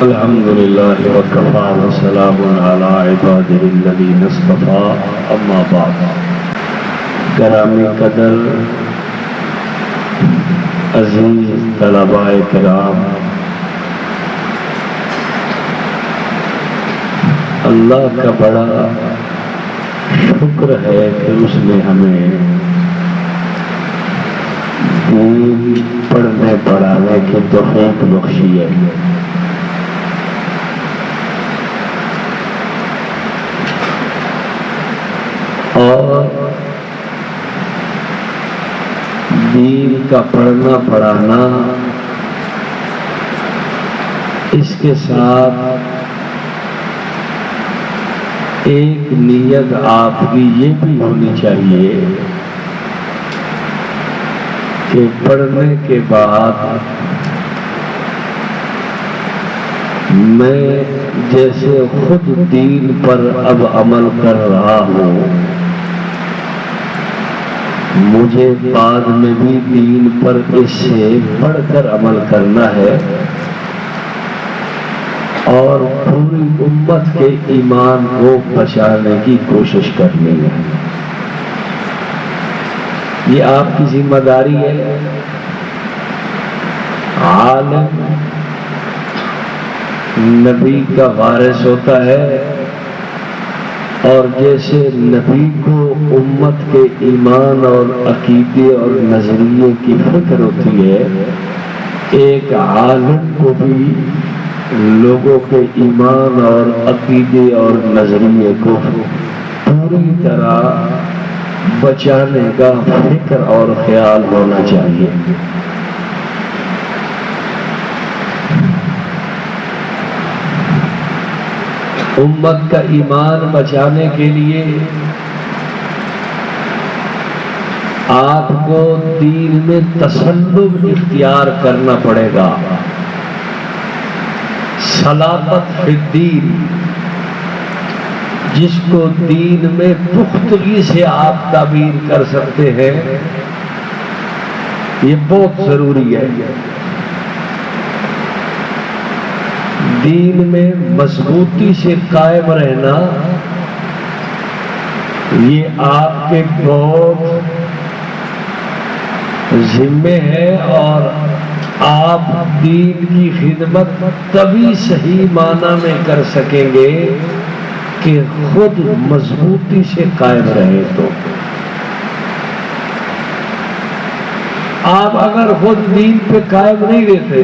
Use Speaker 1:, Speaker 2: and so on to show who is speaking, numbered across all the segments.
Speaker 1: الحمد لله وكفى وسلام على عباده الذين اصطفى اما بعد گرامی قدر عزیز طلباء کرام، اللہ کا بڑا شکر ہے کہ اس نے ہمیں دین پڑھنے پڑھانے کی توفیق بخشی ہے۔ اور دین کا پڑھنا پڑھانا، اس کے ساتھ ایک نیت آپ کی یہ بھی ہونی چاہیے کہ پڑھنے کے بعد میں جیسے خود دین پر اب عمل کر رہا ہوں، مجھے بعد میں بھی دین پر اس سے بڑھ کر عمل کرنا ہے اور پوری امت کے ایمان کو بچانے کی کوشش کرنی ہے۔ یہ آپ کی ذمہ داری ہے۔ عالم نبی کا وارث ہوتا ہے، اور جیسے نبی کو امت کے ایمان اور عقیدے اور نظریے کی فکر ہوتی ہے، ایک عالم کو بھی لوگوں کے ایمان اور عقیدے اور نظریے کو پوری طرح بچانے کا فکر اور خیال ہونا چاہیے۔ امت کا ایمان بچانے کے لیے آپ کو دین میں تسلب اختیار کرنا پڑے گا۔ صلابت فی الدین، جس کو دین میں پختگی سے آپ تعبیر کر سکتے ہیں، یہ بہت ضروری ہے۔ دین میں مضبوطی سے قائم رہنا یہ آپ کے بہت ذمے ہے، اور آپ دین کی خدمت تبھی صحیح معنی میں کر سکیں گے کہ خود مضبوطی سے قائم رہے۔ تو آپ اگر خود دین پہ قائم نہیں رہتے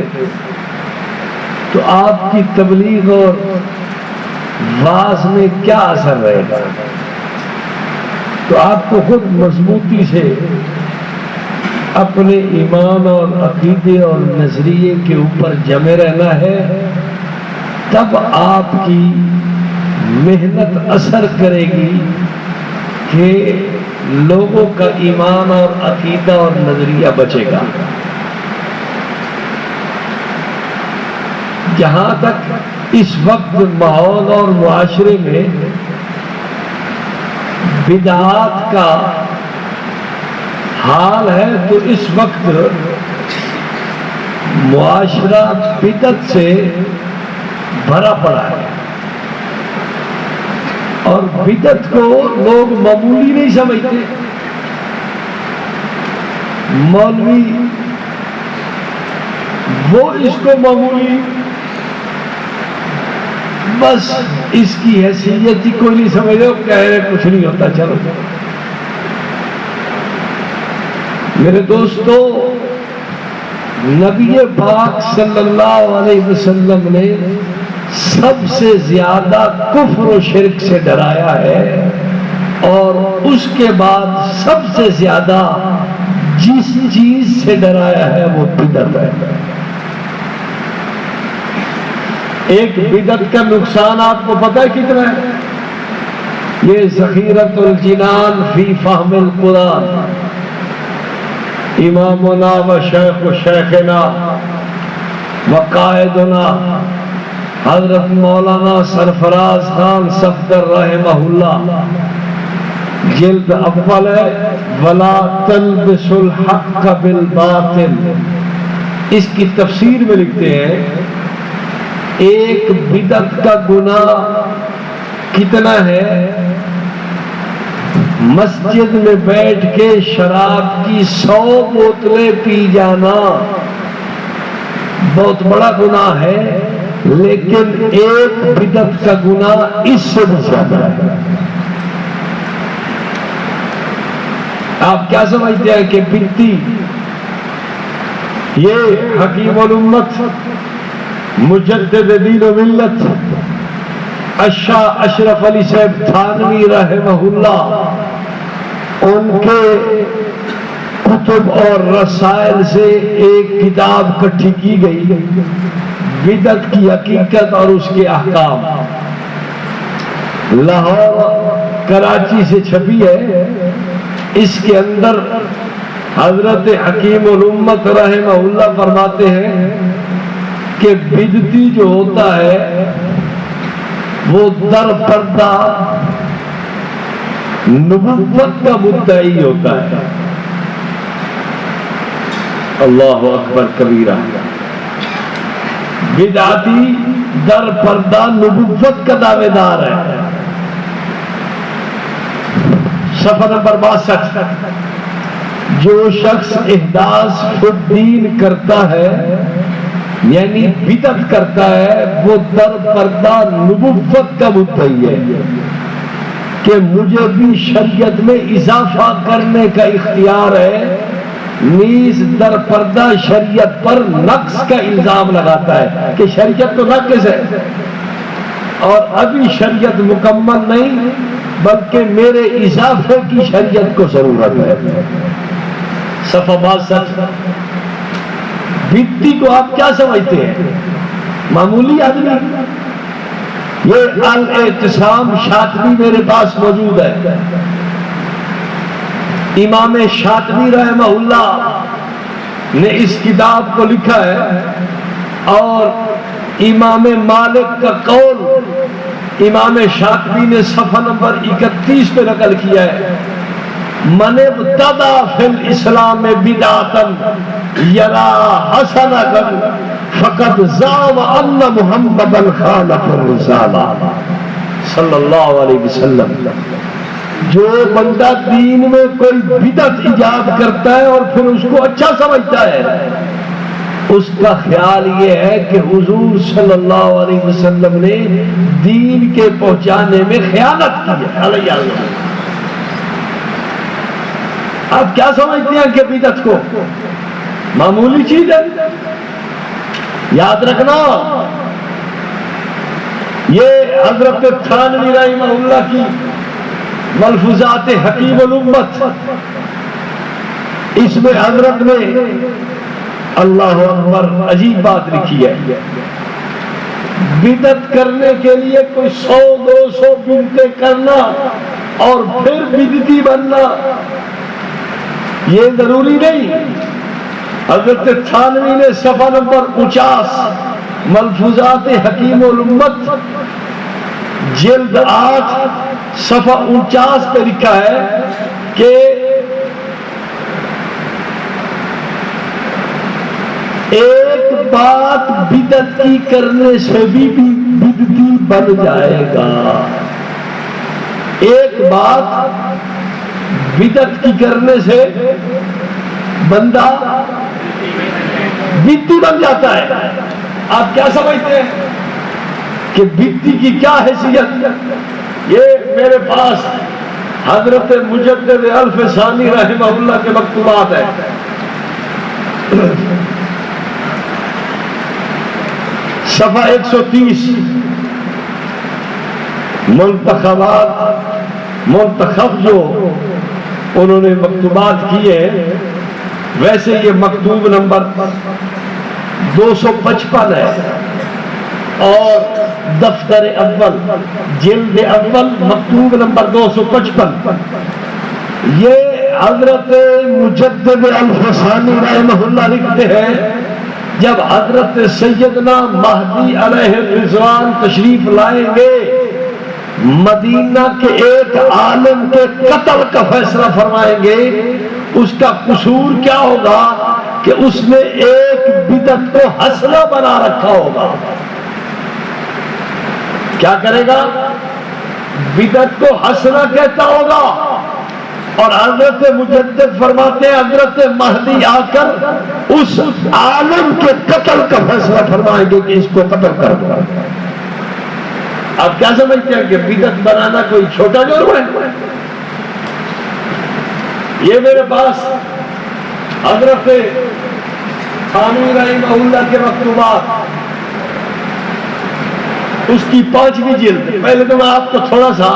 Speaker 1: تو آپ کی تبلیغ اور واعظ میں کیا اثر رہے گا؟ تو آپ کو خود مضبوطی سے اپنے ایمان اور عقیدے اور نظریے کے اوپر جمے رہنا ہے، تب آپ کی محنت اثر کرے گی کہ لوگوں کا ایمان اور عقیدہ اور نظریہ بچے گا۔ جہاں تک اس وقت ماحول اور معاشرے میں بدعات کا حال ہے، تو اس وقت معاشرہ بدعت سے بھرا پڑا ہے، اور بدعت کو لوگ معمولی نہیں سمجھتے۔ مولوی وہ اس کو معمولی، بس اس کی حیثیت ہی کوئی نہیں سمجھے، کہہ رہے کچھ نہیں ہوتا، چلو۔ میرے دوستو، نبی پاک صلی اللہ علیہ وسلم نے سب سے زیادہ کفر و شرک سے ڈرایا ہے، اور اس کے بعد سب سے زیادہ جس چیز سے ڈرایا ہے وہ بدعت ہے۔ ایک بدعت کا نقصان آپ کو پتہ ہے کتنا ہے؟ یہ ذخیرۃ الجنان فی فہم القرآن، امامنا و شیخ و شیخنا و قائدنا حضرت مولانا سرفراز خان صفدر رحمہ اللہ، جلد اول ہے، ولا تلبس الحق بالباطل۔ اس کی تفسیر میں لکھتے ہیں ایک بدعت کا گناہ کتنا ہے؟ مسجد میں بیٹھ کے شراب کی 100 بوتلیں پی جانا بہت بڑا گناہ ہے، لیکن ایک بدعت کا گناہ اس سے بھی زیادہ ہے۔ آپ کیا سمجھتے ہیں کہ بدعتی یہ حکیم الامت مجدد دین و ملت اشرف علی صاحب تھانوی رحمہ اللہ، ان کے کتب اور رسائل سے ایک کتاب اکٹھی کی گئی، بدعت کی حقیقت اور اس کے احکام، لاہور کراچی سے چھپی ہے۔ اس کے اندر حضرت حکیم الامت رحمہ اللہ فرماتے ہیں کہ بدعتی جو ہوتا ہے وہ در پردہ نبوت کا مدعی ہوتا ہے۔ اللہ اکبر کبیرہ۔ بدعتی در پردہ نبوت کا دعوے دار ہے۔ صفحہ نمبر 62، جو شخص احداث فی الدین کرتا ہے یعنی بدعت کرتا ہے، وہ در پردہ نبوت کا مدعی ہے کہ مجھے بھی شریعت میں اضافہ کرنے کا اختیار ہے، نیز در پردہ شریعت پر نقص کا الزام لگاتا ہے کہ شریعت تو ناقص ہے اور ابھی شریعت مکمل نہیں، بلکہ میرے اضافے کی شریعت کو ضرورت ہے۔ صفحہ 62۔ بدعتی کو آپ کیا سمجھتے ہیں؟ معمولی آدمی؟ یہ الاعتصام شاطبی میرے پاس موجود ہے، امام شاطبی رحمہ اللہ نے اس کتاب کو لکھا ہے، اور امام مالک کا قول امام شاطبی نے صفحہ نمبر 31 پہ نقل کیا ہے، من ابتدع فی الاسلام بدعۃ یرا حسنۃ فقد زعم ان محمدا خالف الرسالہ صلی اللہ علیہ وسلم۔ جو بندہ دین میں کوئی بدعت ایجاد کرتا ہے اور پھر اس کو اچھا سمجھتا ہے، اس کا خیال یہ ہے کہ حضور صلی اللہ علیہ وسلم نے دین کے پہنچانے میں خیانت کی ہے۔ علیہ اللہ۔ آپ کیا سمجھتے ہیں کہ بدعت کو معمولی چیز ہے؟ یاد رکھنا، یہ حضرت تھانوی رحمہ اللہ کی ملفوظات حکیم الامت، اس میں حضرت نے اللہ اکبر عجیب بات لکھی ہے۔ بدعت کرنے کے لیے کوئی 100-200 بدعتیں کرنا اور پھر بدعتی بننا یہ ضروری نہیں۔ حضرت تھانوی نے صفحہ نمبر 49 ملفوظات حکیم الامت جلد 8 صفحہ 49 پہ لکھا ہے کہ ایک بات بدعت کی کرنے سے بھی بدعتی بن جائے گا۔ ایک بات بدعت کی کرنے سے بندہ بدعتی بن جاتا ہے۔ آپ کیا سمجھتے ہیں کہ بدعتی کی کیا حیثیت؟ یہ میرے پاس حضرت مجدد الفسانی رحمہ اللہ کے مکتوبات ہیں۔ صفحہ 130 منتخب جو انہوں نے مکتوبات کیے، ویسے یہ مکتوب نمبر 255 ہے اور دفتر اول جلد اول مکتوب نمبر 255۔ یہ حضرت مجدد الفسانی رحمہ اللہ لکھتے ہیں، جب حضرت سیدنا مہدی علیہ الرضوان تشریف لائیں گے، مدینہ کے ایک عالم کے قتل کا فیصلہ فرمائیں گے، اس کا قصور کیا ہوگا کہ اس نے ایک بدعت کو حسنہ بنا رکھا ہوگا۔ کیا کرے گا؟ بدعت کو حسنہ کہتا ہوگا، اور حضرت مجدد فرماتے ہیں حضرت مہدی آ کر اس عالم کے قتل کا فیصلہ فرمائیں گے کہ اس کو قتل کر دو۔ آپ کیا سمجھتے ہیں کہ بدعت بنانا کوئی چھوٹا جرم ہے؟ یہ میرے پاس حضرت خانوی رحمہ اللہ کے مکتوبات، اس کی 5ویں جلد۔ پہلے تو میں آپ کو تھوڑا سا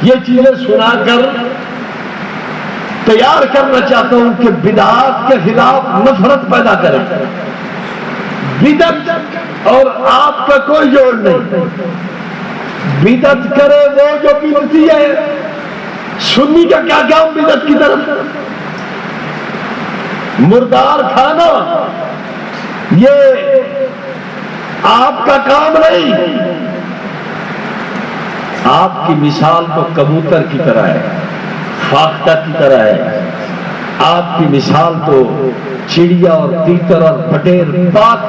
Speaker 1: یہ چیزیں سنا کر تیار کرنا چاہتا ہوں کہ بدعات کے خلاف نفرت پیدا کرے۔ بدعت اور آپ کا کوئی جوڑ نہیں، بدعت کرے وہ جو بدعتی ہے۔ سنی کا کیا کام بدعت کی طرف؟ مردار کھانا یہ آپ کا کام نہیں۔ آپ کی مثال تو کبوتر کی طرح ہے، فاختہ کی طرح ہے۔ آپ کی مثال تو چڑیا اور تیتر اور بٹیر پاک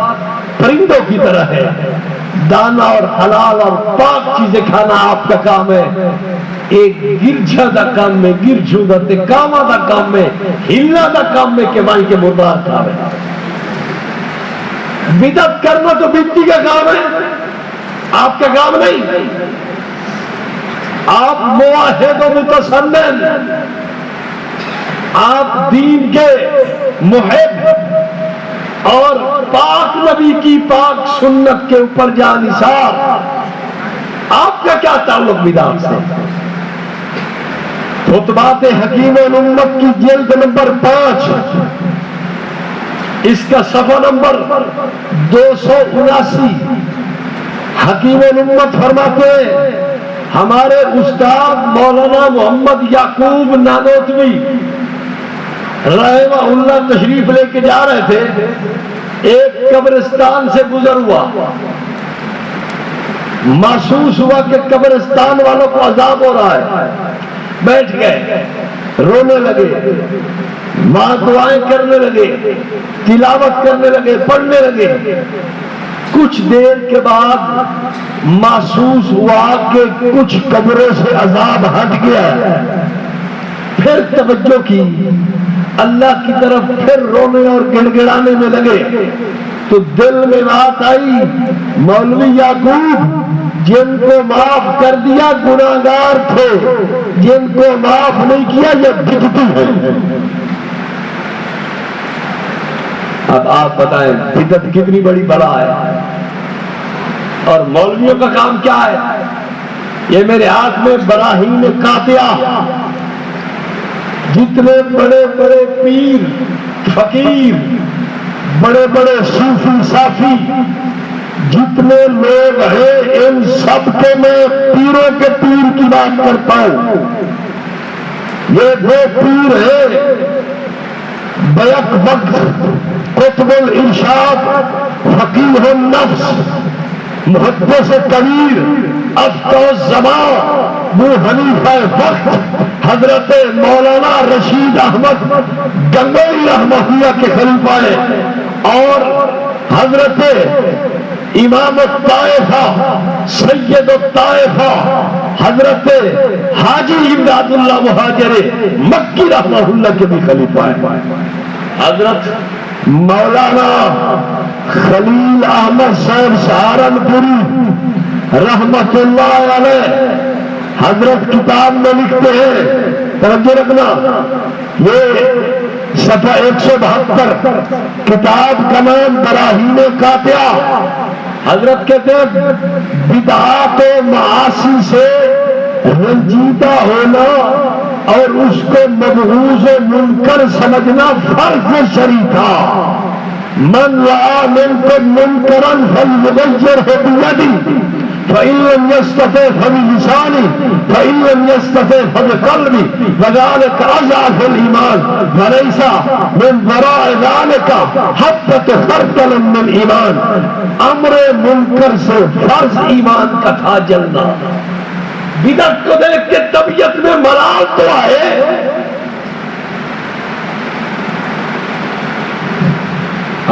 Speaker 1: پرندوں کی طرح ہے۔ دانا اور حلال اور پاک چیزیں کھانا آپ کا کام ہے۔ ایک گرجھا دا کام میں گرجھو دا تے کاما دا کام میں ہلنا دا کام میں کہ مائی کے مردار کھا رہے۔ بدعت کرنا تو بدتی کا کام ہے، آپ کا کام نہیں۔ آپ موحد و متسنن، آپ دین کے محب اور پاک نبی کی پاک سنت کے اوپر جانثار، آپ کا کیا تعلق بدعت سے؟ خطبات حکیم الامت کی جلد نمبر 5، اس کا صفحہ نمبر 279۔ حکیم الامت فرماتے ہیں ہمارے استاد مولانا محمد یعقوب نانوتوی رحمہ اللہ تشریف لے کے جا رہے تھے، ایک قبرستان سے گزر ہوا، محسوس ہوا کہ قبرستان والوں کو عذاب ہو رہا ہے، بیٹھ گئے، رونے لگے، ماں دعائیں کرنے لگے، تلاوت کرنے لگے، پڑھنے لگے۔ کچھ دیر کے بعد محسوس ہوا کہ کچھ قبروں سے عذاب ہٹ گیا، پھر توجہ کی اللہ کی طرف، پھر رونے اور گڑ گڑانے میں لگے۔ تو دل میں بات آئی مولوی یعقوب جن کو معاف کر دیا گناہگار تھے، جن کو معاف نہیں کیا یہ بدعتی ہے۔ اب آپ بتائیں بدعت کتنی بڑی بلا ہے، اور مولویوں کا کام کیا ہے؟ یہ میرے ہاتھ میں براہین قاطعہ، جتنے بڑے بڑے پیر فقیر، بڑے بڑے صوفی صافی جتنے لوگ ہیں، ان سب کے میں پیروں کے پیر کی بات کرتا ہوں۔ یہ وہ پیر ہے بیک وقت قطب الارشاد، فقیہ النفس، محدث کبیر، افتح الزمان، ابو حنیفہ وقت، حضرت مولانا رشید احمد گنگوئی رحمہ اللہ کے خلیفہ ہیں، اور حضرت امام الطائفہ سید الطائفہ حضرت حاجی امداد اللہ مہاجر مکی رحمہ اللہ کے بھی خلیفہ ہیں۔ حضرت مولانا خلیل احمد صاحب سہارنپوری رحمت اللہ علیہ حضرت کتاب میں لکھتے ہیں، توجہ رکھنا، یہ صفحہ 172، کتاب کا نام براہین قاطعہ۔ حضرت کہتے ہیں بدعات و معاصی سے رنجیدہ ہونا اور اس کو مبغوض و منکر سمجھنا فرض شرعی تھا۔ من رأى منکم منکرا فلیغیرہ بیدہ فإن لم يستطع فبلسانه فإن لم يستطع فبقلبه وذلك أضعف الإيمان وليس من وراء ذلك حبة خردل من الإيمان۔ امر منکر سے فرض ایمان کا تھا جلنا۔ بدعت کو دیکھ کے طبیعت میں ملال تو آئے،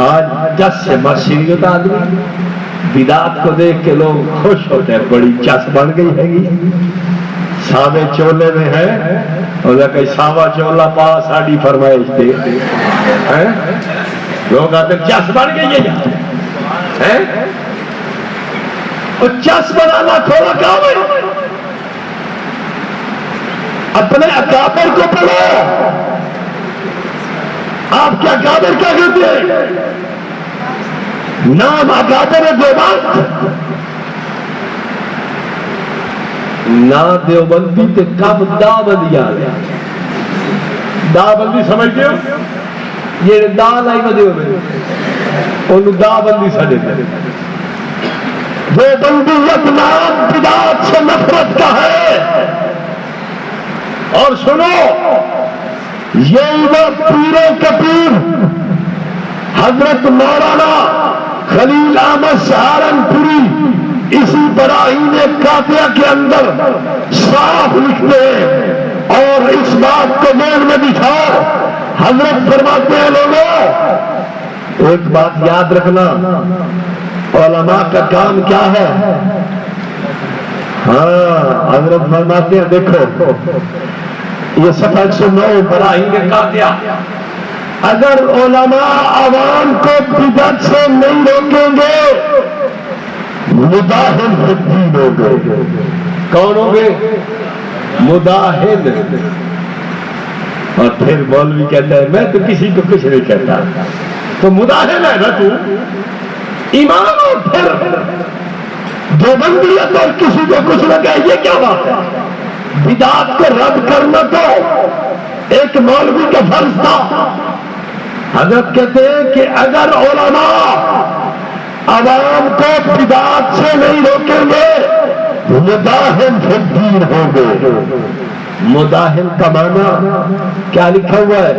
Speaker 1: آج 10 سے مشریت آدمی بدعت کو دیکھ کے لوگ خوش ہوتے ہیں، بڑی چس بن گئی ہے گی، ساوے چولے میں ہے اور کہ ساوا چولا پا ساڑی فرمائش دے، لوگ آتے چس بن گئی ہے، اور چس بنانا تھوڑا کام ہے، اپنے اکابر کو پڑھو، آپ کیا اکابر کیا کہتے ہیں؟ نام اکابر دیوبند، نہ دیوبندی تے کم دا بندی آ گیا، دا بندی سمجھتے ہو؟ یہ دا لائی میں دیوبند انہوں دا بندی سڑے گا، دیوبندیت نام بدعت سے نفرت کا ہے، اور سنو یہ وہ پیروں کے پیر حضرت مولانا خلیل احمد سہارنپوری اسی براہین قاطعہ کے اندر صاف لکھتے ہیں، اور اس بات کو ذہن میں بٹھاؤ، حضرت فرماتے ہیں لوگوں ایک بات یاد رکھنا، علماء کا کام کیا ہے؟ ہاں حضرت فرماتے ہیں دیکھو یہ صفحہ 109 براہین قاطعہ، اگر علماء عوام کو بدعت سے نہیں روکیں گے مداہن الدین ہو گئے، کون ہوں گے؟ مداہن، اور پھر مولوی کہتا ہے میں تو کسی کو کچھ نہیں کہتا، تو مداہن ہے نا تو ایمان، اور پھر دیوبندیت اور کسی کو کچھ نہ کہے، یہ کیا بات ہے؟ بدعت کو رد کرنا تو ایک مولوی کا فرض تھا۔ حضرت کہتے ہیں کہ اگر علماء عوام کو بدعت سے نہیں روکیں گے مداہن فی الدین ہوں گے۔ مداہن کا معنی کیا لکھا ہوا ہے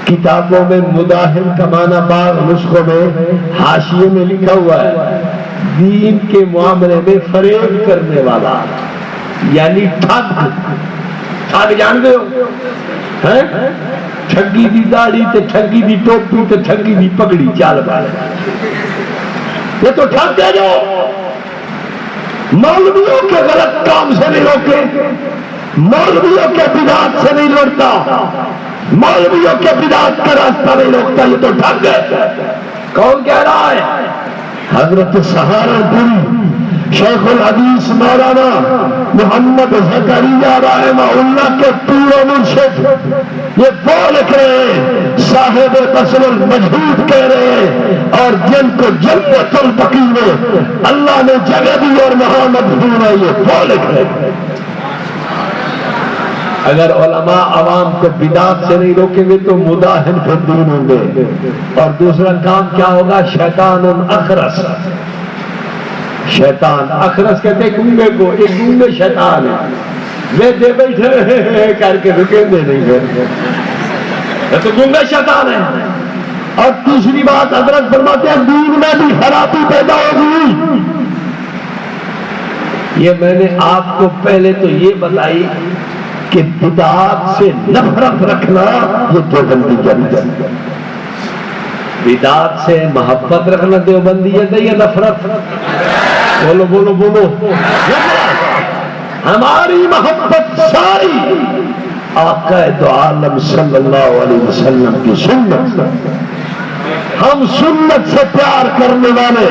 Speaker 1: کتابوں میں؟ مداہن کا معنی بعض نسخوں میں حاشیے میں لکھا ہوا ہے دین کے معاملے میں فریب کرنے والا، یعنی ٹھگ۔ ٹھگ جانتے ہو؟ ٹھگی دی داڑھی تے ٹھگی دی ٹوپی تے ٹھگی دی پگڑی چال بال، یہ تو ٹھگ ہے جو مولویوں کے غلط کام سے نہیں روکے، مولویوں کے بدعت سے نہیں لڑتا، مولویوں کے بدعت کا راستہ نہیں روکتا، یہ تو ٹھگ ہے۔ کون کہہ رہا ہے؟ حضرت سہارنپوری شیخ الحدیث مولانا محمد زکریا رحمہ اللہ کے پیر و مرشد، یہ وہ لکھ رہے ہیں، صاحب قصر المجہود کہہ رہے ہیں، اور جن کو جنت البقیع میں اللہ نے جگہ دی اور وہاں مدفون ہے، یہ وہ لکھ رہے ہیں۔ اگر علماء عوام کو بدعت سے نہیں روکیں گے تو مداہن فی الدین ہوں گے، اور دوسرا کام کیا ہوگا؟ شیطان اخرس، شیطان اخرس کہتے ہیں گونگے کو، ایک گونگے شیطان ہے، وہ دے بیٹھے کر کے رکیں گے نہیں، تو گونگے شیطان ہے۔ اور تیسری بات حضرت فرماتے ہیں دین میں بھی خرابی پیدا ہوگی۔ یہ میں نے آپ کو پہلے تو یہ بتائی کہ بدعات سے نفرت رکھنا یہ دیوبندیت ہے، بدعات سے محبت رکھنا دیوبندیت ہے یا نفرت؟ بولو بولو بولو، ہماری محبت ساری آقا دو عالم صلی اللہ علیہ وسلم کی سنت، ہم سنت سے پیار کرنے والے،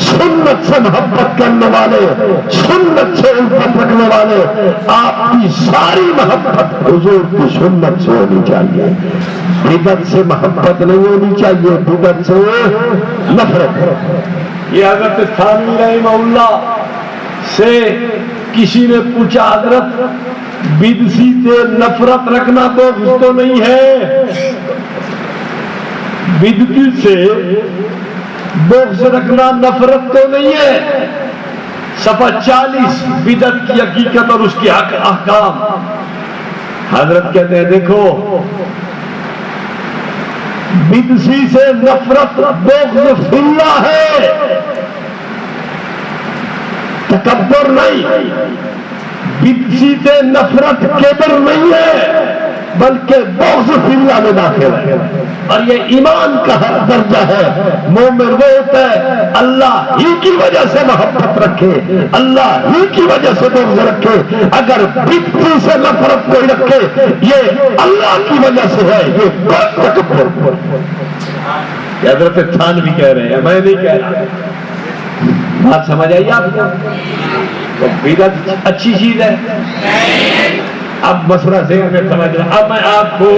Speaker 1: سنت سے محبت کرنے والے، سنت سے الفت رکھنے والے، آپ کی ساری محبت حضور کی سنت سے ہونی چاہیے، بدعت سے محبت نہیں ہونی چاہیے، بدعت سے نفرت۔ یہ حضرت تھانوی رحمہ اللہ سے کسی نے پوچھا حضرت بدعتی سے نفرت رکھنا تو نہیں ہے، بدعتی سے بغض رکھنا نفرت تو نہیں ہے؟ صفحہ 40 بدعت کی حقیقت اور اس کی احکام۔ حضرت کہتے ہیں دیکھو بدعتی سے نفرت بغض فی اللہ ہے، تکبر نہیں، بدعتی سے نفرت کبر نہیں ہے،
Speaker 2: بلکہ بغض فی اللہ میں داخل ہے، اور یہ ایمان کا درجہ ہے۔ مومن وہ ہوتا ہے اللہ ہی کی وجہ سے محبت رکھے، اللہ ہی کی وجہ سے بغض رکھے۔ اگر بتی سے نفرت کوئی رکھے یہ اللہ کی وجہ سے ہے، یہ بہت تکبر۔ حضرت تھانوی کہہ رہے ہیں، میں نہیں کہہ رہا۔ بات سمجھ آئی آپ کو؟ تو بدعت اچھی چیز ہے۔ اب مسئلہ ذہن میں سمجھ رہا، اب میں آپ کو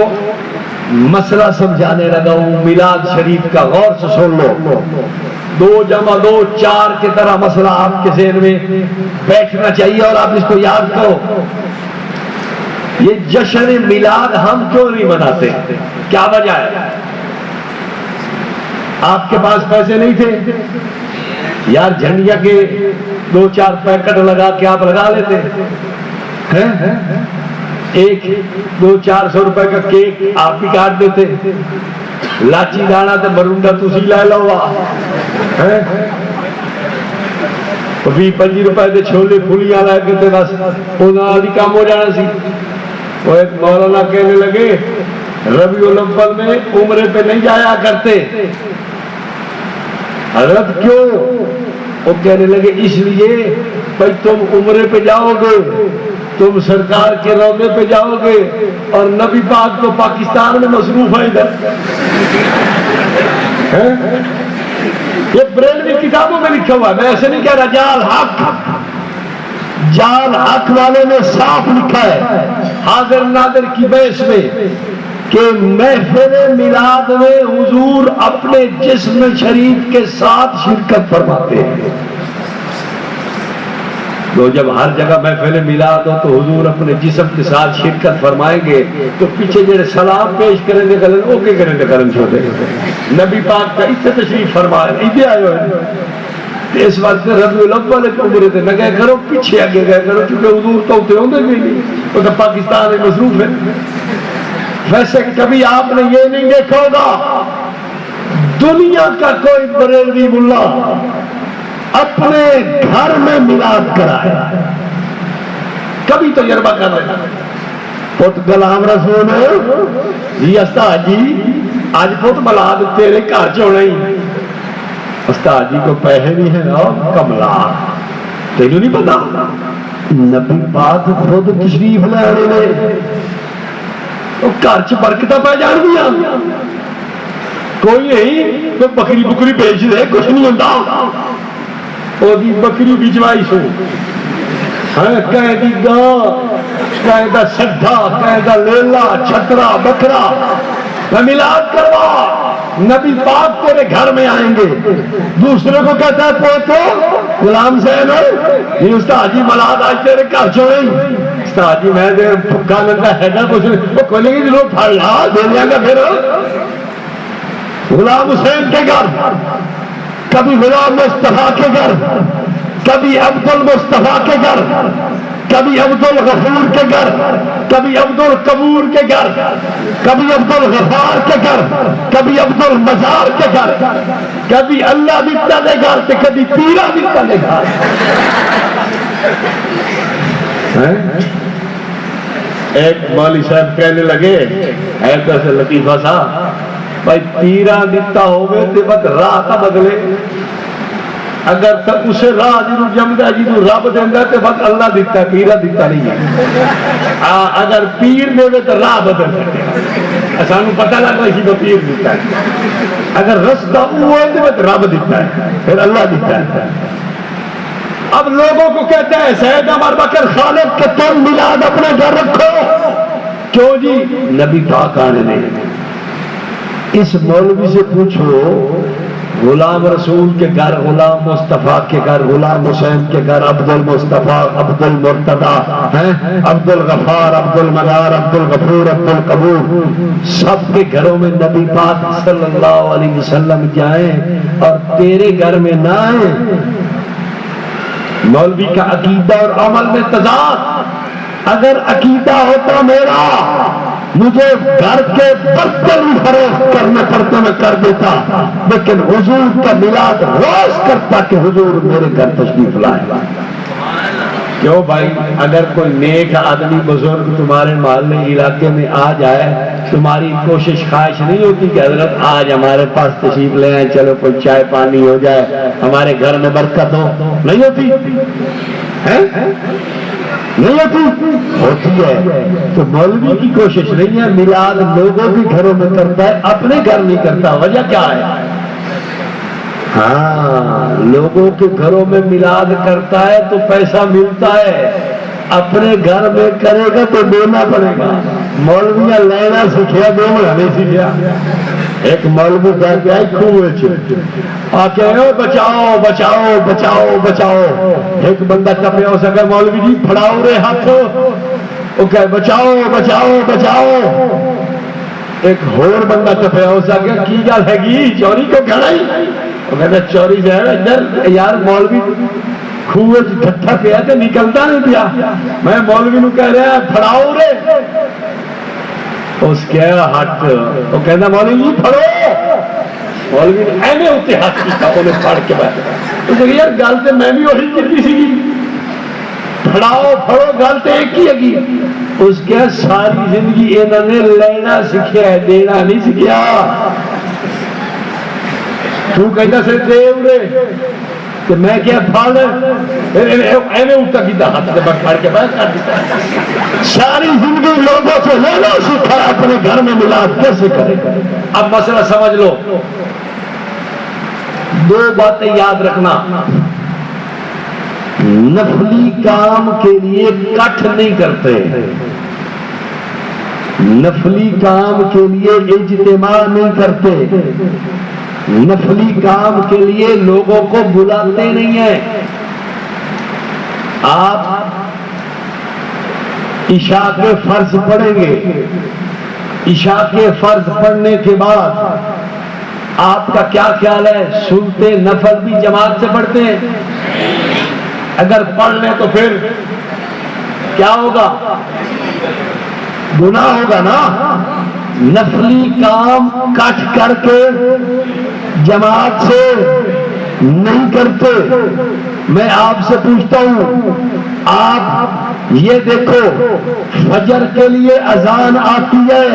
Speaker 2: مسئلہ سمجھانے لگا ہوں میلاد شریف کا، غور سے سن لو۔ 2 + 2 4 کی طرح مسئلہ آپ کے ذہن میں بیٹھنا چاہیے اور آپ اس کو یاد کرو۔ یہ جشن میلاد ہم کیوں نہیں مناتے؟ کیا وجہ ہے؟ آپ کے پاس پیسے نہیں تھے یار، جھنڈیا کے 2-4 پیکٹ لگا کے آپ لگا لیتے ہیں، 100-400 روپے کا کیک آپ بھی کاٹ دیتے، لاچی دانا تو مرونڈا تسی لے لو، 20-25 روپے کے چھولے پھلیاں لے کے بس انہاں دی کام ہو جانا سی۔ وہ ایک مولانا کہنے لگے ربیع الاول میں عمرے پہ نہیں جایا کرتے۔ حضرت کیوں؟ وہ کہنے لگے اس لیے بھائی تم عمرے پہ جاؤ گے، تم سرکار کے روضے پہ جاؤ گے، اور نبی پاک تو پاکستان میں مصروف ہے ادھر۔ یہ بریلوی کتابوں میں لکھا ہوا ہے، میں ایسے نہیں کہہ رہا۔ جال حق والے نے صاف لکھا ہے حاضر نادر کی بحث میں کہ محفل میلاد میں حضور اپنے جسم شریف کے ساتھ شرکت فرماتے ہیں۔ تو جب ہر جگہ محفل میلاد ہو تو حضور اپنے جسم کے ساتھ شرکت فرمائیں گے تو پیچھے جڑے سلام پیش کریں گے گلن اوکے کریں گے کرن چھوڑے نبی پاک کا اس سے تشریف فرمائے ایدے آئے ہوئے۔ اس وقت ربیع الاول کے عمرے تھے نہ گئے کرو، پیچھے آگے گئے کرو، کیونکہ حضور تو ہوتے ہوں گے نہیں، وہ تو پاکستان میں مصروف ہے۔ ویسے کبھی آپ نے یہ نہیں دیکھا ہوگا دنیا کا کوئی بریلوی ملا اپنے گھر میں میلاد کرائے، کبھی تجربہ کر رہے پت غلام رسول جی استاد جی آج پت ملاد تیرے گھر چونا ہی، استاد جی کو پیسے نہیں ہے نا کملا تینوں نہیں پتا، نبی پاک خود تشریف لے رہے گھر چ برکتاں پہ جان گیا، کوئی نہیں تو بکری بکری بیچ دے کچھ نہیں ہوتا، وہ بکری بچوائی سو کہیں دی گاں کہیں دا سڈا کہیں دا لیلا چھترا بکرا میں میلاد کروا، نبی پاک تیرے گھر میں آئیں گے، دوسرے کو کہتا ہے پوتو غلام صاحب یہ استاد جی ملاد آج تیرے گھر چھوڑیں، استاد جی میں پھکا لگتا ہے گا کچھ وہ کھولیں گے لوگ پھڑ لا دے دیا گا، پھر غلام حسین کے گھر، کبھی غلام مصطفیٰ کے گھر، کبھی عبد المصطفیٰ کے گھر، کبھی عبد الغفور کے گھر، کبھی عبد القبور کے گھر، کبھی عبد الغفار کے گھر، کبھی عبد المزار کے گھر، کبھی اللہ دیتا دے گھر تو کبھی پیرا دیتا دے گھر۔ ایک مولوی صاحب کہنے لگے ایسا سے لطیفہ سا بھائی پیرا دیتا ہوگے تو بس راہ تا بدلے، اگر تک اسے راہ جنہوں جمدہ جنہوں رب دیندہ تو بس اللہ دیتا ہے، پیرا دیتا نہیں ہے، اگر پیر دے دے تو راہ بدل سکتے سانو پتہ لگا اسی کو پیر دیتا ہے، اگر رستہ ہوئے تو بس رب دیتا ہے پھر اللہ دیتا ہے۔ اب لوگوں کو کہتے ہیں سید عمر بکر خالد کہ تم میلاد اپنے گھر رکھو، کیوں جی؟ نبی پاک آنے نہیں۔ اس مولوی سے پوچھو غلام رسول کے گھر، غلام مصطفیٰ کے گھر، غلام حسین کے گھر، عبد المصطفیٰ، عبد المرتضیٰ، عبد الغفار، عبد المنار، عبد الغفور، عبد القبور، سب کے گھروں میں نبی پاک صلی اللہ علیہ وسلم جائیں اور تیرے گھر میں نہ آئیں۔ مولوی کا عقیدہ اور عمل میں تضاد، اگر عقیدہ ہوتا میرا مجھے گھر کے برتن فروخت کرنا پڑتا میں کر دیتا، لیکن حضور کا میلاد روز کرتا کہ حضور میرے گھر تشریف لائے۔ کیوں بھائی؟ اگر کوئی نیک آدمی بزرگ تمہارے محلے علاقے میں آ جائے، تمہاری کوشش خواہش نہیں ہوتی کہ حضرت آج ہمارے پاس تشریف لے آئیں، چلو کوئی چائے پانی ہو جائے، ہمارے گھر میں برکت ہو؟ نہیں ہوتی ہے؟ نہیں ہوتی ہے۔ تو مولوی کی کوشش نہیں ہے، میلاد لوگوں کے گھروں میں کرتا ہے، اپنے گھر نہیں کرتا۔ وجہ کیا ہے؟ ہاں، لوگوں کے گھروں میں میلاد کرتا ہے تو پیسہ ملتا ہے، اپنے گھر میں کرے گا تو دینا پڑے گا۔ مولویاں لینا سیکھیا، دینا نہیں سیکھیا۔ ایک مولوی کہہ کے آئی خوہ آ کے بچاؤ بچاؤ بچاؤ بچاؤ، ایک بندہ ٹپیا ہو سکا، مولوی جی پھڑاؤ رے ہاتھ، وہ کہے بچاؤ بچاؤ بچاؤ۔ ایک اور بندہ ٹپیا ہو سکا، کی گل ہے گی چوری کو کھڑا ہی؟ وہ کہتا چوری جو ہے ادھر یار، مولوی خوہ ٹھٹھا پیا تو نکلتا نہیں پیا، میں مولوی نو کہہ رہا پھڑاؤ رے، اس کے ہاتھ وہ کہنا مولوی جی پھڑو، مولوی نے ایویں اتنے ہاتھ کیتا، انہیں پھڑ کے بیٹھا، تو یار گل تو میں بھی وہی کی سی، پھڑاؤ پھڑو گل تو ایک ہی ہے۔ اس کے ساری زندگی انہوں نے لینا سیکھیا ہے، دینا نہیں سیکھیا۔ تو کہتا سے دے اڑے تو میں کیا پھاڑ ایویں اٹھا کیتا، ہاتھ سے پھڑ کے باہر کر دیتا۔ ساری زندگی لوگوں سے لینا سیکھا، اپنے گھر میں میلاد کیسے کرے؟ اب مسئلہ سمجھ لو، دو باتیں یاد رکھنا، نفلی کام کے لیے کٹھ نہیں کرتے، نفلی کام کے لیے اجتماع نہیں کرتے، نفلی کام کے لیے لوگوں کو بلاتے نہیں ہیں۔ آپ عشاء کے فرض پڑھیں گے، عشاء کے فرض پڑھنے کے بعد آپ کا کیا خیال ہے؟ سنتے نفل بھی جماعت سے پڑھتے ہیں؟ اگر پڑھ لیں تو پھر کیا ہوگا؟ گناہ ہوگا نا۔ نفلی کام کٹ کر کے جماعت سے نہیں کرتے۔ میں آپ سے پوچھتا ہوں، آپ یہ دیکھو، فجر کے لیے اذان آتی ہے،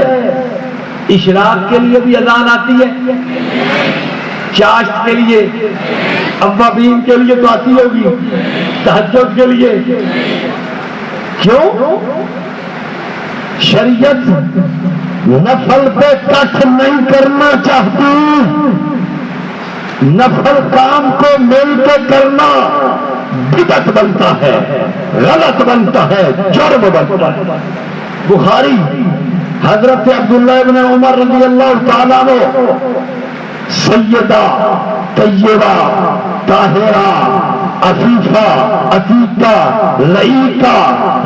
Speaker 2: اشراق کے لیے بھی اذان آتی ہے، چاشت کے لیے، اوابین کے لیے تو آتی ہوگی، تہجد کے لیے، کیوں؟ شریعت نفل پہ کٹ نہیں کرنا چاہتی، نفل کام کو مل کے کرنا بدعت بنتا ہے، غلط بنتا ہے، جرم بنتا ہے۔ بخاری حضرت عبداللہ ابن عمر رضی اللہ تعالیٰ عنہ سیدہ طیبہ طاہرہ عفیفہ عتیقہ لعیقہ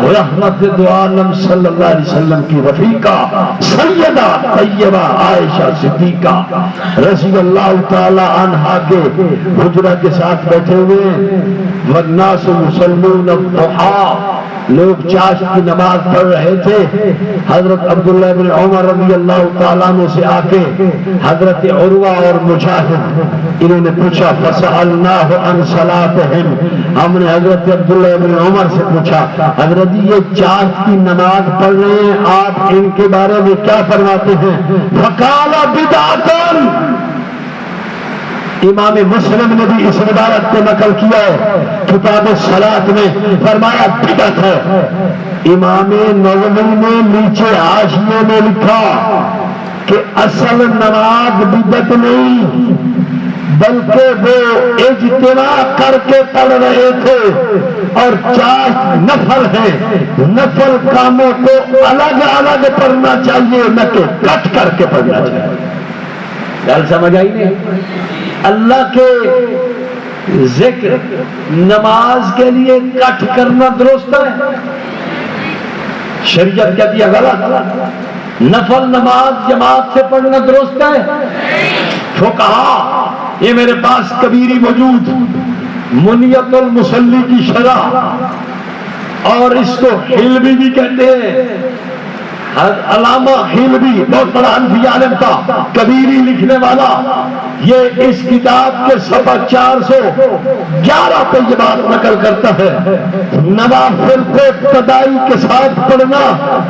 Speaker 2: رحمت دو عالم صلی اللہ علیہ وسلم کی رفیقہ سیدہ طیبہ عائشہ صدیقہ رضی اللہ تعالی عنہا کے حجرہ کے ساتھ بیٹھے ہوئے، والناس مسلمون الضحیٰ، لوگ چاشت کی نماز پڑھ رہے تھے۔ حضرت عبداللہ بن عمر رضی اللہ تعالیٰ عنہ سے آ کے حضرت عروہ اور مجاہد انہوں نے پوچھا، فسألناہ عن صلاتہم، ہم نے حضرت عبداللہ بن عمر سے پوچھا، حضرت یہ چاشت کی نماز پڑھ رہے ہیں، آپ ان کے بارے میں کیا فرماتے ہیں؟ فقال بدعۃ، امام مسلم نے بھی اس روایت کو نقل کیا ہے کتاب الصلاۃ میں، فرمایا بدعت ہے۔ امام نووی نے نیچے حاشیے میں لکھا کہ اصل نماز بدعت نہیں، بلکہ وہ اجتماع کر کے پڑھ رہے تھے، اور چاشت نفل ہے، نفل کاموں کو الگ الگ پڑھنا چاہیے، نہ کہ کٹ کر کے پڑھنا چاہیے۔ گل سمجھ آئی نہیں؟ اللہ کے ذکر نماز کے لیے کٹ کرنا درست ہے؟ شریعت کہتی ہے غلط۔ نفل نماز جماعت سے پڑھنا درست ہے؟ فقہا، یہ میرے پاس کبیری موجود، منیت المصلی کی شرح، اور اس کو حلبی بھی کہتے ہیں، علامہ حلبی بہت بڑا حنفی عالم تھا، کبیری لکھنے والا، یہ اس کتاب کے صفحہ 411 پہ یہ بات نقل کرتا ہے، نوافل کو ابتدائی کے ساتھ پڑھنا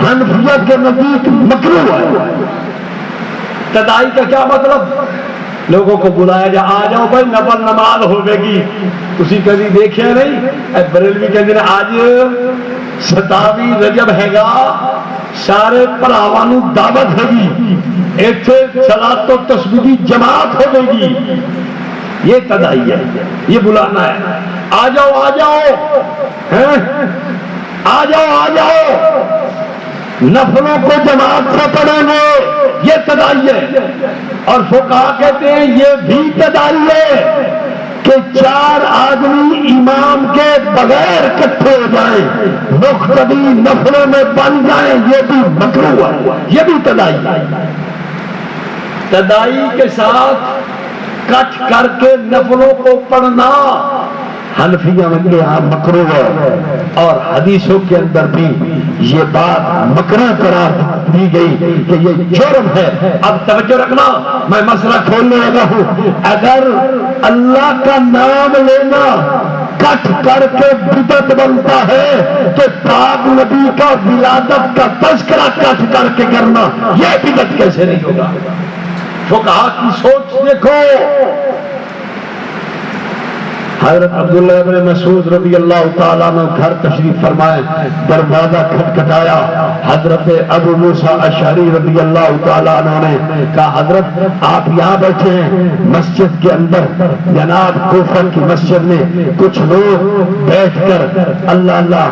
Speaker 2: حنفیہ کے نزدیک مکروہ ہے۔ ابتدائی کا کیا مطلب؟ لوگوں کو بلایا جا، آ جاؤ بھائی نفل نماز ہوے گی، تسی کبھی دیکھیا نہیں؟ بریلوی کے دن آج 27 رجب ہے گا، سارے بھراواں نوں دعوت ہے گی، ایتھے صلاۃ و تسبیح دی جماعت ہوے گی، یہ تدائی ہے، یہ بلانا ہے، آ جاؤ آ جاؤ، آ جاؤ آ جاؤ، نفلوں کو جماعت سے پڑھیں گے، یہ تدائی ہے۔ اور فقہا کہتے ہیں یہ بھی تدائی ہے کہ 4 آدمی امام کے بغیر اکٹھے ہو جائیں، مقتدی نفلوں میں بن جائیں، یہ بھی مکروہ ہے، یہ بھی تدائی ہے۔ تدائی کے ساتھ کٹ کر کے نفلوں کو پڑھنا حنفیہ کے یہاں مکروہ ہے، اور حدیثوں کے اندر بھی یہ بات مکروہ قرار دی گئی کہ یہ جرم ہے۔ اب توجہ رکھنا، میں مسئلہ کھولنے لگا ہوں، اگر اللہ کا نام لینا کٹ کر کے بدعت بنتا ہے تو پاک نبی کا ولادت کا تذکرہ کٹ کر کے کرنا یہ بدعت کیسے نہیں ہوگا؟ فقہا کی سوچ دیکھو۔ حضرت عبداللہ ابن مسعود رضی اللہ تعالیٰ عنہ گھر تشریف فرمائے، دروازہ کھٹکھٹایا، حضرت ابو موسیٰ اشعری رضی اللہ تعالیٰ عنہ نے کہا حضرت آپ یہاں بیٹھے ہیں، مسجد کے اندر جناب کوفہ کی مسجد میں کچھ لوگ بیٹھ کر اللہ اللہ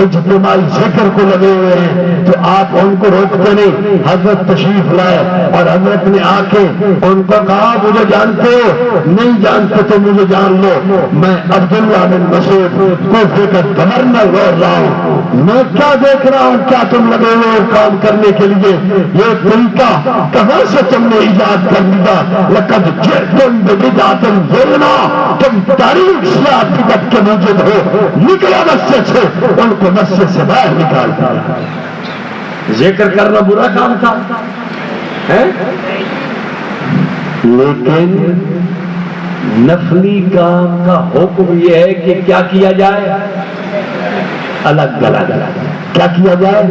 Speaker 2: اجتماعی ذکر کو لگے ہوئے ہیں، تو آپ ان کو روکتے نہیں۔ حضرت تشریف لائے اور حضرت نے آ کے ان کو کہا مجھے جانتے ہو؟ نہیں جانتے تو مجھے جان لو، میں عبداللہ بن مسعود کوفے کا گورنر رہ رہا ہوں، میں کیا دیکھ رہا ہوں، کیا تم لگے ہوئے کام کرنے کے لیے؟ یہ طریقہ کہاں سے تم نے ایجاد کر لیا؟ لقد جئتم ببدعۃ ظلما، تم تاریخ سے بدعت کے موجود ہو، نکلا مسجد سے، ان کو مسجد سے باہر نکال دیا۔ ذکر کرنا برا کام تھا، لیکن نفلی کام کا حکم یہ ہے کہ کیا کیا جائے؟ الگ الگ کیا کیا جائے؟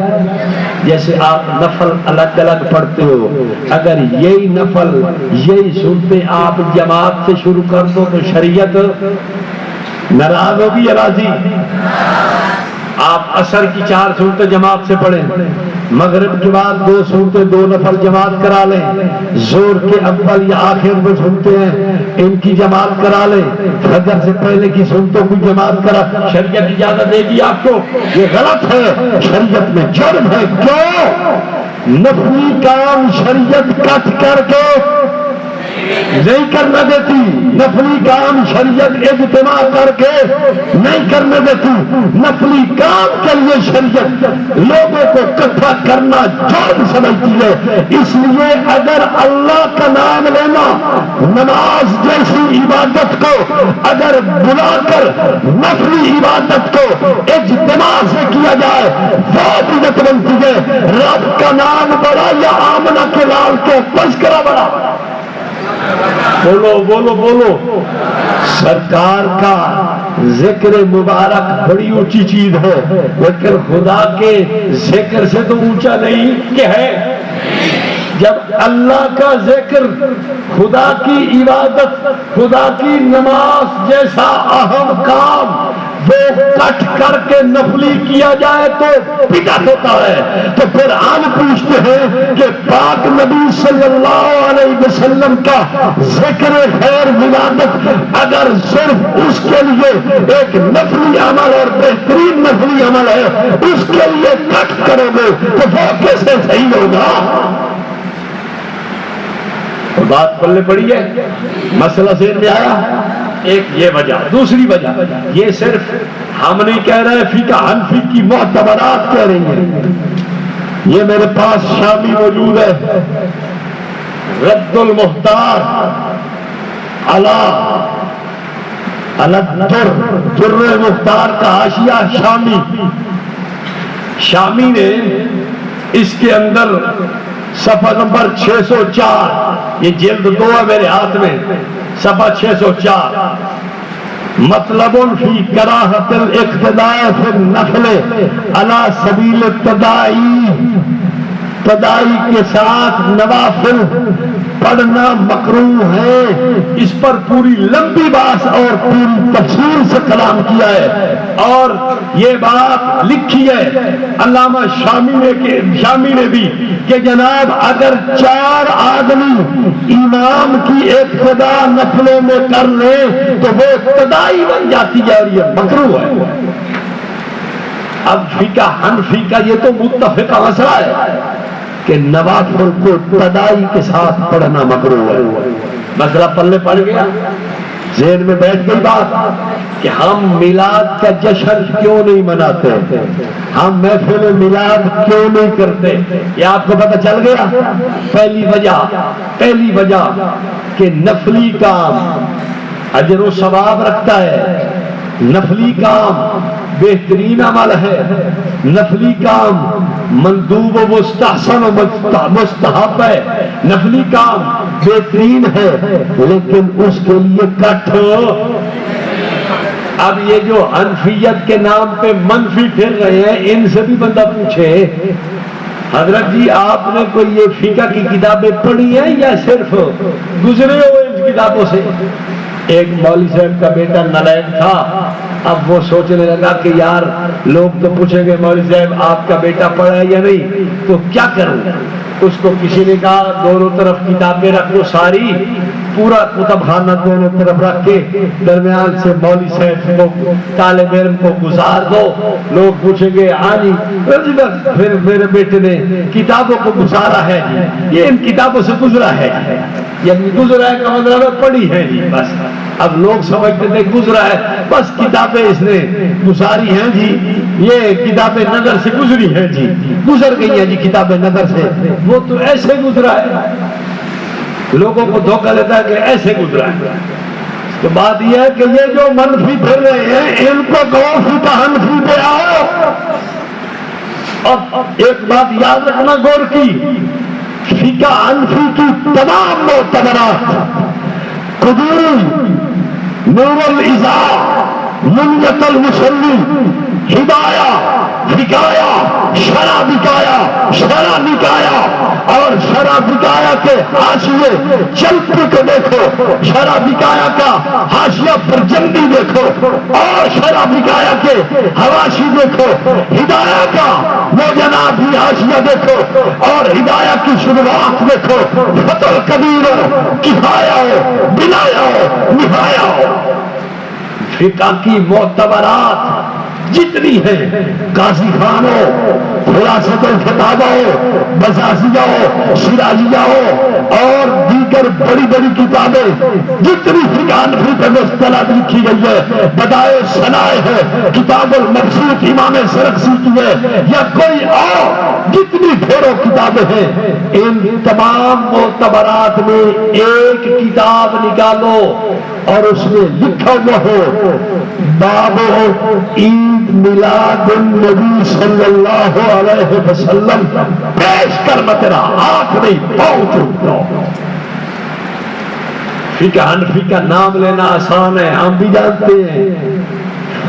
Speaker 2: جیسے آپ نفل الگ الگ پڑھتے ہو، اگر یہی نفل یہی سنتے آپ جماعت سے شروع کر دو تو شریعت ناراض ہوگی یا راضی؟ آپ عصر کی 4 سنتے جماعت سے پڑھیں، مغرب کے بعد 2 سنتے 2 نفل جماعت کرا لیں، زور کے اول یا آخر میں سنتے ہیں ان کی جماعت کرا لیں، فجر سے پہلے کی سنتوں کی جماعت کرا، شریعت اجازت دے گی آپ کو؟ یہ غلط ہے، شریعت میں جرم ہے۔ کیوں؟ نفلی کام شریعت کٹ کر کے نہیں کرنے دیتی، نفلی کام شریعت اجتماع کر کے نہیں کرنے دیتی، نفلی کام کے لیے شریعت لوگوں کو اکٹھا کرنا جرم سمجھتی ہے۔ اس لیے اگر اللہ کا نام لینا نماز جیسی عبادت کو اگر بلا کر نفلی عبادت کو اجتماع سے کیا جائے وہ بدعت بنتی ہے۔ رب کا نام بڑا یا آمنہ کے لال کے تذکرہ بڑا؟ بولو بولو بولو۔ سرکار کا ذکر مبارک بڑی اونچی چیز ہے، لیکن خدا کے ذکر سے تو اونچا نہیں کہ ہے۔ جب اللہ کا ذکر، خدا کی عبادت، خدا کی نماز جیسا اہم کام وہ کٹ کر کے نفلی کیا جائے تو بدعت ہوتا ہے، تو پھر ہم پوچھتے ہیں کہ پاک نبی صلی اللہ علیہ وسلم کا ذکر خیر ولادت اگر صرف اس کے لیے ایک نفلی عمل اور بہترین نفلی عمل ہے، اس کے لیے کٹ کرو گے تو وہ کیسے صحیح ہوگا؟ بات پلے پڑی ہے، مسئلہ ذہن میں آیا؟ ایک یہ وجہ، دوسری وجہ یہ صرف ہم نہیں کہہ رہے، فقہ حنفی کی معتبرات کہہ رہی ہیں۔ یہ میرے پاس شامی موجود ہے، رد المختار در مختار کا حاشیہ شامی نے اس کے اندر صفحہ نمبر 604، یہ جلد 2 ہے میرے ہاتھ میں، صفحہ 604، مطلب فی کراہت الاقتداء فی النفل علی سبیل تدائی کے ساتھ نوافل پڑھنا مکروہ ہے۔ اس پر پوری لمبی بات اور پوری تفصیل سے کلام کیا ہے، اور یہ بات لکھی ہے علامہ شامی نے بھی کہ جناب اگر 4 آدمی امام کی اقتداء نفلوں میں کر لے تو وہ تدائی بن جاتی ہے اور یہ مکروہ ہے۔ اب فقہ حنفی کا یہ تو متفقہ مسئلہ ہے کہ نوافل کو تدائی کے ساتھ پڑھنا مکروہ ہے۔ مسئلہ پلے پڑ گیا، ذہن میں بیٹھ گئی بات کہ ہم میلاد کا جشن کیوں نہیں مناتے، ہم محفل میلاد کیوں نہیں کرتے، یہ آپ کو پتہ چل گیا۔ پہلی وجہ کہ نفلی کام اجر و ثواب رکھتا ہے، نفلی کام بہترین عمل ہے، نفلی کام مندوب و مستحسن و مستحب ہے، نفلی کام بہترین ہے، لیکن اس کے لیے کٹ ہو۔ اب یہ جو حنفیت کے نام پہ منفی پھر رہے ہیں، ان سے بھی بندہ پوچھے حضرت جی آپ نے کوئی یہ فقہ کی کتابیں پڑھی ہیں یا صرف گزرے ہوئے ان کتابوں سے؟ ایک مولوی صاحب کا بیٹا نالائق تھا، اب وہ سوچنے لگا کہ یار لوگ تو پوچھیں گے مولوی صاحب آپ کا بیٹا پڑھا ہے یا نہیں، تو کیا کروں؟ اس کو کسی نے کہا دونوں طرف کتابیں رکھو ساری، پورا کتب خانہ دونوں طرف رکھ کے درمیان سے مولوی صاحب کو طالب علم کو گزار دو، لوگ پوچھیں گے ہاں جی پھر میرے بیٹے نے کتابوں کو گزارا ہے جی، یہ ان کتابوں سے گزرا ہے، یعنی گزرا ہے کا مطلب ہے پڑھی ہے جی، بس اب لوگ سمجھتے تھے گزرا ہے بس کتابیں اس نے گزاری ہیں جی، یہ کتابیں نظر سے گزری ہیں جی، گزر گئی ہیں جی کتابیں نظر سے، وہ تو ایسے گزرا ہے، لوگوں کو دھوکہ دیتا ہے کہ ایسے گزرا ہے۔ تو بات یہ ہے کہ یہ جو منفی پھر رہے ہیں ان کو کہو فقہ حنفی پہ آؤ۔ اور ایک بات یاد رکھنا غور کی، فقہ حنفی کی تمام معتبرات قدوری، نور الازار، منیت المصلی، ہدایہ، حکایہ، شرح بکایا، شرح نکایا اور شرح بکایا کے حاشیے چلپی کو دیکھو، شرح بکایا کا حاشیہ پرجندی دیکھو اور شرح بکایا کے حواشی دیکھو، ہدایہ کا وہ جناب بھی حاشیہ دیکھو اور ہدایہ کی شروعات دیکھو، فتح القدیر ہو، کفایہ ہو، بنایا ہو، نہایا ہو۔ فقہ کی معتبرات جتنی ہیں، قاضی خان ہو، خلاصۃ الفتاوی ہو، بزازیہ ہو، شیرازیہ ہو اور دیگر بڑی بڑی کتابیں جتنی فقہ حنفی پر مستند لکھی گئی ہے، بدائع صنائع ہے، کتاب المبسوط امام سرخسی کی ہے یا کوئی اور جتنی ڈھیروں کتابیں ہیں، ان تمام معتبرات میں ایک کتاب نکالو اور اس میں لکھا ہوا ہو باب عید میلاد النبی صلی اللہ علیہ وسلم، پیش کر میں تیرا ہاتھ نہیں پاؤں چومتا ہوں۔ فقہ حنفی کا نام لینا آسان ہے، ہم بھی جانتے ہیں،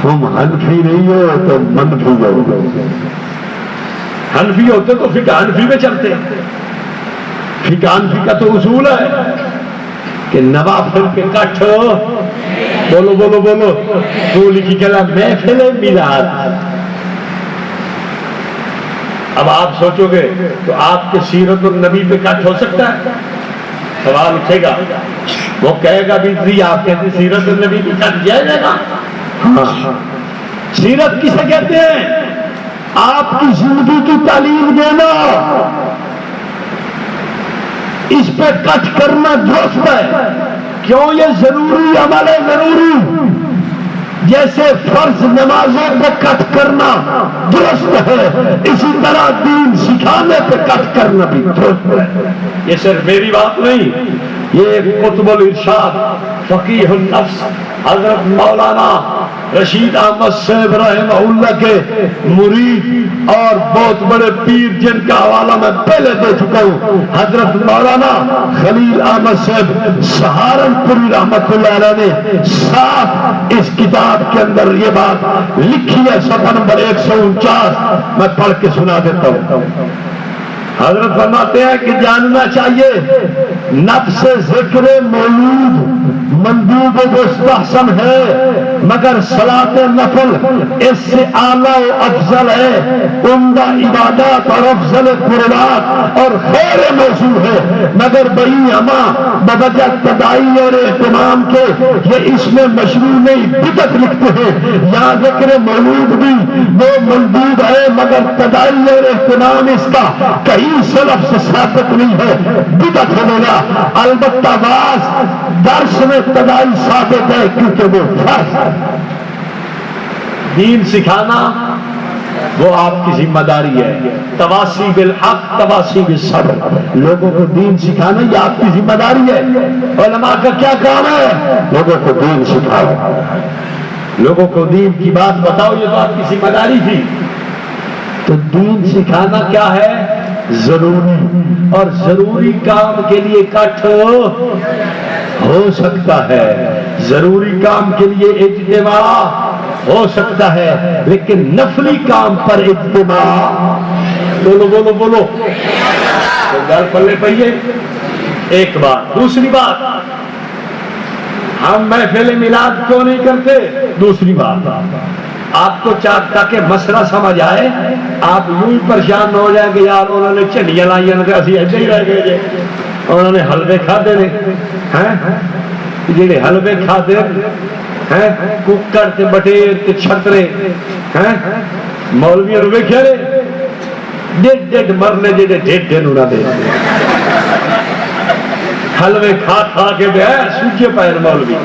Speaker 2: ہم حنفی نہیں ہو تو منفی ہو، حنفی ہوتے تو فقہ حنفی میں چلتے۔ فقہ حنفی کا تو اصول ہے کہ نوافل کے کٹھ، بولو بولو بولو، بولی کی کلا محفل میلاد۔ اب آپ سوچو گے تو آپ کے سیرت النبی پہ کٹ ہو سکتا ہے؟ سوال اٹھے گا، وہ کہے گا بھی آپ کہتے سیرت النبی پہ کٹ کیا جائے گا؟ ہاں، سیرت کسے کہتے ہیں؟ آپ کی زندگی کی تعلیم دینا، اس پہ کٹ کرنا درست ہے۔ کیوں؟ یہ ضروری عمل ہے، ضروری، جیسے فرض نمازوں پہ کٹ کرنا درست ہے، اسی طرح دین سکھانے پہ کٹ کرنا بھی درست ہے۔ یہ صرف میری بات نہیں، یہ قطب الارشاد فقیہ النفس حضرت مولانا رشید احمد صاحب رحمہ اللہ کے مرید اور بہت بڑے پیر جن کا حوالہ میں پہلے دے چکا ہوں، حضرت مولانا خلیل احمد صاحب سہارنپوری رحمت اللہ علیہ نے صاف اس کتاب کے اندر یہ بات لکھی ہے، صفحہ نمبر 149 میں پڑھ کے سنا دیتا ہوں۔ حضرت فرماتے ہیں کہ جاننا چاہیے نفس ذکر مولود مندوب و مستحسن ہے، مگر صلاۃ نفل اس سے اعلیٰ و افضل ہے، عمدہ عبادات اور افضل قربات اور خیر موضوع ہے، مگر بئی ہما بوجہ تدائی اور اہتمام کے یہ اس میں مشروع نہیں بدعت لکھتے ہیں۔ یہاں ذکر مولود بھی وہ مندوب ہے مگر تدائی اور اہتمام اس کا کہیں سلف سے ثابت نہیں ہے، بدعت ہے گا۔ البتہ بعض درس میں تدائی ثابت ہے کیونکہ وہ فرض ہے۔ دین سکھانا وہ آپ کی ذمہ داری ہے، تواصی بالحق تواصی بالصبر، لوگوں کو دین سکھانا یہ آپ کی ذمہ داری ہے۔ علماء کا کیا کام ہے؟ لوگوں کو دین سکھاؤ، لوگوں کو دین کی بات بتاؤ، یہ تو آپ کی ذمہ داری تھی۔ تو دین سکھانا کیا ہے؟ ضروری، اور ضروری کام کے لیے اکٹھ ہو سکتا ہے، ضروری کام کے لیے اجتماع ہو سکتا ہے، لیکن نفلی کام پر اجتماع، بولو بولو بولو، تو گل پلے پئیے۔ ایک بات، دوسری بات، ہم محفل میلاد کیوں نہیں کرتے؟ دوسری بات، آپ کو تاکہ مسئلہ سمجھ آئے، آپ یوں ہی پریشان نہ ہو جائیں کہ یار انہوں نے جھنڈیاں لائیاں نے اسی ایسے ہی رہ گئے، انہوں نے حلوے کھادے نے، جڑے حلوے کھادے ہیں ککڑ تے بٹیر تے چھترے ہیں، مولویاں نوں ویکھیا نے ڈیڈ ڈیڈ مرنے جڑے ڈیڈ ڈیڈ انہاں دے حلوے کھا کھا کے دے سوجے پیر مولوی،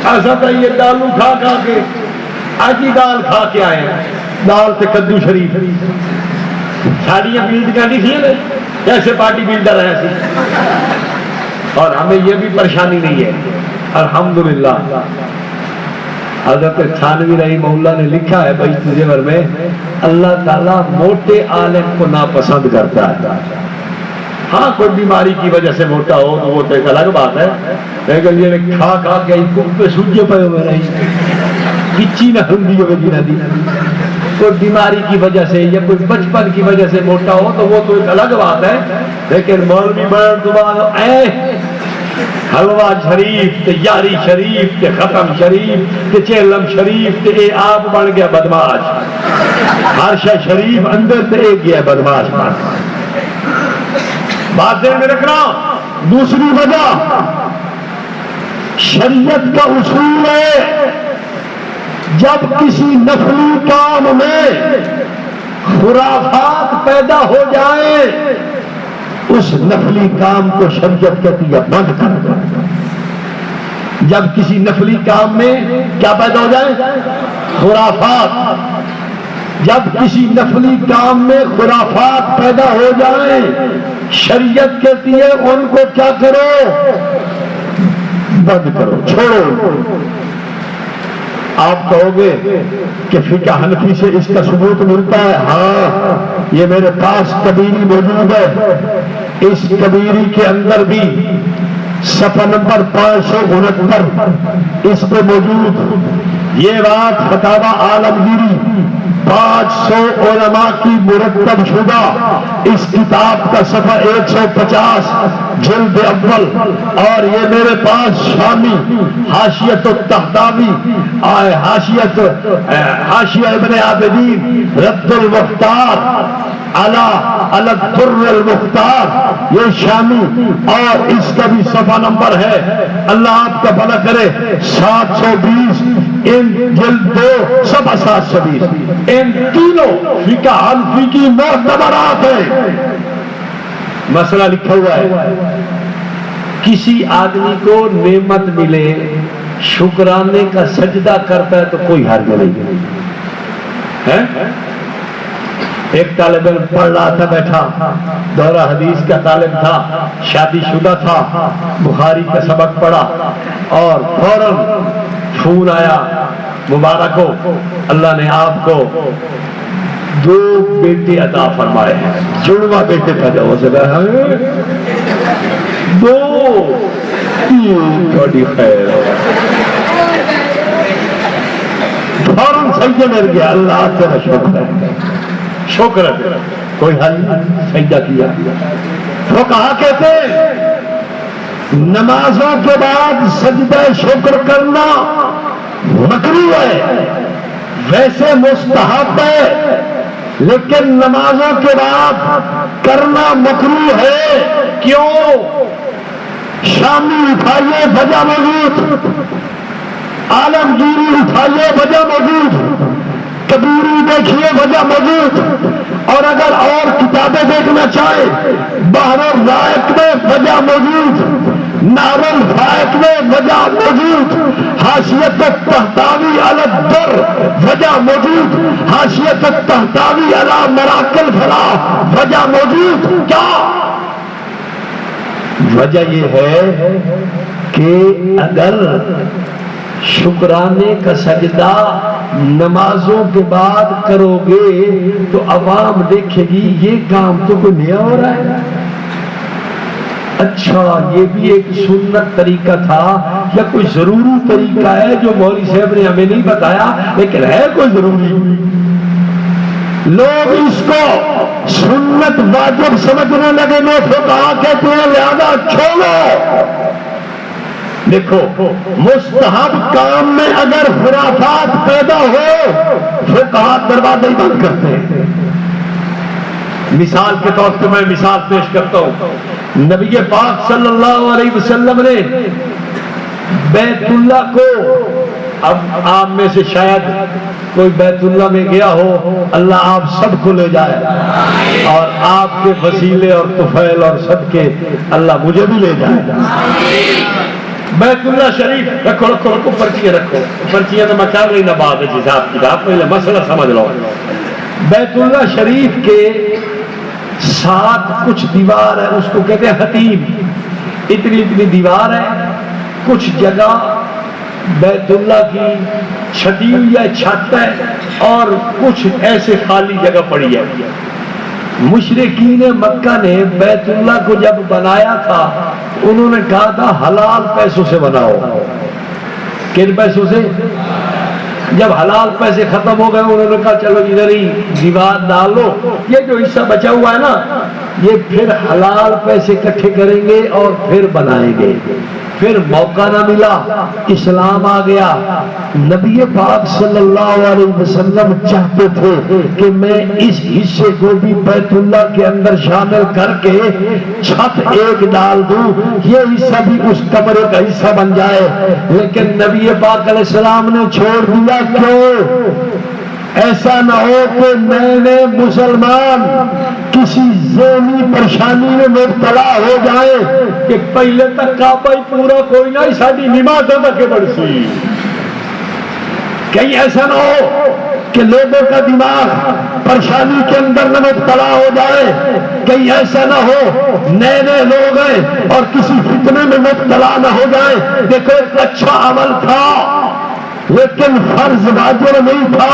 Speaker 2: ایسا تو یہ دالو کھا کھا کے آج ہی دال کھا کے آئے ہیں، دال تے کدو شریف، ساڑیاں بیلڈیاں نہیں تھیں جیسے پارٹی بلڈر ہے سی، اور ہمیں یہ بھی پریشانی نہیں ہے الحمدللہ۔ حضرت تھانوی رحمہ اللہ نے لکھا ہے بھائی زیور میں، اللہ تعالیٰ موٹے عالم کو ناپسند کرتا ہے۔ ہاں کوئی بیماری کی وجہ سے موٹا ہو تو وہ تو ایک الگ بات ہے، لیکن یہ کھا کھا کے کک پہ سوجے پے ہوئے نہیں، کچی نہ ہندی ہوئے گی نہ دی، کوئی بیماری کی وجہ سے یا کوئی بچپن کی وجہ سے موٹا ہو تو وہ تو ایک الگ بات ہے، لیکن مولوی بڑھ دوبارہ حلوہ شریف تے یاری شریف تے ختم شریف تے چہلم شریف تے اے آپ بن گیا بدماش، ہر شے شریف اندر تے اے گیا بدماش۔ بات میں رکھنا۔ دوسری وجہ شریعت کا اصول ہے جب کسی نفلی کام میں خرافات پیدا ہو جائیں اس نفلی کام کو شریعت کہتی ہے بند کر دو۔ جب کسی نفلی کام میں کیا پیدا ہو جائے؟ خرافات۔ جب کسی نفلی کام میں خرافات پیدا ہو جائیں شریعت کہتی ہے ان کو کیا کرو؟ بند کرو، چھوڑو۔ آپ کہو گے کہ فقہ حنفی سے اس کا ثبوت ملتا ہے؟ ہاں، یہ میرے پاس کبیری موجود ہے، اس کبیری کے اندر بھی صفحہ نمبر 569 اس پہ موجود یہ بات فتاوی عالمگیری 500 علماء کی مرتب شدہ اس کتاب کا صفحہ 150 جلد اول، اور یہ میرے پاس شامی حاشیت التحتاوی حاشیہ ابن عابدین رد المختار علی الدر المختار یہ شامی، اور اس کا بھی صفحہ نمبر ہے اللہ آپ کا بھلا کرے 720 ان جلد 2 صفحہ 720 ان تینوں فقہ حنفی کی معتبرات ہے۔ مسئلہ لکھا ہوا ہے کسی آدمی کو نعمت ملے شکرانے کا سجدہ کرتا ہے تو کوئی حرج نہیں ہے۔ ایک طالب علم پڑھ رہا تھا بیٹھا، دورہ حدیث کا طالب تھا، شادی شدہ تھا، بخاری کا سبق پڑھا اور فوراً فون آیا مبارک ہو، اللہ نے آپ کو 2 بیٹے عطا فرمائے ہیں، جڑواں بیٹے پیدا ہو سکا ہے 2 بڑی خیر فوراً سجدے میں گیا، اللہ تیرا شکر ہے، شکر ہے، کوئی حل سجدہ کیا۔ فقہا کہتے ہیں نمازوں کے بعد سجدہ شکر کرنا مکروہ ہے، ویسے مستحب ہے لیکن نمازوں کے بعد کرنا مکروہ ہے۔ کیوں؟ شامی اٹھائیے وجہ موجود، عالمگیری اٹھائیے وجہ موجود، کبیری دیکھیے وجہ موجود، اور اگر اور کتابیں دیکھنا چاہیں بحر الرائق میں وجہ موجود، نار الفائق میں وجہ موجود، حاشیت الطحطاوی علی الدر وجہ موجود، حاشیت الطحطاوی علی مراکل فلاح وجہ موجود۔ کیا وجہ یہ ہے کہ اگر شکرانے کا سجدہ نمازوں کے بعد کرو گے تو عوام دیکھے گی یہ کام تو کوئی نیا ہو رہا ہے، اچھا یہ بھی ایک سنت طریقہ تھا یا کوئی ضروری طریقہ ہے جو مولوی صاحب نے ہمیں نہیں بتایا لیکن ہے کوئی ضروری۔ لوگ اس کو سنت واجب سمجھنے لگے، میں فقہا کہتے ہیں لہذا چھوڑو۔ دیکھو مستحب کام میں اگر خرافات پیدا ہو فقہا دروازے بند کرتے ہیں۔ مثال کے طور پہ میں مثال پیش کرتا ہوں، نبی پاک صلی اللہ علیہ وسلم نے بیت اللہ کو، اب آپ میں سے شاید کوئی بیت اللہ میں گیا ہو، اللہ آپ سب کو لے جائے اور آپ کے وسیلے اور طفیل اور صدقے اللہ مجھے بھی لے جائے۔ بیت اللہ شریف رکھو رکھو رکھو، پرچیاں رکھو، پرچیاں تو میں کر رہی نہ بات ہے حساب کتاب، پہلے مسئلہ سمجھ لو۔ بیت اللہ شریف کے ساتھ کچھ دیوار ہے، اس کو کہتے ہیں حتیم، اتنی اتنی دیوار ہے، کچھ جگہ بیت اللہ کی چھٹی ہوئی ہے، چھت ہے، اور کچھ ایسے خالی جگہ پڑی ہے۔ مشرکین مکہ نے بیت اللہ کو جب بنایا تھا انہوں نے کہا تھا حلال پیسوں سے بناؤ۔ کن پیسوں سے؟ جب حلال پیسے ختم ہو گئے انہوں نے کہا چلو ادھر ہی دیوار ڈالو، یہ جو حصہ بچا ہوا ہے نا یہ پھر حلال پیسے اکٹھے کریں گے اور پھر بنائیں گے۔ پھر موقع نہ ملا، اسلام آ گیا۔ نبی پاک صلی اللہ علیہ وسلم چاہتے تھے کہ میں اس حصے کو بھی بیت اللہ کے اندر شامل کر کے چھت ایک ڈال دوں، یہ حصہ بھی اس کمرے کا حصہ بن جائے، لیکن نبی پاک علیہ السلام نے چھوڑ دیا۔ کیوں؟ ایسا نہ ہو کہ نئے نئے مسلمان کسی ذہنی پریشانی میں مبتلا ہو جائے کہ پہلے تک کعبہ ہی پورا کوئی نہ ساری نماز ادا کے بڑھتی، کہیں ایسا نہ ہو کہ لوگوں کا دماغ پریشانی کے اندر نہ مبتلا ہو جائے، کہیں ایسا نہ ہو نئے نئے لوگ ہیں اور کسی فتنے میں مبتلا نہ ہو جائے۔ دیکھو ایک اچھا عمل تھا لیکن فرض واجب نہیں تھا،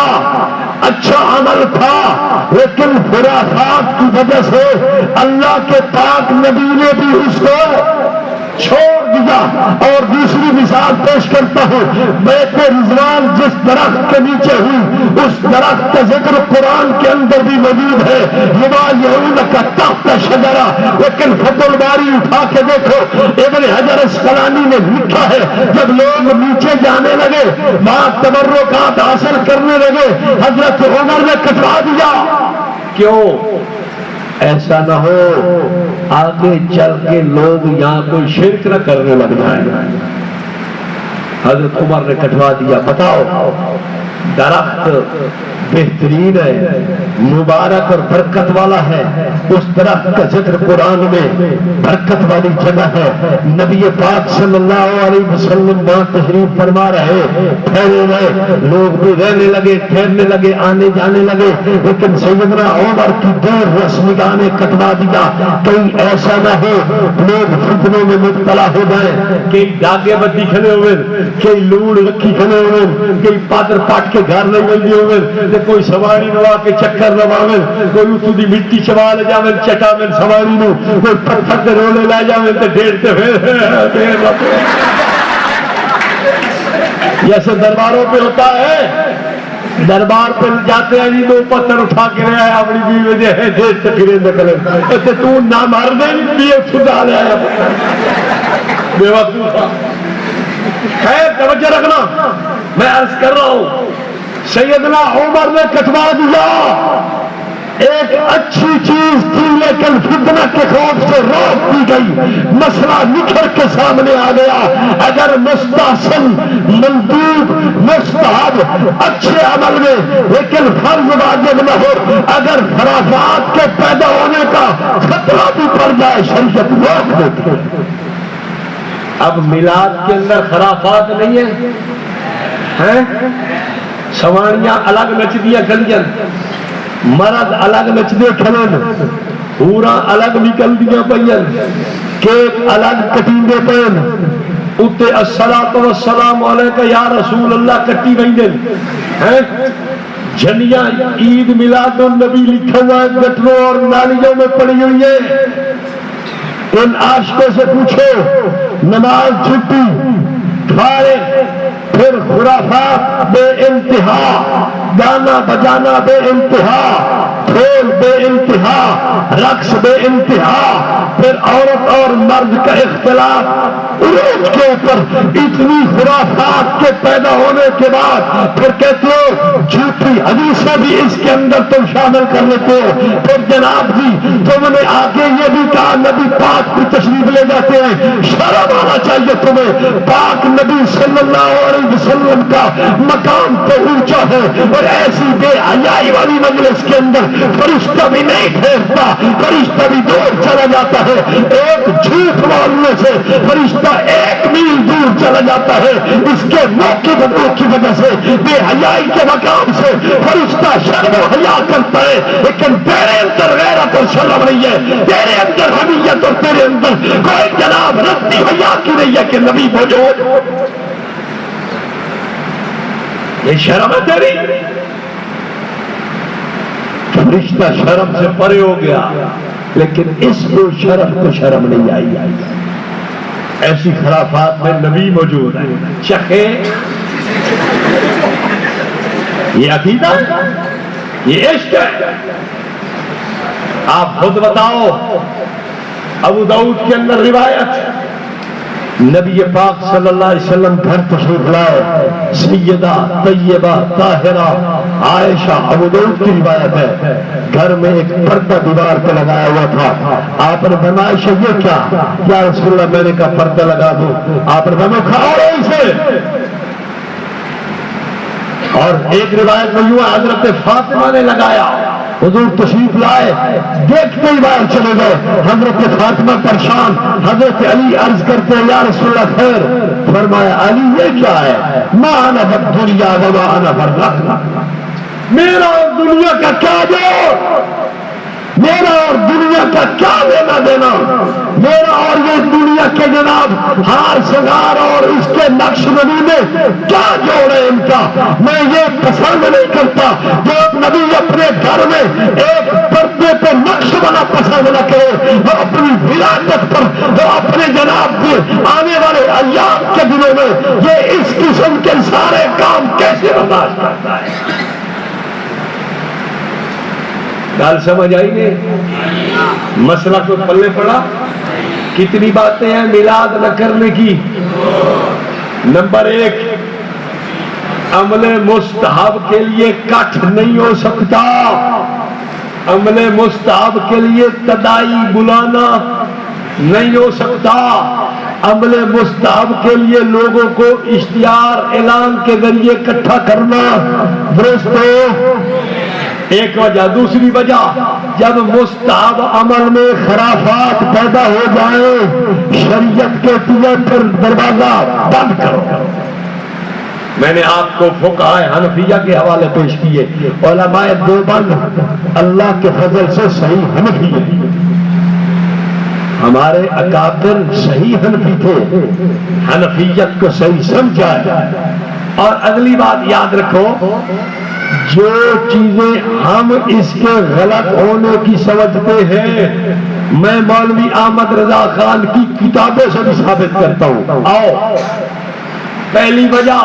Speaker 2: اچھا عمل تھا لیکن خرافات کی وجہ سے اللہ کے پاک نبی نے بھی اس کو چھوڑ دیا۔ اور دوسری مثال پیش کرتا ہوں، بیت رضوان جس درخت کے نیچے ہوئی اس درخت کا ذکر قرآن کے اندر بھی موجود ہے، یبایعونک تحت شجرہ، لیکن فتح الباری اٹھا کے دیکھو ابن حجر اسقلانی نے لکھا ہے جب لوگ نیچے جانے لگے وہاں تبرکات حاصل کرنے لگے حضرت عمر نے کٹوا دیا۔ کیوں؟ ایسا نہ ہو آگے چل کے لوگ یہاں کوئی شرک نہ کرنے لگ جائیں۔ حضرت عمر نے کٹوا دیا۔ بتاؤ درخت بہترین ہے، مبارک اور برکت والا ہے، اس طرح کا ذکر قرآن میں برکت والی جگہ ہے۔ نبی پاک صلی اللہ علیہ وسلم وہاں تشریف فرما رہے، ٹھہرے رہے، لوگ بھی رہنے لگے، ٹھہرنے لگے، آنے جانے لگے، لیکن سیدنا عمر کی دور رسم گانے کٹوا دیا، کہیں ایسا نہ ہو لوگ فتنوں میں مبتلا ہو جائیں، کئی ڈاکے بدی کھڑے ہوئے، کئی لوڑ رکھی کھڑے ہوئے، کئی پاتر پاٹ کے گھر نہیں بندی ہوئے، کوئی سواری نوا کے چکر لواوے، کوئی اتو دی مٹی چوا لے جاوے چٹاوے سواری نو، کوئی پتھر تے رولے لے جاوے تے ڈھیر تے پھر جیسے درباروں پہ ہوتا ہے، دربار پہ جاتے ہیں جی دو پتھر اٹھا کے رہے آیا اپنی بیوی وجہ ہے دیر سے پھرے نکلے ایسے تو نہ مار دے بیوی چھڑا لے آیا بے وقت۔ خیر توجہ رکھنا، میں عرض کر رہا ہوں سیدنا عمر نے کٹوا دیا، ایک اچھی چیز تھی لیکن فتنہ کے خوف سے روک دی گئی، مسئلہ نکھر کے سامنے آ گیا۔ اگر مستحسن مندوب مستحب اچھے عمل میں لیکن فرض واجب نہ ہو، اگر خرافات کے پیدا ہونے کا خطرہ بھی پڑ جائے شریعت روک دیتی ہے۔ اب میلاد کے اندر خرافات نہیں ہے، سواریاں الگ نچ دیا گلیاں، مرد الگ نچ دے کھلن، پورا الگ نکل دیا پین، کیک الگ کٹیندے پین، اتے الصلاۃ والسلام علیکہ یا رسول اللہ کٹی ویندے، جھنڈیاں عید میلاد النبی لکھا ہوا ہے گٹروں اور نالیوں میں پڑی ہوئی ہے۔ ان عاشقوں سے پوچھو نماز چھٹی، فارغ، پھر خرافات بے انتہا، گانا بجانا بے انتہا، کھیل بے انتہا، رقص بے انتہا، پھر عورت اور مرد کا اختلاف، عروج کے اوپر اتنی خرافات کے پیدا ہونے کے بعد پھر کہتے ہو جھوٹی حدیثیں بھی اس کے اندر تم شامل کر لیتے ہو۔ پھر جناب جی تم نے آگے یہ بھی کہا نبی پاک کی تشریف لے جاتے ہیں، شرم آنا چاہیے تمہیں، پاک نبی صلی اللہ علیہ وسلم کا مقام تو اونچا ہے اور ایسی بے حیائی والی مجلس کے اندر فرشتہ بھی نہیں ٹھہرتا، فرشتہ بھی دور چلا جاتا ہے، ایک جھوٹ بولنے سے فرشتہ ایک میل دور چلا جاتا ہے، اس کے موقع کی وجہ سے بے حیائی کے مقام سے فرشتہ شرم و حیا کرتا ہے، لیکن تیرے اندر غیرت اور شرم نہیں ہے، تیرے اندر حمیت اور تیرے اندر کوئی جناب رتی حیا کی نہیں ہے کہ نبی موجود، یہ شرم ہے تیری؟ فرشتہ شرم سے پرے ہو گیا، لیکن اس کو شرم نہیں آئی، ایسی خرافات میں نبی موجود ہے، چکھے یہ عقیدہ، یہ عشق ہے۔ آپ خود بتاؤ، ابو داؤد کے اندر روایت، نبی پاک صلی اللہ علیہ وسلم گھر تشریف لائے، سیدہ طیبہ طاہرہ عائشہ، ابو داؤد کی روایت ہے، گھر میں ایک پردہ دیوار پہ لگایا ہوا تھا، آپ نے فرمایا یہ کیا؟ یا رسول اللہ میں نے کہا پردہ لگا دو، آپ نے فرمایا کھاؤ اسے۔ اور ایک روایت میں یوں حضرت فاطمہ نے لگایا، حضور تشریف لائے، دیکھتے ہی باہر چلے گئے، حضرت فاطمہ پریشان، حضرت علی عرض کرتے ہیں یا رسول اللہ خیر؟ فرمایا علی یہ کیا ہے؟ ما انا بالدنیا وما انا بالآخرہ، میرا اور دنیا کا کیا جوڑ، میرا اور دنیا کا کیا لینا دینا، میرا اور یہ دنیا کے جناب ہار سنگار اور اس کے نقش نمونے کیا جوڑ ہے ان کا، میں یہ پسند نہیں کرتا جو نبی اپنے گھر میں ایک پردے پہ نقش بنا پسند نہ کرے، وہ اپنی ولادت پر، وہ اپنے جناب کے آنے والے ایام کے دنوں میں یہ اس قسم کے سارے کام کیسے برداشت کرتا ہے؟ گال سمجھ آئی نہیں؟ مسئلہ تو پلے پڑا، کتنی باتیں ہیں میلاد نہ کرنے کی۔ نمبر ایک، عمل مستحب کے لیے کٹ نہیں ہو سکتا، عمل مستحب کے لیے تدائی بلانا نہیں ہو سکتا، عمل مستحب کے لیے لوگوں کو اشتہار اعلان کے ذریعے اکٹھا کرنا درست ہو ایک وجہ. دوسری وجہ جب مستحب عمل میں خرافات پیدا ہو جائیں شریعت کے تجھے پھر دروازہ بند کرو. میں نے آپ کو فقہائے حنفیہ کے حوالے پیش کیے. علماء دیوبند اللہ کے فضل سے صحیح حنفی ہیں. ہمارے اکابر صحیح حنفی تھے, حنفیت کو صحیح سمجھا. اور اگلی بات یاد رکھو, جو چیزیں ہم اس کے غلط ہونے کی سمجھتے ہیں میں مولوی احمد رضا خان کی کتابوں سے بھی ثابت کرتا ہوں. آؤ, پہلی وجہ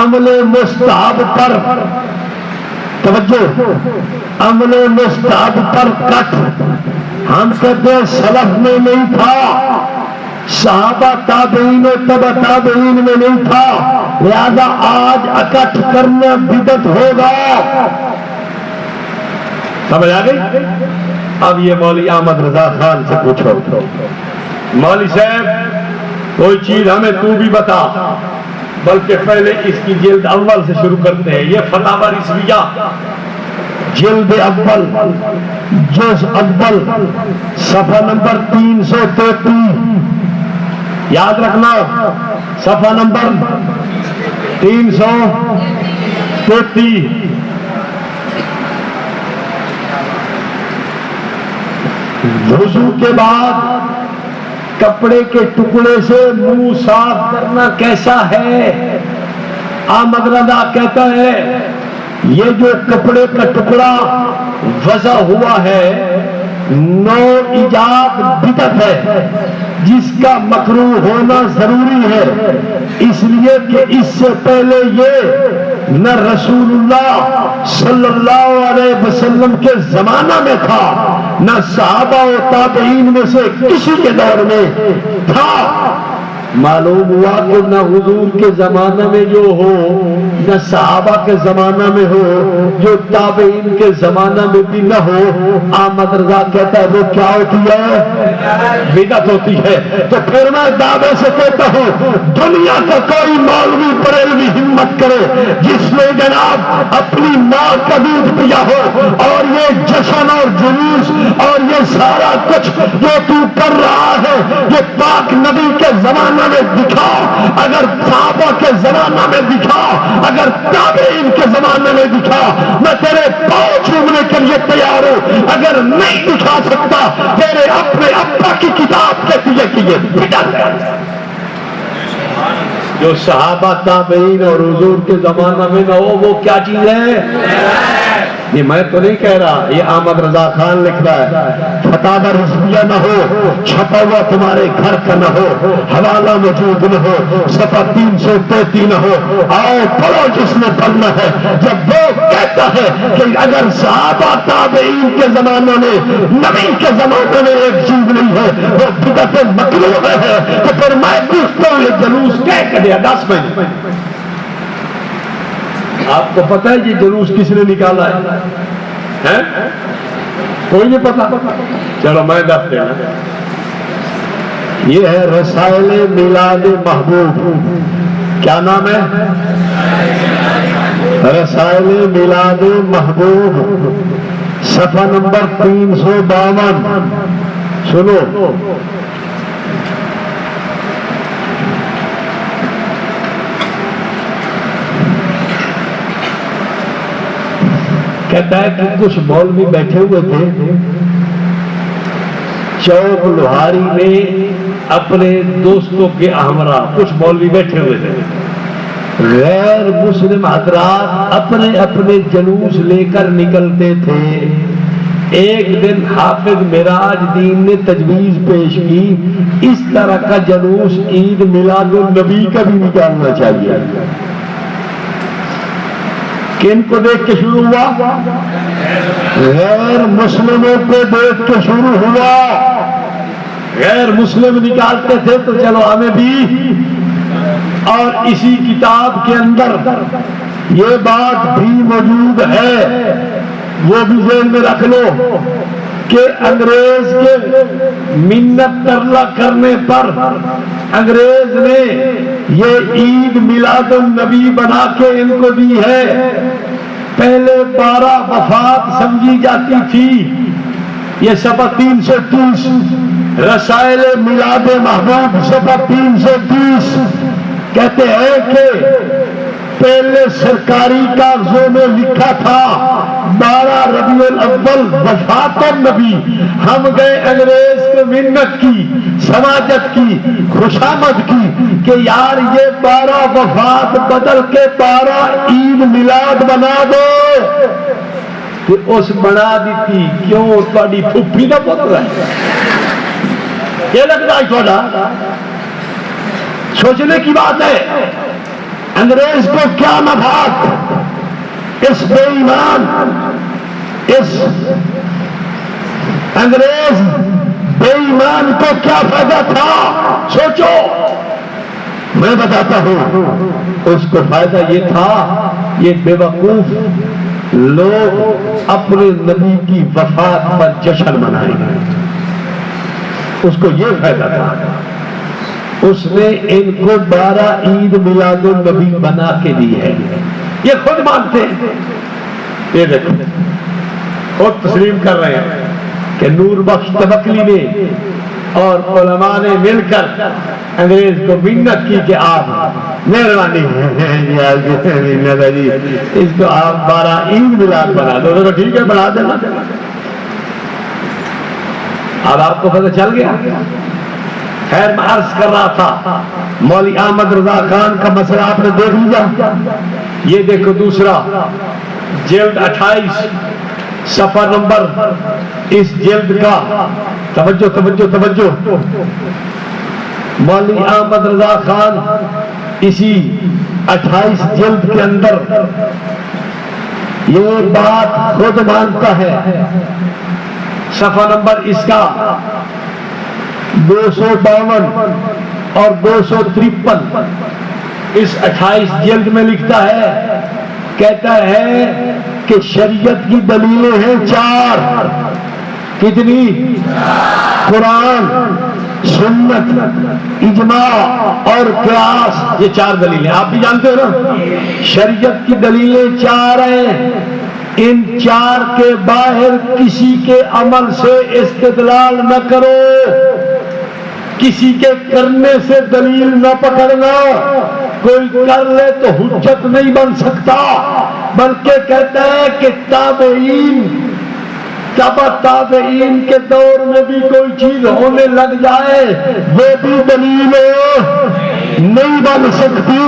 Speaker 2: عمل مستحب پر توجہ, عمل مستحب پر کٹ ہم کہتے ہیں سلف میں نہیں تھا, صحابہ تابعین تبع تابعین میں نہیں تھا, لہذا آج اکٹھ کرنا بدعت ہوگا. سمجھ آ گئی؟ اب یہ مولوی احمد رضا خان سے پوچھو, مولوی صاحب کوئی چیز ہمیں تو بھی بتا, بلکہ پہلے اس کی جلد اول سے شروع کرتے ہیں. یہ فتاوی رضویہ جلد اول جز اول صفحہ نمبر 333. یاد رکھنا, صفحہ نمبر 333. وضو کے بعد کپڑے کے ٹکڑے سے منہ صاف کرنا کیسا ہے؟ احمد رضا کہتا ہے یہ جو کپڑے کا ٹکڑا وضع ہوا ہے نو ایجاد بدعت ہے, جس کا مکروہ ہونا ضروری ہے, اس لیے کہ اس سے پہلے یہ نہ رسول اللہ صلی اللہ علیہ وسلم کے زمانہ میں تھا, نہ صحابہ و تابعین میں سے کسی کے دور میں تھا. معلوم ہوا کہ نہ حضور کے زمانہ میں جو ہو, نہ صحابہ کے زمانہ میں ہو, جو تابعین کے زمانہ میں بھی نہ ہو. احمد رضا کہتا ہے وہ کیا ہوتی ہے؟ بدعت ہوتی ہے. تو پھر میں دعوے سے کہتا ہوں دنیا کا کوئی مولوی بریلوی ہمت کرے جس نے جناب اپنی ماں کا دودھ پیا ہو اور یہ جشن اور جلوس اور یہ سارا کچھ جو تو کر رہا ہے یہ پاک نبی کے زمانہ میں دکھا, اگر صحابہ کے زمانہ میں دکھا, اگر تابعین کے زمانے میں دکھا, میں تیرے پاؤں چھومنے کے لیے تیار ہوں. اگر نہیں دکھا سکتا تیرے اپنے ابا کی کتاب کے پیے کیے بدعت ہے. جو صحابہ تابعین اور حضور کے زمانہ میں نہ ہو وہ کیا چیز ہے؟ یہ میں تو نہیں کہہ رہا, یہ احمد رضا خان لکھ رہا ہے. فتاوی رضویہ نہ ہو, چھپا ہوا تمہارے گھر کا نہ ہو, حوالہ موجود نہ ہو, صفحہ 333 نہ ہو. آؤ پڑھو جس نے پڑھنا ہے. جب وہ کہتا ہے کہ اگر صحابہ تابعین کے زمانے میں نبی کے زمانے میں ایک چیز نہیں ہے وہ بدعت مکروہ ہے, تو پھر میں پوچھتا ہوں یہ جلوس کیا کرے؟ 10 مہینے آپ کو پتہ ہے یہ جلوس کس نے نکالا ہے؟ کوئی نہیں پتا؟ چلو میں دس دینا. یہ ہے رسائل میلاد محبوب. کیا نام ہے؟ رسائل میلاد محبوب, صفحہ نمبر 352. سنو, کہتا ہے کہ کچھ مولوی بیٹھے ہوئے تھے چوک لوہاری میں اپنے دوستوں کے ہمراہ. کچھ مولوی بیٹھے ہوئے تھے, غیر مسلم حضرات اپنے اپنے جلوس لے کر نکلتے تھے. ایک دن حافظ معراج دین نے تجویز پیش کی اس طرح کا جلوس عید میلاد النبی کا بھی نکالنا چاہیے. کن کو دیکھ کے شروع ہوا؟ غیر مسلموں کو دیکھ کے شروع ہوا. غیر مسلم نکالتے تھے تو چلو ہمیں بھی. اور اسی کتاب کے اندر یہ بات بھی موجود ہے, وہ بھی ذہن میں رکھ لو کہ انگریز کے منت ترلا کرنے پر انگریز نے یہ عید میلاد النبی بنا کے ان کو دی ہے. پہلے 12 وفات سمجھی جاتی تھی، یہ صفحہ 330 رسائل میلاد محبوب صفحہ 330 کہتے ہیں کہ پہلے سرکاری کاغذوں میں لکھا تھا 12 ربیع الاول وفات النبی. ہم گئے انگریز کو منت کی، سماجت کی، خوشامد کی کہ یار یہ 12 وفات بدل کے 12 عید میلاد بنا دو، کہ اس بنا دیتی کیوں تھوڑی پھپھی نہ پتر ہے. یہ لگتا ہے تھوڑا سوچنے کی بات ہے. انگریز کو کیا مفاد، اس بے ایمان، اس انگریز بے ایمان کو کیا فائدہ تھا؟ سوچو. میں بتاتا ہوں اس کو فائدہ یہ تھا، یہ بے وقوف لوگ اپنے نبی کی وفات پر جشن منائیں گے، اس کو یہ فائدہ تھا. اس نے ان کو 12 عید میلاد النبی بنا کے دی ہے. یہ خود مانتے ہیں، یہ دیکھو خود تسلیم کر رہے ہیں کہ نور بخش تبکلی نے اور علماء نے مل کر انگریز کو منت کی کہ آپ مہربانی اس کو آپ 12 عید میلاد بنا دو. تو ٹھیک ہے بنا دینا. اب آپ کو پتہ چل گیا. خیر میں عرض کر رہا تھا مولوی احمد رضا خان کا مسئلہ آپ نے دیکھ لیا. یہ دیکھو دوسرا جلد 28 صفحہ نمبر اس جلد کا، توجہ توجہ توجہ. مولوی احمد رضا خان اسی 28 جلد کے اندر یہ بات خود مانتا ہے. صفحہ نمبر اس کا 252 اور 253 اس 28 جلد میں لکھتا ہے، کہتا ہے کہ شریعت کی دلیلیں ہیں 4. کتنی؟ قرآن، سنت، اجماع اور قیاس. یہ 4 دلیلیں آپ بھی جانتے ہو نا. شریعت کی دلیلیں 4 ہیں. ان 4 کے باہر کسی کے عمل سے استدلال نہ کرو، کسی کے کرنے سے دلیل نہ پکڑنا. کوئی کر لے تو حجت نہیں بن سکتا، بلکہ کہتا ہے کہ تابعین کے دور میں بھی کوئی چیز ہونے لگ جائے وہ بھی دلیل نہیں بن سکتی.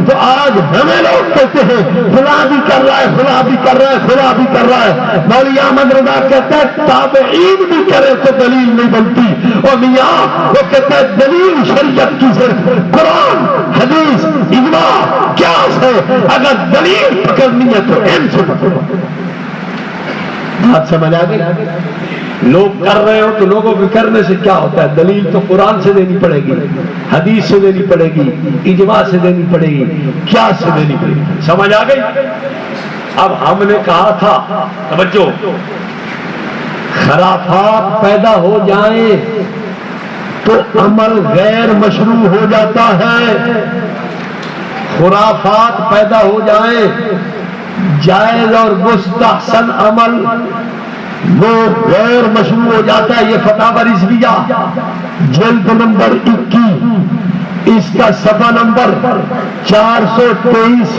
Speaker 2: تو آج ہمیں لوگ کہتے ہیں فلاں بھی کر رہا ہے، فلاں بھی کر رہا ہے، فلاں بھی کر رہا ہے. مولوی احمد رضا کہتا ہے تابعین بھی کرے تو دلیل نہیں بنتی. اور میاں وہ کہتا ہے دلیل شریعت کی صرف قرآن، حدیث، اجماع، قیاس ہے. اگر دلیل پکڑنی ہے تو ان سے پکڑو. بات سمجھ آ گئی؟ لوگ کر رہے ہو تو لوگوں کے کرنے سے کیا ہوتا ہے؟ دلیل تو قرآن سے دینی پڑے گی، حدیث سے دینی پڑے گی، اجماع سے دینی پڑے گی، قیاس سے دینی پڑے گی. سمجھ آ گئی؟ اب ہم نے کہا تھا توجہ، خرافات پیدا ہو جائیں تو عمل غیر مشروع ہو جاتا ہے. خرافات پیدا ہو جائیں، جائز اور مستحسن عمل وہ غیر مشروع ہو جاتا ہے. یہ فتاوی رضویہ جلد نمبر 21 اس کا صفحہ نمبر 423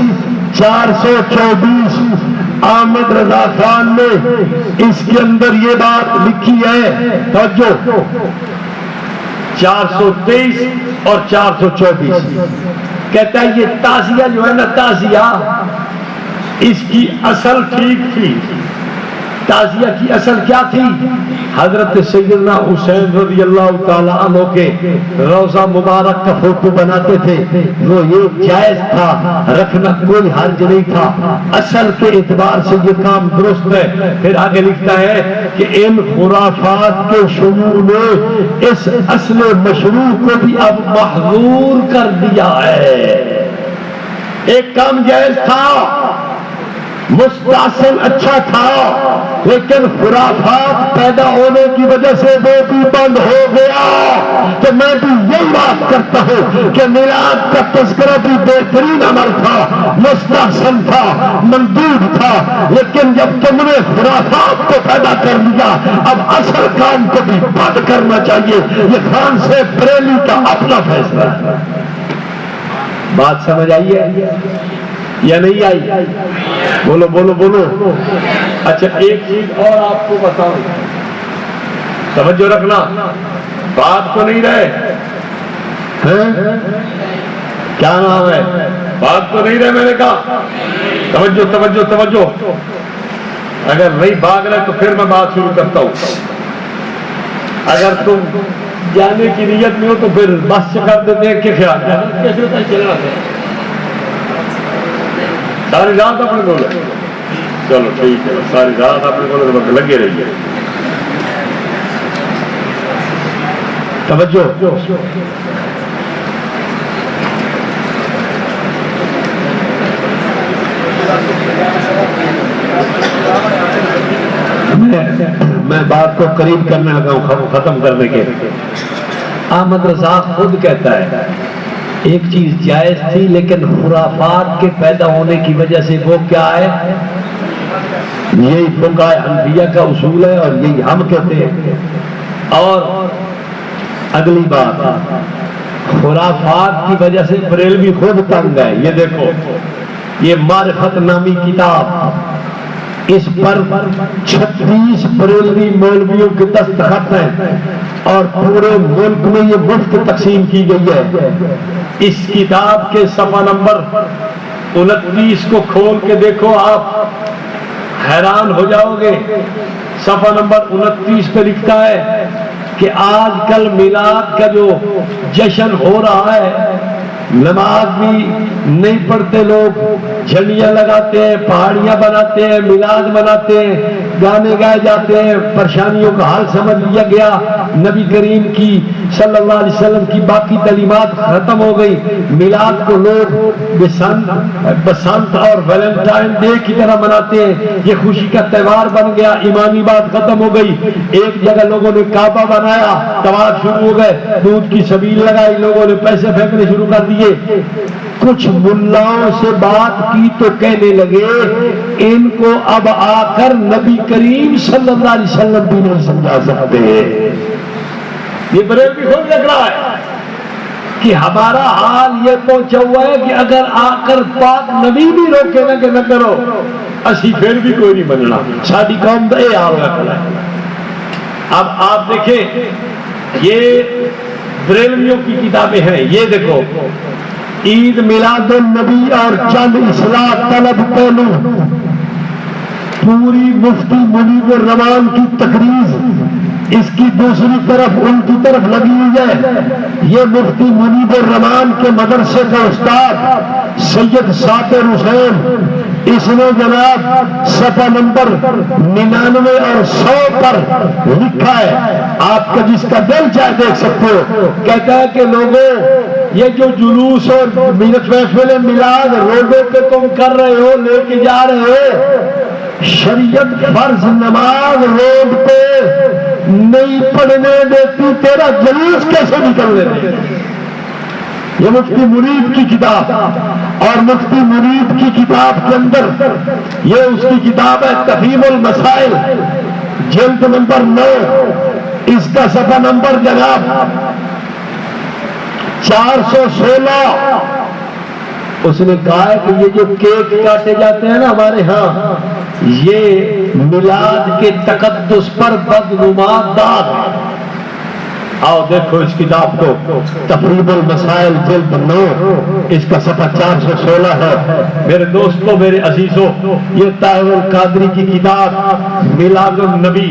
Speaker 2: 424 احمد رضا خان نے اس کے اندر یہ بات لکھی ہے. توجہ 423 اور 424 کہتا ہے یہ تعزیہ جو ہے نا، تعزیہ اس کی اصل ٹھیک تھی. تعزیہ کی اصل کیا تھی؟ حضرت سیدنا حسین رضی اللہ تعالیٰ عنہ کے روضہ مبارک کا فوٹو بناتے تھے. وہ یہ جائز تھا، رکھنا کوئی حرج نہیں تھا. اصل کے اعتبار سے یہ کام درست ہے. پھر آگے لکھتا ہے کہ ان خرافات کے شروع میں اس اصل مشروع کو بھی اب محظور کر دیا ہے. ایک کام جائز تھا، مستحسن اچھا تھا، لیکن خرافات پیدا ہونے کی وجہ سے وہ بھی بند ہو گیا۔ تو میں بھی یہی بات کرتا ہوں کہ میلاد کا تذکرہ بھی بہترین عمل تھا، مستحسن تھا، مندوب تھا، لیکن جب تم نے خرافات کو پیدا کر لیا، اب اصل کام کو بھی بند کرنا چاہیے۔ یہ خان سے بریلی کا اپنا فیصلہ ہے۔ بات سمجھ آئی ہے یا نہیں آئی؟ بولو بولو بولو۔ اچھا ایک چیز اور آپ کو بتاؤں، توجہ رکھنا، بات کو نہیں رہے کیا نام ہے، بات تو نہیں رہے، میں نے کہا توجہ توجہ توجہ۔ اگر نہیں بھاگ رہے تو پھر میں بات شروع کرتا ہوں۔ اگر تم جانے کی نیت میں ہو تو پھر بس سے کر دیتے ہیں کہ خیال کیسے ہوتا ہے، چلا جائے ساری رات اپنے بولے، چلو ٹھیک ہے، ساری رات اپنے بولے تو لگے رہیے۔ توجہ، میں بات کو قریب کرنے لگا ہوں ختم کرنے کے۔ احمد رضا خود کہتا ہے ایک چیز جائز تھی لیکن خرافات کے پیدا ہونے کی وجہ سے وہ کیا ہے، یہی فقہائے حنفیہ کا اصول ہے اور یہی ہم کہتے ہیں۔ اور اگلی بات، خرافات کی وجہ سے بریلوی خود تنگ ہے۔ یہ دیکھو، یہ معرفت نامی کتاب، اس پر 36 بریلوی مولویوں کے دستخط ہیں اور پورے ملک میں یہ مفت تقسیم کی گئی ہے۔ اس کتاب کے صفحہ نمبر 29 کو کھول کے دیکھو، آپ حیران ہو جاؤ گے۔ صفحہ نمبر 29 پہ لکھتا ہے کہ آج کل میلاد کا جو جشن ہو رہا ہے، نماز بھی نہیں پڑھتے لوگ، جھنڈیاں لگاتے ہیں، پہاڑیاں بناتے ہیں، میلاد مناتے ہیں، گانے گائے جاتے ہیں، پریشانیوں کا حل سمجھ لیا گیا۔ نبی کریم کی صلی اللہ علیہ وسلم کی باقی تعلیمات ختم ہو گئی، میلاد کو لوگ بسنت اور ویلنٹائن ڈے کی طرح مناتے ہیں، یہ خوشی کا تہوار بن گیا۔ ایمانی بات ختم ہو گئی، ایک جگہ لوگوں نے کعبہ بنایا، طواف شروع ہو گئے، دودھ کی سبیل لگائی، لوگوں نے پیسے پھینکنے شروع کر دیے۔ کچھ ملاؤں سے بات کی تو کہنے لگے ان کو اب آ کر نبی کریم صلی اللہ علیہ وسلم بھی نہیں سمجھا سکتے۔ یہ بریلوی خود لگ رہا ہے کہ ہمارا حال یہ پہنچا ہوا ہے کہ اگر آ کر پاک نبی بھی روکے نہ کہ نہ کرو، اسی پھر بھی کوئی نہیں بننا، ساری قوم دے حال رکھنا ہے۔ اب آپ دیکھیں، یہ بریلویوں کی کتابیں ہیں، یہ دیکھو، عید میلاد النبی اور چند اصلاح طلب پہلو، پوری مفتی منیب الرحمان کی تقریر اس کی دوسری طرف ان کی طرف لگی ہوئی ہے۔ یہ مفتی منیب الرحمان کے مدرسے کا استاد سید صابر حسین، اس نے جناب صفحہ نمبر 99 اور 100 پر لکھا ہے، آپ کا جس کا دل چاہے دیکھ سکتے ہو۔ کہتا ہے کہ لوگوں، یہ جو جلوس اور محفل میلاد روڈوں پہ تم کر رہے ہو، لے کے جا رہے ہو، شریعت فرض نماز روڈ پہ نہیں پڑھنے دیتی، تیرا جلوس کیسے نکلنے دے؟ یہ مفتی مرید کی کتاب، اور مفتی مرید کی کتاب کے اندر یہ اس کی کتاب ہے تفہیم المسائل، جلد نمبر 9، اس کا صفحہ نمبر جناب 416۔ اس نے کہا ہے کہ یہ جو کیک کاٹے جاتے ہیں نا ہمارے ہاں، یہ میلاد کے تقدس پر بدنما داغ ہے۔ آؤ دیکھو اس کتاب کو، تفہیم المسائل جلد 9، اس کا صفحہ 416 ہے۔ میرے دوستوں، میرے عزیزوں، یہ طاہر القادری کی کتاب میلاد النبی،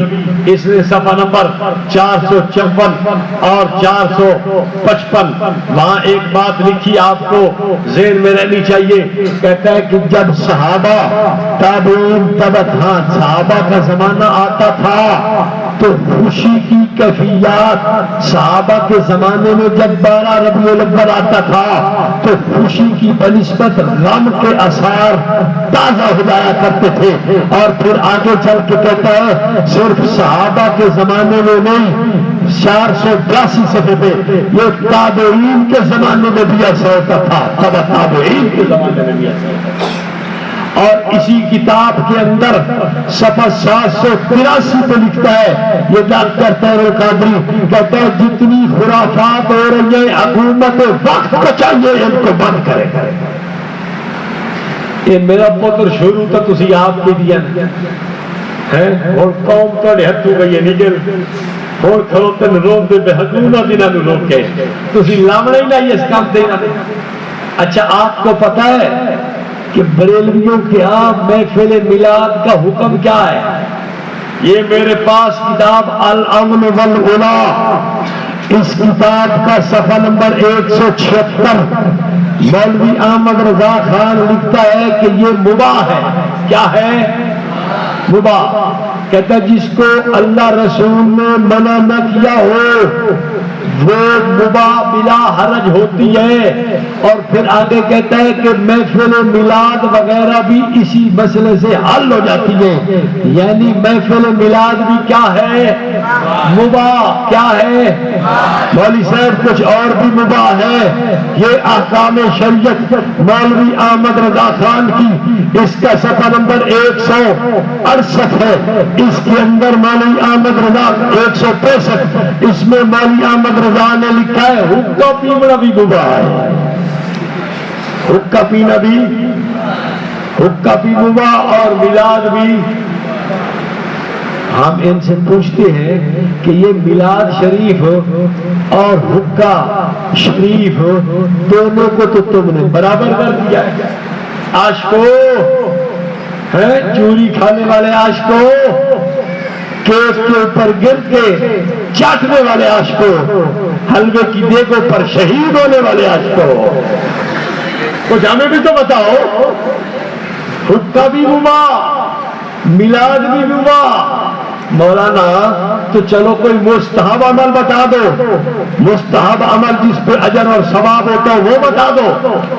Speaker 2: اس نے صفحہ نمبر 454 اور 455، وہاں ایک بات لکھی آپ کو ذہن میں رہنی چاہیے۔ کہتا ہے کہ جب صحابہ تابعین صحابہ کا زمانہ آتا تھا تو خوشی کی کیفیات
Speaker 1: صحابہ کے زمانے میں جب 12 ربیع الاول آتا تھا تو خوشی کی بنسبت غم کے آثار تازہ ہو جایا کرتے تھے. اور پھر آگے چل کے کہتا ہے صرف صحابہ کے زمانے میں نہیں 482 صفحے پہ یہ تابعین کے زمانے میں بھی ایسا ہوتا تھا. تب تابعین کے زمانے میں بھی ایسا ہوتا تھا. اور اسی کتاب کے اندر صفحہ 783 پہ لکھتا ہے یہ ڈاکٹر طاہر القادری کہتا ہے جتنی خرافات ہو رہی ہیں حکومت وقت کو چاہیے ان کو بند کرے. یہ میرا پتر شروع تو تسی آپ کے دیا ہے اور قوم تو ہتھوں گئی نکل اور کھلوتے روک دے حکومت انہاں نوں روکے تسی لاونا ہی نہیں اس کام دینا. اچھا آپ کو پتا ہے کہ بریلویوں کے ہاں محفل میلاد کا حکم کیا ہے؟ یہ میرے پاس کتاب الامن والغلا اس کتاب کا صفحہ نمبر 176 مولوی احمد رضا خان لکھتا ہے کہ یہ مباح ہے. کیا ہے؟ مباح. کہتا ہے جس کو اللہ رسول نے منع نہ کیا ہو وہ مباح بلا حرج ہوتی ہے. اور پھر آگے کہتا ہے کہ محفل میلاد وغیرہ بھی اسی مسئلے سے حل ہو جاتی ہے. یعنی محفل میلاد بھی کیا ہے؟ مباح. کیا ہے مولوی صاحب؟ کچھ اور بھی مباح ہے. یہ احکام شریعت مولوی احمد رضا خان کی اس کا صفحہ نمبر 168 ہے. اس کے اندر مولوی احمد رضا 165 اس میں مولوی احمد رضا نے لکھا ہے حقہ پینا بھی مباح ہے. حقہ پینا بھی مباح اور میلاد بھی. ہم ان سے پوچھتے ہیں کہ یہ میلاد شریف اور حقہ شریف دونوں کو تو تم نے برابر کر دیا ہے. عاشقو ہے چوری کھانے والے عاشقو کیک کے اوپر گر کے چاٹنے والے عاشقو حلوے کی دیگوں پر شہید ہونے والے عاشقو کچھ ہمیں بھی تو بتاؤ. حقہ بھی مباح میلاد بھی مباح. مولانا تو چلو کوئی مستحب عمل بتا دو. مستحب عمل جس پہ اجر اور ثواب ہوتا ہے وہ بتا دو.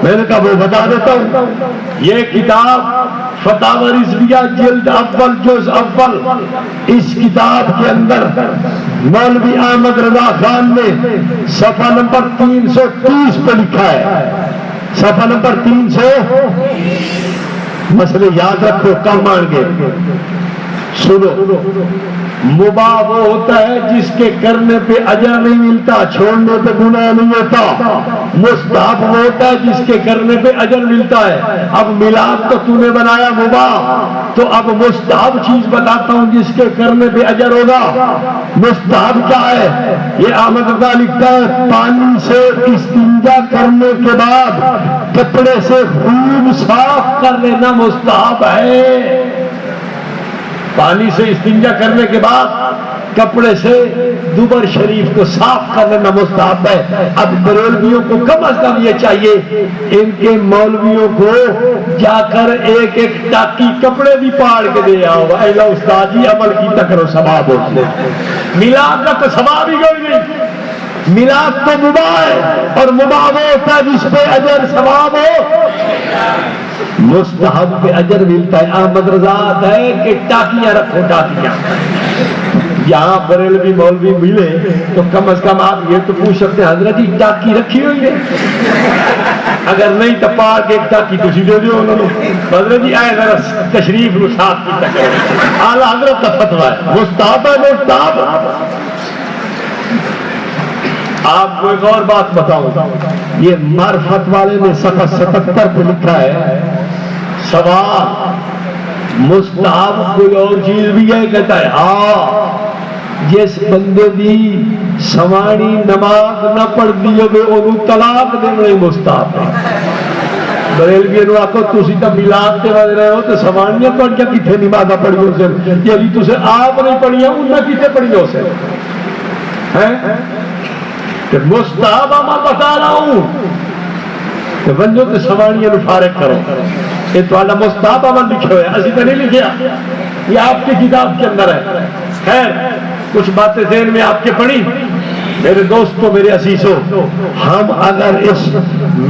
Speaker 1: میں نے کہا وہ بتا دیتا ہوں. یہ کتاب فتاوی رضویہ جلد اول جز اول اس کتاب کے اندر مولوی احمد رضا خان نے صفحہ نمبر 330 پہ لکھا ہے. صفحہ نمبر 330 مسئلے یاد رکھو کم مان گے. سنو مباح وہ ہوتا ہے جس کے کرنے پہ اجر نہیں ملتا چھوڑنے پہ گناہ نہیں ہوتا. مستحب وہ ہوتا ہے جس کے کرنے پہ اجر ملتا ہے. اب میلاد تو نے بنایا مباح تو اب مستحب چیز بتاتا ہوں جس کے کرنے پہ اجر ہوگا. مستحب کیا ہے؟ یہ احمد رضا لکھتا ہے پانی سے استنجا کرنے کے بعد کپڑے سے خوب صاف کر لینا مستحب ہے. پانی سے استنجا کرنے کے بعد کپڑے سے دوبر شریف کو صاف کر لینا مستحب ہے. اب بریلویوں کو کم از کم یہ چاہیے ان کے مولویوں کو جا کر ایک ایک ٹاکی کپڑے بھی پاڑ کے دے آؤ. اے استاد جی عمل کی تکرو ثواب ہوتے. میلاد کا تو ثواب ہی کوئی نہیں. میلاد تو مباح ہے اور مباح وہ ہوتا ہے جس پہ اجر ثواب ہو. مستحب پہ اجر ملتا ہے. احمد رضا ہے کہ ٹاکیاں رکھو ٹاکیاں. یہاں بریلوی مولوی ملے تو کم از کم آپ یہ تو پوچھ سکتے ہیں حضرت جی ٹاکی رکھی ہوئی ہے؟ اگر نہیں تو پاڑ کے ایک ٹاکی تھی دے دو انہوں نے. حضرت جی آئے ذرا تشریف لو ساتھ کی تک اعلیٰ حضرت کا فتویٰ ہے مستحب ہے. مستحب. آپ کو ایک اور بات بتاؤں. یہ معرفت والے نے صفحہ 77 پہ لکھا ہے سوال مستحب کوئی اور چیز بھی ہے؟ کہتا ہے ہاں جس بندے دی سوانی نماز نہ پڑھ دی ہوگی انہوں طلاق دینا مستحب ہے. بریلوی نو آکو تسی تو میلاد تے وج رہے ہو تو سوانیاں پڑھ کے کتنے نمازاں پڑھیوں سے یعنی تسے آپ نہیں پڑھیاں انہاں کتنے پڑھیوں سے ہیں کہ مستحب میں بتا رہا ہوں کہ بنجو تے سوانیاں نو فارغ کرو. یہ تو اللہ مستحب عمل لکھے ہوئے اسی تو نہیں لکھیا. یہ آپ کی کتاب کے اندر ہے. خیر کچھ باتیں ذہن میں آپ کے پڑھی
Speaker 2: میرے دوستوں، میرے عزیزوں، ہم اگر اس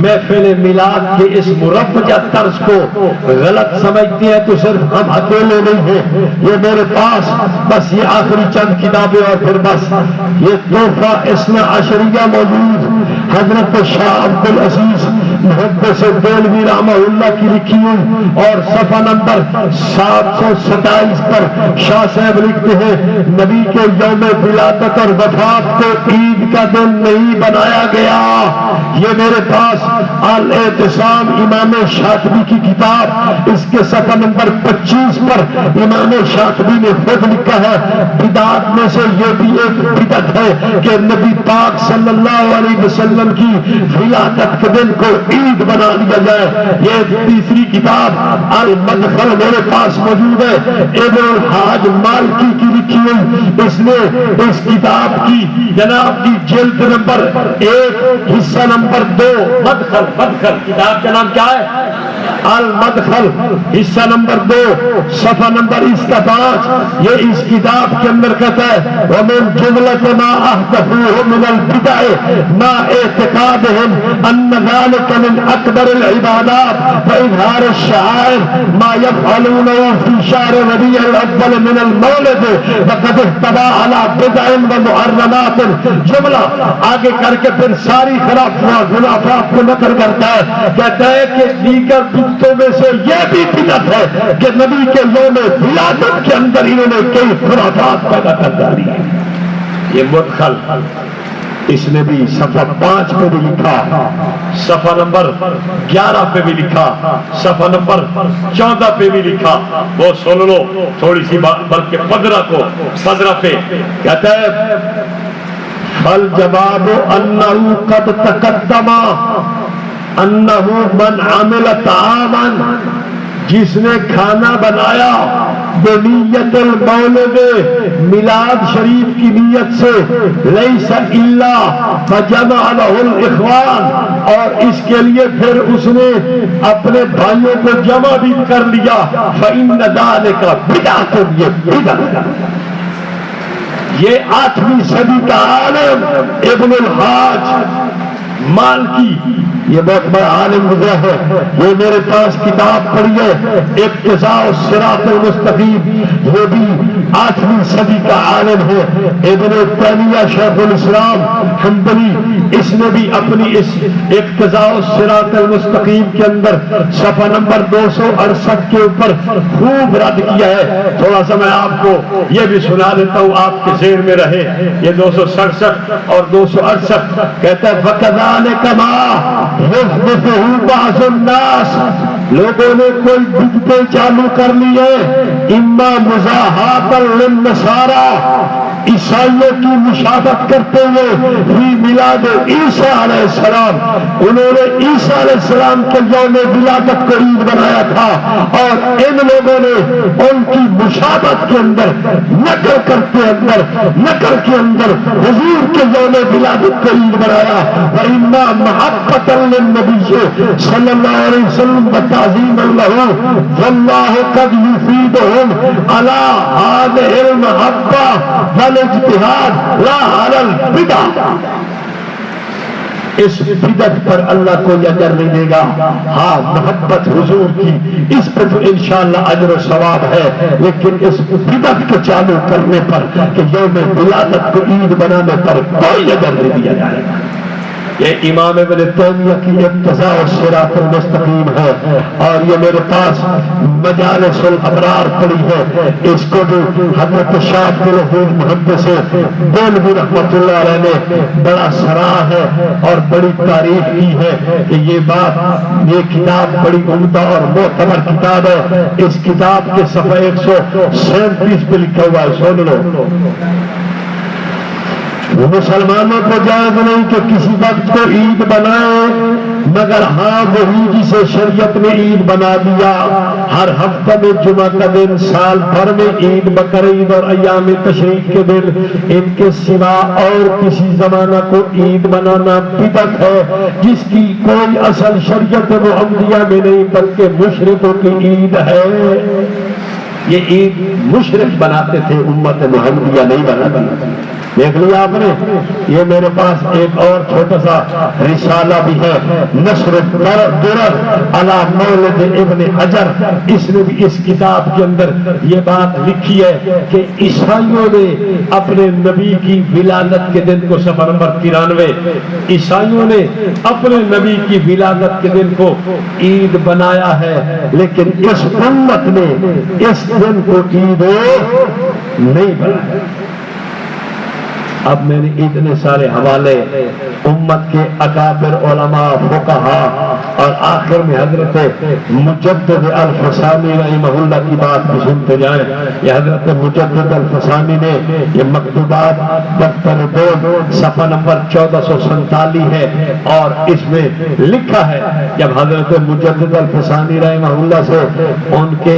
Speaker 2: محفل میلاد کے اس مربجہ طرز کو غلط سمجھتے ہیں تو صرف ہم اکیلے نہیں ہیں۔ یہ میرے پاس بس یہ آخری چند کتابیں اور پھر بس یہ تحفہ اثنا عشریہ موجود حضرت شاہ عبد العزیز محدث دہلوی رحمہ اللہ کی لکھی ہوئی، اور صفحہ نمبر 727 پر شاہ صاحب لکھتے ہیں نبی کے یوم ولادت اور وفات کو عید کا دن نہیں بنایا گیا۔ یہ میرے پاس الاعتصام امام شاطبی کی کتاب، اس کے صفحہ نمبر 25 پر امام شاطبی نے خود لکھا ہے بدعت میں سے یہ بھی ایک بدعت ہے کہ نبی پاک صلی اللہ علیہ وسلم کی ولادت کے دن کو عید بنا دیا جائے۔ یہ تیسری کتاب المدخل میرے پاس موجود ہے، ابن الحاج مالکی کی لکھی ہوئی۔ اس نے اس کتاب کی جناب کی جلد نمبر 1 حصہ نمبر 2 مدخل کتاب کا نام کیا ہے؟ المدخل حصہ نمبر 2 صفحہ نمبر اس کا 5، یہ اس کتاب کے اندر کہتا ہے ومن جملۃ ما احدثوه من البدع ما اعتقادهم ان ذلك من اکبر العبادات واظهار الشعائر ما يفعلونه في شهر ربيع الاول من المولد وقد اهتدى على بدع ومحرمات۔ جملہ آگے کر کے پھر ساری خرافات کو نقل کرتا ہے، کہتا ہے کہ دیگر بدعتوں میں سے یہ بھی بدعت ہے کہ نبی کے یوم ولادت کے اندر انہوں نے کئی خرافات پیدا کر ڈالی۔ یہ مدخل اس نے بھی صفحہ 5 پہ بھی لکھا، صفحہ نمبر 11 پہ بھی لکھا، صفحہ نمبر 14 پہ بھی لکھا۔ وہ سن لو تھوڑی سی بات، بلکہ 15 پہ کہتا ہے فالجواب انہ قد تقدم انہ من عمل طعاما، جس نے کھانا بنایا بنیت المولد میلاد شریف کی نیت سے، لیس الا فجمع له الاخوان، اور اس کے لیے پھر اس نے اپنے بھائیوں کو جمع بھی کر لیا، فإن ذلك بدعۃ، یہ بدعت۔ یہ 8ویں صدی کا عالم ابن الحاج مالکی، یہ بہت بڑا عالم گزرا ہے، یہ میرے پاس کتاب پڑھی ہے اقتضاء الصراط المستقیم، یہ بھی 8ویں صدی کا عالم ہے۔ ابن تیمیہ شیخ الاسلام حنبلی، اس نے بھی اپنی اس اقتضاء الصراط المستقیم کے اندر صفحہ نمبر 268 کے اوپر خوب رد کیا ہے۔ تھوڑا سا میں آپ کو یہ بھی سنا دیتا ہوں، آپ کے ذہن میں رہے۔ یہ 267 اور 268 کہتا ہے فَكَذَلِكَ مَا يحدثه بعض الناس، لوگوں نے کوئی بدعتیں چالو کر لی ہے، اما مزاحاتا للنصارى، عیسائیوں کی مشابہت کرتے ہوئے، فی میلاد عیسیٰ علیہ السلام، انہوں نے عیسیٰ علیہ السلام کے یوم ولادت کو عید بنایا تھا، اور ان لوگوں نے ان کی مشابہت کے اندر نقل کے اندر حضور کے یوم ولادت کو عید بنایا، وَإِمَّا مَحَبَّةً لِلنَّبِيِّ صلی اللہ علیہ وسلم وَتَعْظِيمًا لَهُ وَاللَّهُ قَدْ يُفِيدُهُمْ عَلَى هَذِهِ الْمَحَبَّةِ وَالْاجْتِهَادِ لَا عَلَى الْبِدْعَةِ۔ اس بدعت پر اللہ کو اجر نہیں دے گا، ہاں محبت حضور کی اس پر تو انشاءاللہ اجر و ثواب ہے، لیکن اس بدعت کو چالو کرنے پر کہ یوم ولادت کو عید بنانے پر کوئی اجر نہیں دیا جائے گا۔ یہ امام ابن تیمیہ کی اقتضاء الصراط المستقیم ہے، اور یہ میرے پاس مجالس الابرار پڑی ہے، اس کو بھی حضرت شاہ عبد الحفیظ محدث دہلوی رحمۃ اللہ علیہ نے بڑا سراہ ہے اور بڑی تعریف کی ہے کہ یہ بات، یہ کتاب بڑی عمدہ اور معتبر کتاب ہے۔ اس کتاب کے صفحہ 137 پہ لکھا ہوا ہے، سن لو۔ مسلمانوں کو جائز نہیں کہ کسی وقت کو عید بنائے، مگر ہاں وہی جسے شریعت نے عید بنا دیا، ہر ہفتہ میں جمعہ کا دن، سال بھر میں عید، بقرعید اور ایام تشریق کے دن، ان کے سوا اور کسی زمانہ کو عید بنانا بدعت ہے، جس کی کوئی اصل شریعت محمدیہ میں نہیں بلکہ مشرکوں کی عید ہے۔ یہ عید مشرک بناتے تھے، امت محمدیہ نہیں بناتی۔ دیکھ لیا آپ نے؟ یہ میرے پاس ایک اور چھوٹا سا رسالہ بھی ہے، نشر الدرر علی مولد ابن حجر، اس نے بھی اس کتاب کے اندر یہ بات لکھی ہے کہ عیسائیوں نے اپنے نبی کی ولادت کے دن کو، صفحہ نمبر 93، عیسائیوں نے اپنے نبی کی ولادت کے دن کو عید بنایا ہے، لیکن اس امت نے اس دن کو عید نہیں بنایا۔ اب میں نے اتنے سارے حوالے امت کے اکابر علماء فقہا اور آخر میں حضرت مجدد الفسانی رحمہ اللہ کی بات بھی سنتے جائیں۔ یہ حضرت مجدد الفسانی نے یہ مکتوبات دفتر 2 صفحہ نمبر 1447 ہے، اور اس میں لکھا ہے جب حضرت مجدد الفسانی رحمہ اللہ سے ان کے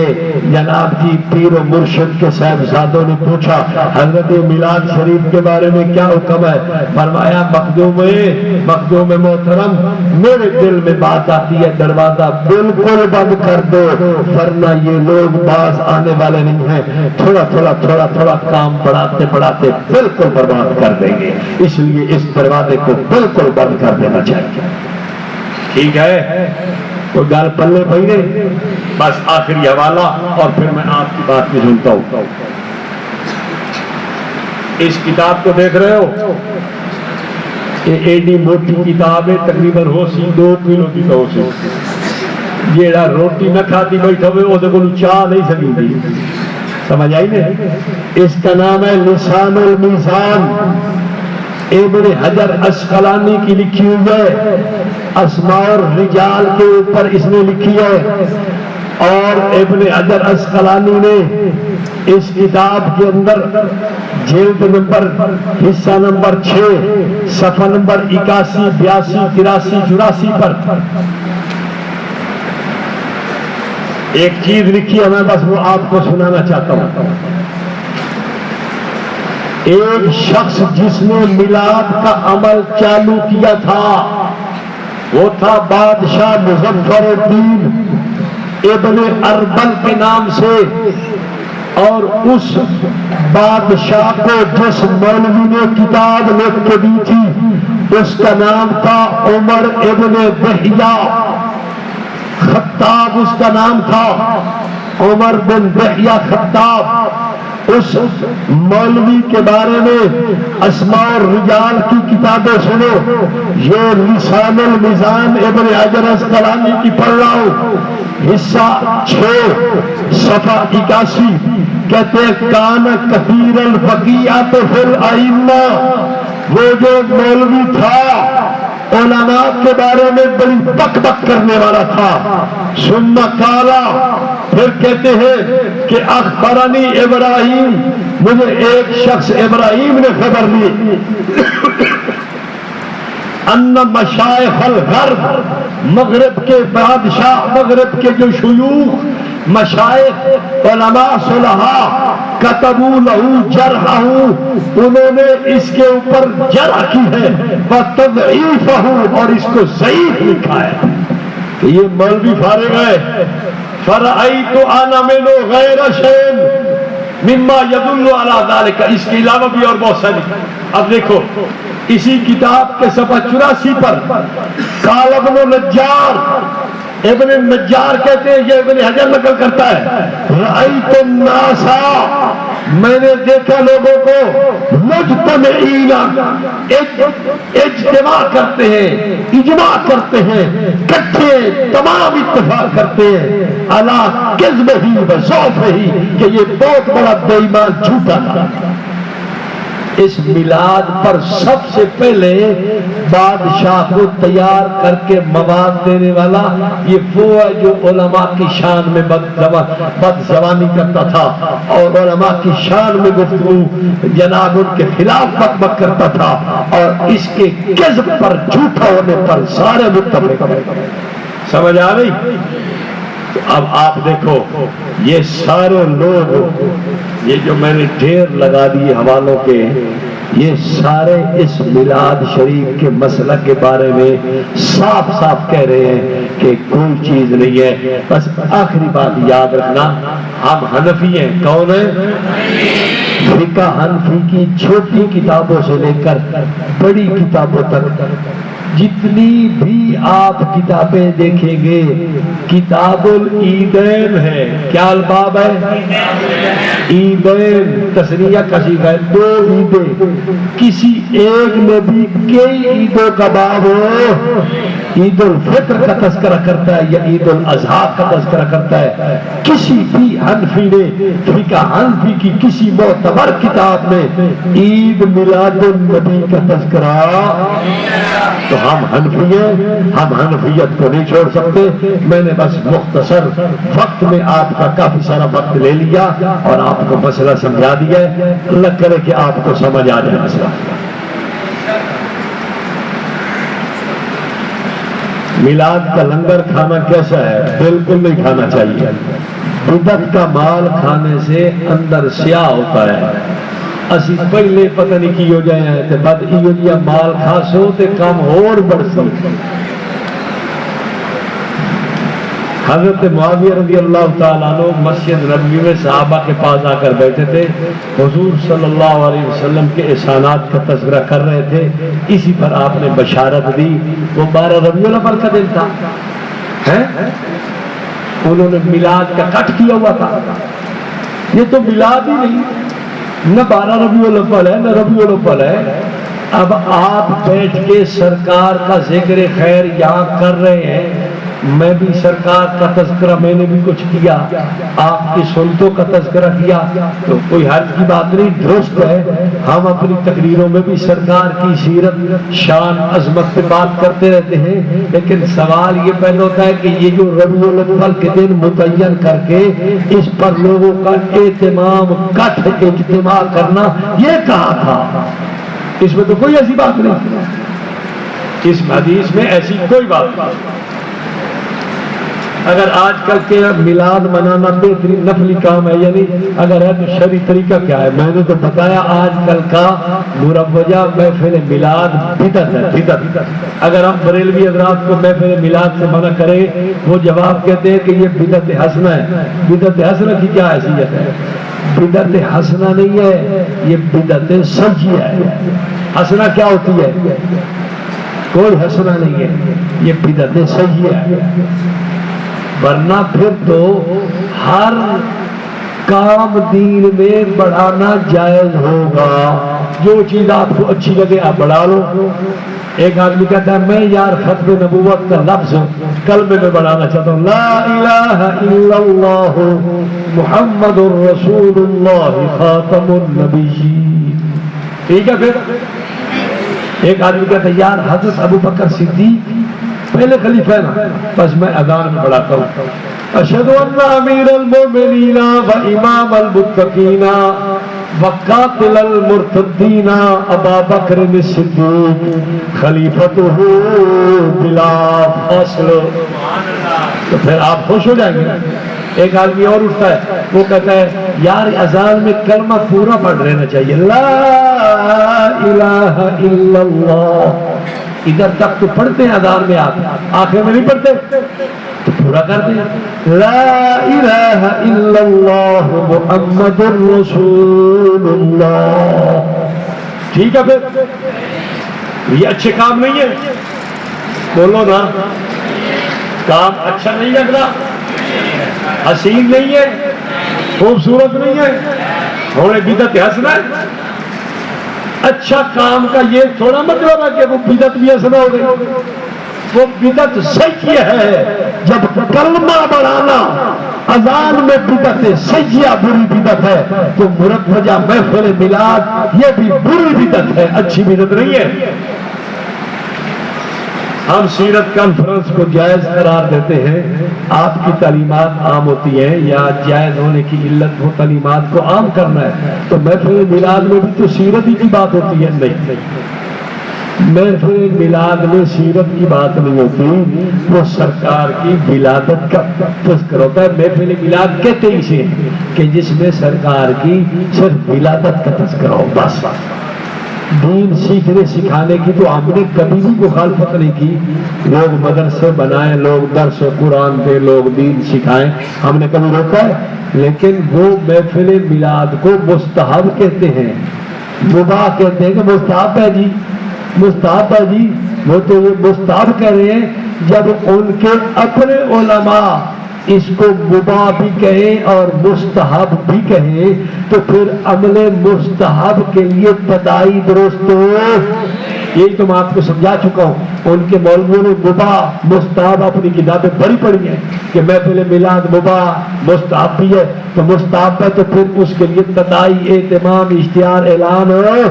Speaker 2: جناب کی پیر و مرشد کے صاحبزادوں نے پوچھا حضرت میلاد شریف کے بارے میں کیا حکم ہے؟ فرمایا مخدوم محترم، میرے دل میں بات آتی ہے دروازہ بالکل بند کر دو، ورنہ یہ لوگ باز آنے والے نہیں ہیں، تھوڑا کام بڑھاتے بڑھاتے بالکل برباد کر دیں گے، اس لیے اس دروازے کو بالکل بند کر دینا چاہیے۔ ٹھیک ہے، کوئی گال پلے پڑی نہیں؟ بس آخری حوالہ اور پھر میں آپ کی بات بھی سنتا ہوں۔ اس کتاب کو دیکھ رہے ہو، یہ ایڈی موٹی کتاب ہے، تقریباً ہو سی 2 کلو کی تو ہو سی، جیڑا روٹی نہ کھاتی بیٹھا ہوئے وہ تو کوئی چاہ نہیں سکی تھی، سمجھ آئی نہیں؟ اس کا نام ہے لسان المیزان، ابن حجر اسقلانی کی لکھی ہوئی ہے، اسماء الرجال کے اوپر اس نے لکھی ہے، اور ابن حجر اسقلانی نے اس کتاب کے اندر جلد نمبر حصہ نمبر 6 صفحہ نمبر 81 82 83 84 پر ایک چیز لکھی ہے، میں بس وہ آپ کو سنانا چاہتا ہوں۔ ایک شخص جس نے میلاد کا عمل چالو کیا تھا وہ تھا بادشاہ مظفر الدین ابن اربل کے نام سے، اور اس بادشاہ کو جس مولوی نے کتاب لکھ کے دی تھی اس کا نام تھا عمر ابن دہیہ، خطاب اس کا نام تھا، عمر بن دہیہ خطاب۔ اس مولوی کے بارے میں اسماء الرجال کی کتابیں سنو، یہ لسان المیزان ابن حجر اسقلانی کی پڑھ رہا ہوں، حصہ 6 صفحہ 81، کہتے ہیں کان کثیر الفقیہۃ فی الائمہ، وہ جو مولوی تھا علماء کے بارے میں بڑی بک بک کرنے والا تھا، ثم قالا، پھر کہتے ہیں کہ اخبرنی ابراہیم، مجھے ایک شخص ابراہیم نے خبر دی، ان مشائخ الغرب، مغرب کے بادشاہ، مغرب کے جو شیوخ مشائخ علماء صلحاء کتبوا لہو جرحہ، انہوں نے اس کے اوپر جرح کی ہے، وتضعیفہ، اور اس کو ضعیف لکھا ہے کہ یہ مولوی فارغ ہے۔ فرأیت انا منہ غیر شیء مما یدل علی ذلک، اس کے علاوہ بھی اور بہت ساری۔ اب دیکھو اسی کتاب کے صفحہ 84 پر قال ابن نجار، ابن نجار کہتے ہیں، یہ ابن حجر نقل کرتا ہے، رأیت الناس، میں نے دیکھا لوگوں کو مجتمعین، اجتماع کرتے ہیں، اجماع کرتے ہیں، کٹھے تمام اتفاق کرتے ہیں، علی کذبہ و ضعفہ، کہ یہ بہت بڑا بے ایمان جھوٹا تھا۔ اس میلاد پر سب سے پہلے بادشاہ کو تیار کر کے مواد دینے والا یہ وہ ہے جو علماء کی شان میں بد زبانی کرتا تھا اور علماء کی شان میں گفتگو جناب ان کے خلاف بک بک کرتا تھا، اور اس کے کذب پر، جھوٹا ہونے پر سارے متفق ہیں۔ سمجھ آ گئی؟ تو اب آپ دیکھو یہ سارے لوگ، یہ جو میں نے ڈھیر لگا دیے حوالوں کے، یہ سارے اس میلاد شریف کے مسئلہ کے بارے میں صاف صاف کہہ رہے ہیں کہ کوئی چیز نہیں ہے. بس آخری بات یاد رکھنا، ہم حنفی ہیں. کون ہیں؟ فقہ حنفی کی چھوٹی کتابوں سے لے کر بڑی کتابوں تک جتنی بھی آپ کتابیں دیکھیں گے کتاب العیدین ہے. کیا الباب ہے؟ عیدین تسنیہ کسی کا دو عیدیں. کسی ایک میں بھی کئی عیدوں کا باب ہو، عید الفطر کا تذکرہ کرتا ہے یا عید الاضحیٰ کا تذکرہ کرتا ہے. کسی بھی حنفی نے فقہ حنفی کی کسی معتبر کتاب میں عید میلاد النبی کا تذکرہ، تو ہم حنفی ہیں، ہم حنفیت کو نہیں چھوڑ سکتے. میں نے بس مختصر وقت میں آپ کا کافی سارا وقت لے لیا اور آپ کو مسئلہ سمجھا دیا ہے. اللہ کرے کہ آپ کو سمجھ آ جائے مسئلہ. میلاد کا لنگر کھانا کیسا ہے؟ بالکل نہیں کھانا چاہیے. بدعت کا مال کھانے سے اندر سیاہ ہوتا ہے. اسی پہلے پتہ نہیں کی ہو جائے ہیں بد ایجیا مال کھاسو تے کام اور بڑھتی. حضرت معاویہ رضی اللہ تعالیٰ عنہ مسجد نبوی میں صحابہ کے پاس آ کر بیٹھے تھے. حضور صلی اللہ علیہ وسلم کے احسانات کا تذکرہ کر رہے تھے. اسی پر آپ نے بشارت دی. وہ 12 ربیع الاول کا دن تھا. انہوں نے میلاد کا کٹ کیا ہوا تھا. یہ تو میلاد ہی نہیں، نہ 12 ربیع الاول ہے نہ ربیع الاول ہے. اب آپ بیٹھ کے سرکار کا ذکر خیر یہاں کر رہے ہیں. میں بھی سرکار کا تذکرہ میں نے بھی کچھ کیا، آپ کی سنتوں کا تذکرہ کیا، تو کوئی حرج کی بات نہیں، درست ہے. ہم اپنی تقریروں میں بھی سرکار کی سیرت شان عظمت پہ بات کرتے رہتے ہیں. لیکن سوال یہ پیدا ہوتا ہے کہ یہ جو ربیع الاول کے دن متعین کر کے اس پر لوگوں کا اہتمام کٹ اجتماع کرنا یہ کہا تھا؟ اس میں تو کوئی ایسی بات نہیں. اس حدیث میں ایسی کوئی بات نہیں. اگر آج کل کے میلاد منانا بہترین نفلی کام ہے یعنی اگر ہے تو شرعی طریقہ کیا ہے؟ میں نے تو بتایا آج کل کا مروجہ محفل میلاد بدعت ہے. بدعت. اگر ہم بریلوی حضرات کو محفل میلاد سے منع کریں وہ جواب کہتے ہیں کہ یہ بدعت حسنہ ہے. بدعت حسنہ کی کیا حیثیت ہے؟ بدعت حسنہ نہیں ہے، یہ بدعت سجیہ ہے. حسنہ کیا ہوتی ہے؟ کوئی حسنہ نہیں ہے، یہ بدعت سجیہ ہے. ورنہ پھر تو ہر کام دین میں بڑھانا جائز ہوگا. جو چیز آپ کو اچھی لگے آپ بڑھا لو. ایک آدمی کہتا ہے میں یار ختم نبوت کا لفظ کلمے میں بڑھانا چاہتا ہوں، لا الہ الا اللہ محمد الرسول اللہ خاتم النبیین. ٹھیک ہے. پھر ایک آدمی کہتا ہے یار حضرت ابو بکر صدیق پہلے خلیفہ ہے نا، بس میں اذان میں بڑھاتا ہوں اشہد ان امیر المومنین و امام المتقین وقاتل المرتدین ابا بکر الصدیق خلیفتہ بلا فاصل. تو پھر آپ خوش ہو جائیں گے. ایک آدمی اور اٹھتا ہے وہ کہتا ہے یار اذان میں کلمہ پورا پڑھ لینا چاہیے، لا الہ الا اللہ. ادھر تک تو پڑھتے ہیں اذان میں، آپ آخر میں نہیں پڑھتے تو پورا کر دیں لا الہ الا اللہ محمد رسول اللہ. ٹھیک ہے. پھر یہ اچھے کام نہیں ہے؟ بولو نا، کام اچھا نہیں لگ رہا؟ حسین نہیں ہے؟ خوبصورت نہیں ہے؟ تھوڑے بدعت حسنہ ہے. اچھا کام کا یہ تھوڑا مطلب ہے کہ وہ بدعت بھی حسنہ ہو گئی. وہ بدعت سیئہ ہے جب کلمہ بڑھانا اذان میں بدعت سیئہ بری بدعت ہے تو مرتبہ محفل میلاد یہ بھی بری بدعت ہے، اچھی بدعت نہیں ہے. ہم سیرت کانفرنس کو جائز قرار دیتے ہیں. آپ کی تعلیمات عام ہوتی ہیں یا جائز ہونے کی علت وہ تعلیمات کو عام کرنا ہے، تو محفل میلاد میں بھی تو سیرت ہی کی بات ہوتی ہے. نہیں، محفل میلاد میں سیرت کی بات نہیں ہوتی، وہ سرکار کی ولادت کا تذکر ہوتا ہے. محفل میلاد کہتے ہی سے کہ جس میں سرکار کی صرف ولادت کا تذکر ہو. بس
Speaker 1: دین سیکھنے سکھانے کی تو ہم نے کبھی بھی مخالفت نہیں کی. لوگ مدرسے بنائیں، لوگ درس قرآن دیں، لوگ دین سکھائیں، ہم نے کبھی روکا ہے. لیکن وہ محفل میلاد کو مستحب کہتے ہیں، مباح کہتے ہیں کہ مستحب ہے جی، مستحب ہے جی. وہ تو یہ مستحب کہہ رہے ہیں. جب ان کے اپنے علماء اس کو مباح بھی کہیں اور مستحب بھی کہیں تو پھر عمل مستحب کے لیے تدائی درست ہو. یہی تو میں آپ کو سمجھا چکا ہوں. ان کے مولویوں نے مباح مستحب اپنی کتابیں بڑی پڑھی ہیں کہ محفل میلاد مباح مستحب بھی ہے، تو مستحب ہے تو پھر اس کے لیے تدائی اہتمام اشتہار اعلان ہو.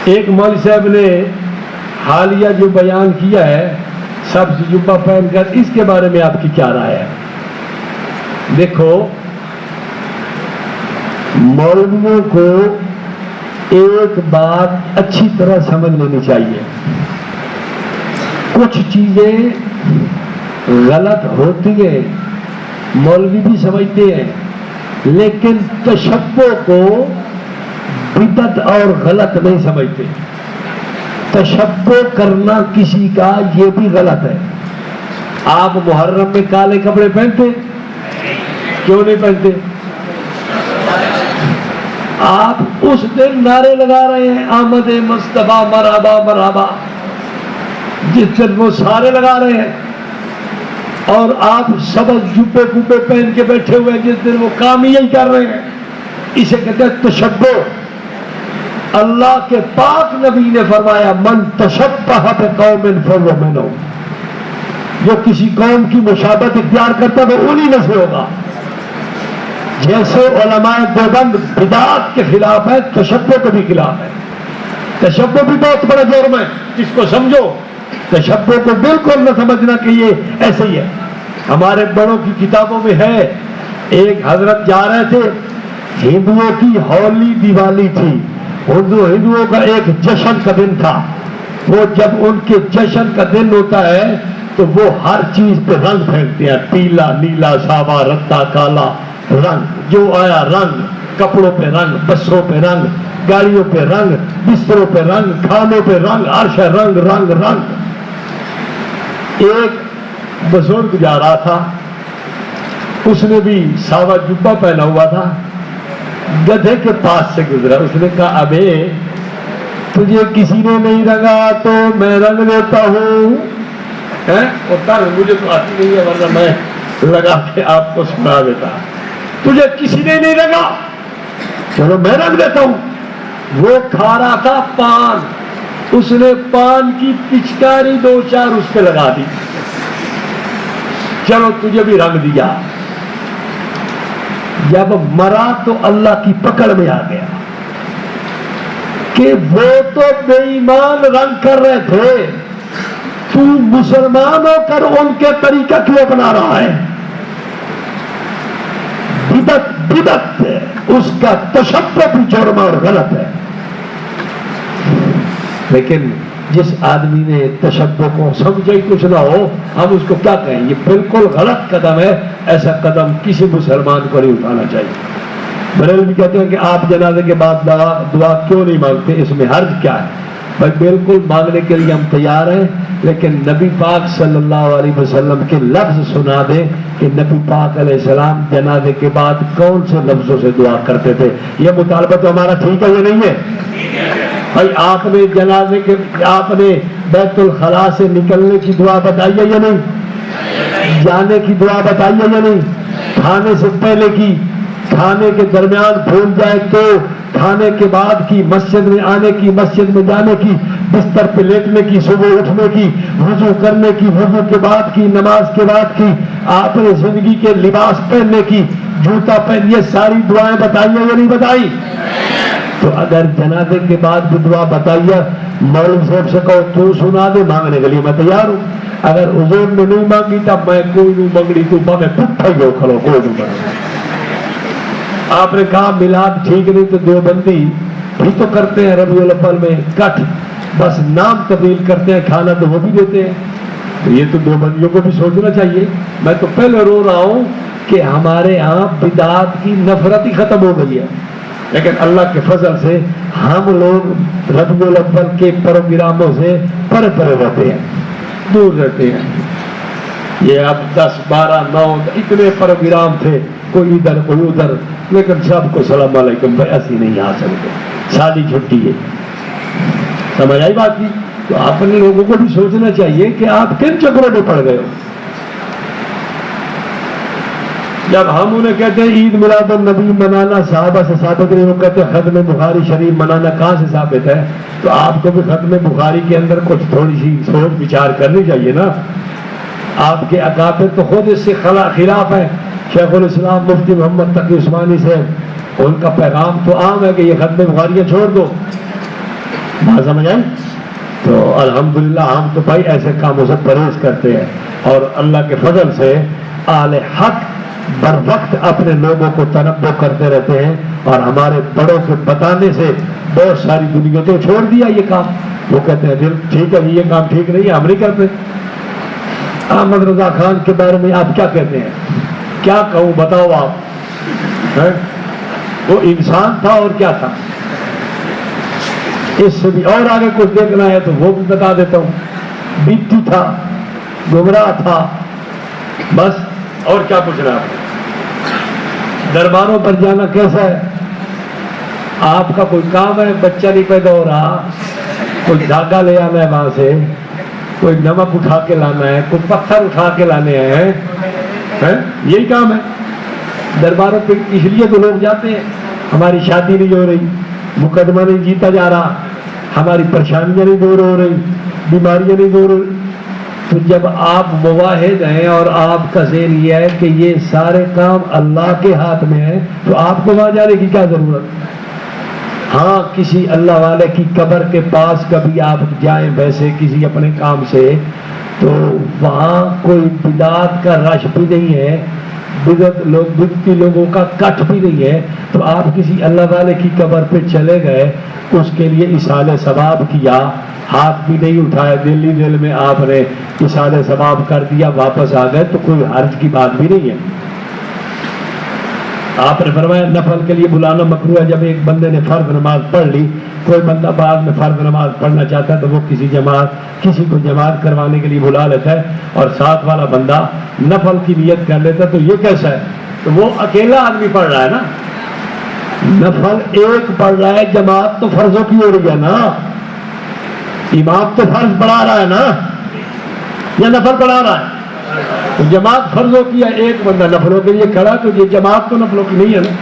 Speaker 1: ایک مولوی صاحب نے حالیہ جو بیان کیا ہے سبز جبہ پہن کر، اس کے بارے میں آپ کی کیا رائے ہے؟ دیکھو، مولویوں کو ایک بات اچھی طرح سمجھ لینی چاہیے. کچھ چیزیں غلط ہوتی ہیں، مولوی بھی سمجھتے ہیں، لیکن تشبہ کو بدعت اور غلط نہیں سمجھتے. تشبہ کرنا کسی کا یہ بھی غلط ہے. آپ محرم میں کالے کپڑے پہنتے؟ کیوں نہیں پہنتے؟ آپ اس دن نعرے لگا رہے ہیں آمد مصطفیٰ مرحبا مرحبا، جس دن وہ سارے لگا رہے ہیں، اور آپ سبز جبے کبے پہن کے بیٹھے ہوئے جس دن وہ کام یہی کر رہے ہیں. اسے کہتے ہیں تشبہ. اللہ کے پاک نبی نے فرمایا من تشبہ بقوم فہو منہم، جو کسی قوم کی مشابہت اختیار کرتا ہے وہ انہی میں سے ہوگا. جیسے علماء دیوبند بدعات کے خلاف ہے، تشبہ کے بھی خلاف ہے. تشبہ بھی بہت بڑا جرم ہے، اس کو سمجھو. تشبہ کو بالکل نہ سمجھنا کہ یہ ایسے ہی ہے. ہمارے بڑوں کی کتابوں میں ہے، ایک حضرت جا رہے تھے، ہندوؤں کی ہولی دیوالی تھی، ہندوؤں کا ایک جشن کا دن تھا. وہ جب ان کے جشن کا دن ہوتا ہے تو وہ ہر چیز پہ رنگ پھینکتے ہیں، پیلا نیلا ساوا رتا کالا رنگ، جو آیا رنگ، کپڑوں پہ رنگ، بسوں پہ رنگ، گاڑیوں پہ رنگ، بستروں پہ رنگ، کھانوں پہ رنگ، عرش رنگ رنگ رنگ. ایک بزرگ جا رہا تھا، اس نے بھی ساوا جبہ پہنا ہوا تھا، گدھے کے پاس سے گزرا. اس نے کہا ابے تجھے کسی نے نہیں رنگا تو میں رنگ دیتا ہوں. مجھے تو آتی نہیں ہے ورنہ میں لگا کے آپ کو سنا دیتا. تجھے کسی نے نہیں رنگا، چلو میں رنگ دیتا ہوں. وہ کھا رہا تھا پان، اس نے پان کی پچکاری 2-4 اس پہ لگا دی. چلو تجھے بھی رنگ دیا. جب مرا تو اللہ کی پکڑ میں آ گیا کہ وہ تو بے ایمان رنگ کر رہے تھے، تو مسلمان ہو کر ان کے طریقہ کیوں اپنا رہا ہے؟ بدعت ہے، اس کا تشبہ بھی جرم اور غلط ہے. لیکن جس آدمی نے تشبہ کو سمجھا ہی کچھ نہ ہو، ہم اس کو کیا کہیں؟ یہ بالکل غلط قدم ہے. ایسا قدم کسی مسلمان کو نہیں اٹھانا چاہیے. بریلوی کہتے ہیں کہ آپ جنازے کے بعد دعا کیوں نہیں مانگتے، اس میں حرج کیا ہے؟ بھائی بالکل مانگنے کے لیے ہم تیار ہیں، لیکن نبی پاک صلی اللہ علیہ وسلم کے لفظ سنا دیں کہ نبی پاک علیہ السلام جنازے کے بعد کون سے لفظوں سے دعا کرتے تھے. یہ مطالبہ تو ہمارا ٹھیک ہے یا نہیں ہے؟ بھائی آپ نے جنازے کے آپ نے بیت الخلاء سے نکلنے کی دعا بتائی ہے یا نہیں؟ جانے کی دعا بتائی ہے یا نہیں؟ کھانے سے پہلے کی، کھانے کے درمیان بھول جائے تو، کھانے کے بعد کی، مسجد میں آنے کی، مسجد میں جانے کی، بستر پہ لیٹنے کی، صبح اٹھنے کی، وضو کرنے کی، وضو کے بعد کی، نماز کے بعد کی، آپ نے زندگی کے لباس پہننے کی، جوتا پہن، یہ ساری دعائیں بتائی یا نہیں بتائی؟ تو اگر جنازے کے بعد بھی دعا بتائیے، مولوی صاحب سے کہو تو سنا دے، مانگنے کے لیے میں تیار ہوں. اگر حضور نے نہیں مانگی تب میں کوئی نہیں مانگی تو میں پٹھا ہی ہو کھڑو، کوئی نہیں مانگی. آپ نے کہا میلاد ٹھیک نہیں تو دیوبندی بھی تو کرتے ہیں ربیع الاول میں کٹ، بس نام تبدیل کرتے ہیں، کھانا تو وہ بھی دیتے ہیں. یہ تو دیوبندیوں کو بھی سوچنا چاہیے. میں تو پہلے رو رہا ہوں کہ ہمارے ہاں بدعات کی نفرت ہی ختم ہو گئی ہے.
Speaker 2: لیکن اللہ کے فضل سے ہم لوگ ربیع الاول کے پروگراموں سے پرے پرے رہتے ہیں، دور رہتے ہیں. یہ اب 10 12 9 اتنے پروگرام تھے، کوئی ادھر کوئی ادھر، لیکن سب کو السلام علیکم بھائی ایسی نہیں آ سکتے، شادی چھٹی ہے. سمجھ آئی بات کی؟ تو اپنے لوگوں کو بھی سوچنا چاہیے کہ آپ کن چکروں میں پڑ گئے ہو. جب ہم انہیں کہتے ہیں عید میلاد النبی منانا صحابہ سے ثابت نہیں، وہ کہتے ہیں ختم بخاری شریف منانا کہاں سے ثابت ہے؟ تو آپ کو بھی ختم بخاری کے اندر کچھ تھوڑی سی سوچ وچار کرنی چاہیے نا. آپ کے اکابر تو خود اس سے خلاف ہے. شیخ الاسلام مفتی محمد تقی عثمانی سے ان کا پیغام تو عام ہے کہ یہ ختم بخاریاں چھوڑ دو. بات سمجھ آئی؟ تو الحمدللہ ہم تو بھائی ایسے کاموں سے پرہیز کرتے ہیں، اور اللہ کے فضل سے اہل حق بر وقت اپنے لوگوں کو تنبہ کرتے رہتے ہیں، اور ہمارے بڑوں کے بتانے سے بہت ساری دنیا تو چھوڑ دیا یہ کام. وہ کہتے ہیں دل ٹھیک ہے یہ کام ٹھیک نہیں ہے، ہم نہیں کرتے. احمد رضا خان کے بارے میں آپ کیا کہتے ہیں؟ کیا کہوں بتاؤ آپ. وہ انسان تھا اور کیا تھا؟ اس سے بھی اور آگے کچھ دیکھنا ہے تو وہ بھی بتا دیتا ہوں. بیتی تھا، گمراہ تھا، بس. اور کیا پوچھنا ہے؟ درباروں پر جانا کیسا ہے؟ آپ کا کوئی کام ہے، بچہ نہیں پیدا ہو رہا، کوئی دھاگا لے آنا ہے وہاں سے، کوئی نمک اٹھا کے لانا ہے، کوئی پتھر اٹھا کے لانے ہیں، یہی کام ہے. درباروں پہ اس لیے تو لوگ جاتے ہیں. ہماری شادی نہیں ہو رہی، مقدمہ نہیں جیتا جا رہا، ہماری پریشانیاں نہیں دور ہو رہی، بیماریاں نہیں دور ہو رہی. تو جب آپ مواحد ہیں اور آپ کا ذہن یہ ہے کہ یہ سارے کام اللہ کے ہاتھ میں ہیں، تو آپ کو وہاں جانے کی کیا ضرورت؟ ہاں کسی اللہ والے کی قبر کے پاس کبھی آپ جائیں ویسے کسی اپنے کام سے، تو وہاں کوئی بدعت کا رش بھی نہیں ہے، بدعتی لوگوں کا کٹ بھی نہیں ہے. تو آپ کسی اللہ والے کی قبر پہ چلے گئے، اس کے لیے اصال ثواب کیا، ہاتھ بھی نہیں اٹھائے، دل میں آپ نے اصال ثواب کر دیا، واپس آ گئے، تو کوئی حرج کی بات بھی نہیں ہے. آپ نے فرمایا نفل کے لیے بلانا مکروہ ہے. جب ایک بندے نے فرض نماز پڑھ لی، کوئی بندہ بعد میں فرض نماز پڑھنا چاہتا ہے تو وہ کسی کو جماعت کروانے کے لیے بلا لیتا ہے، اور ساتھ والا بندہ نفل کی نیت کر لیتا ہے. تو یہ کیسا ہے؟ تو وہ اکیلا آدمی پڑھ رہا ہے نا، نفل ایک پڑھ رہا ہے، جماعت تو فرضوں کی ہو رہی ہے نا. امام تو فرض پڑھا رہا ہے نا، یا نفل پڑھا رہا ہے؟ تو جماعت فرضوں کی ہے، ایک بندہ نفلوں کے لیے کھڑا، تو یہ جماعت تو نفلوں کی نہیں ہے نا.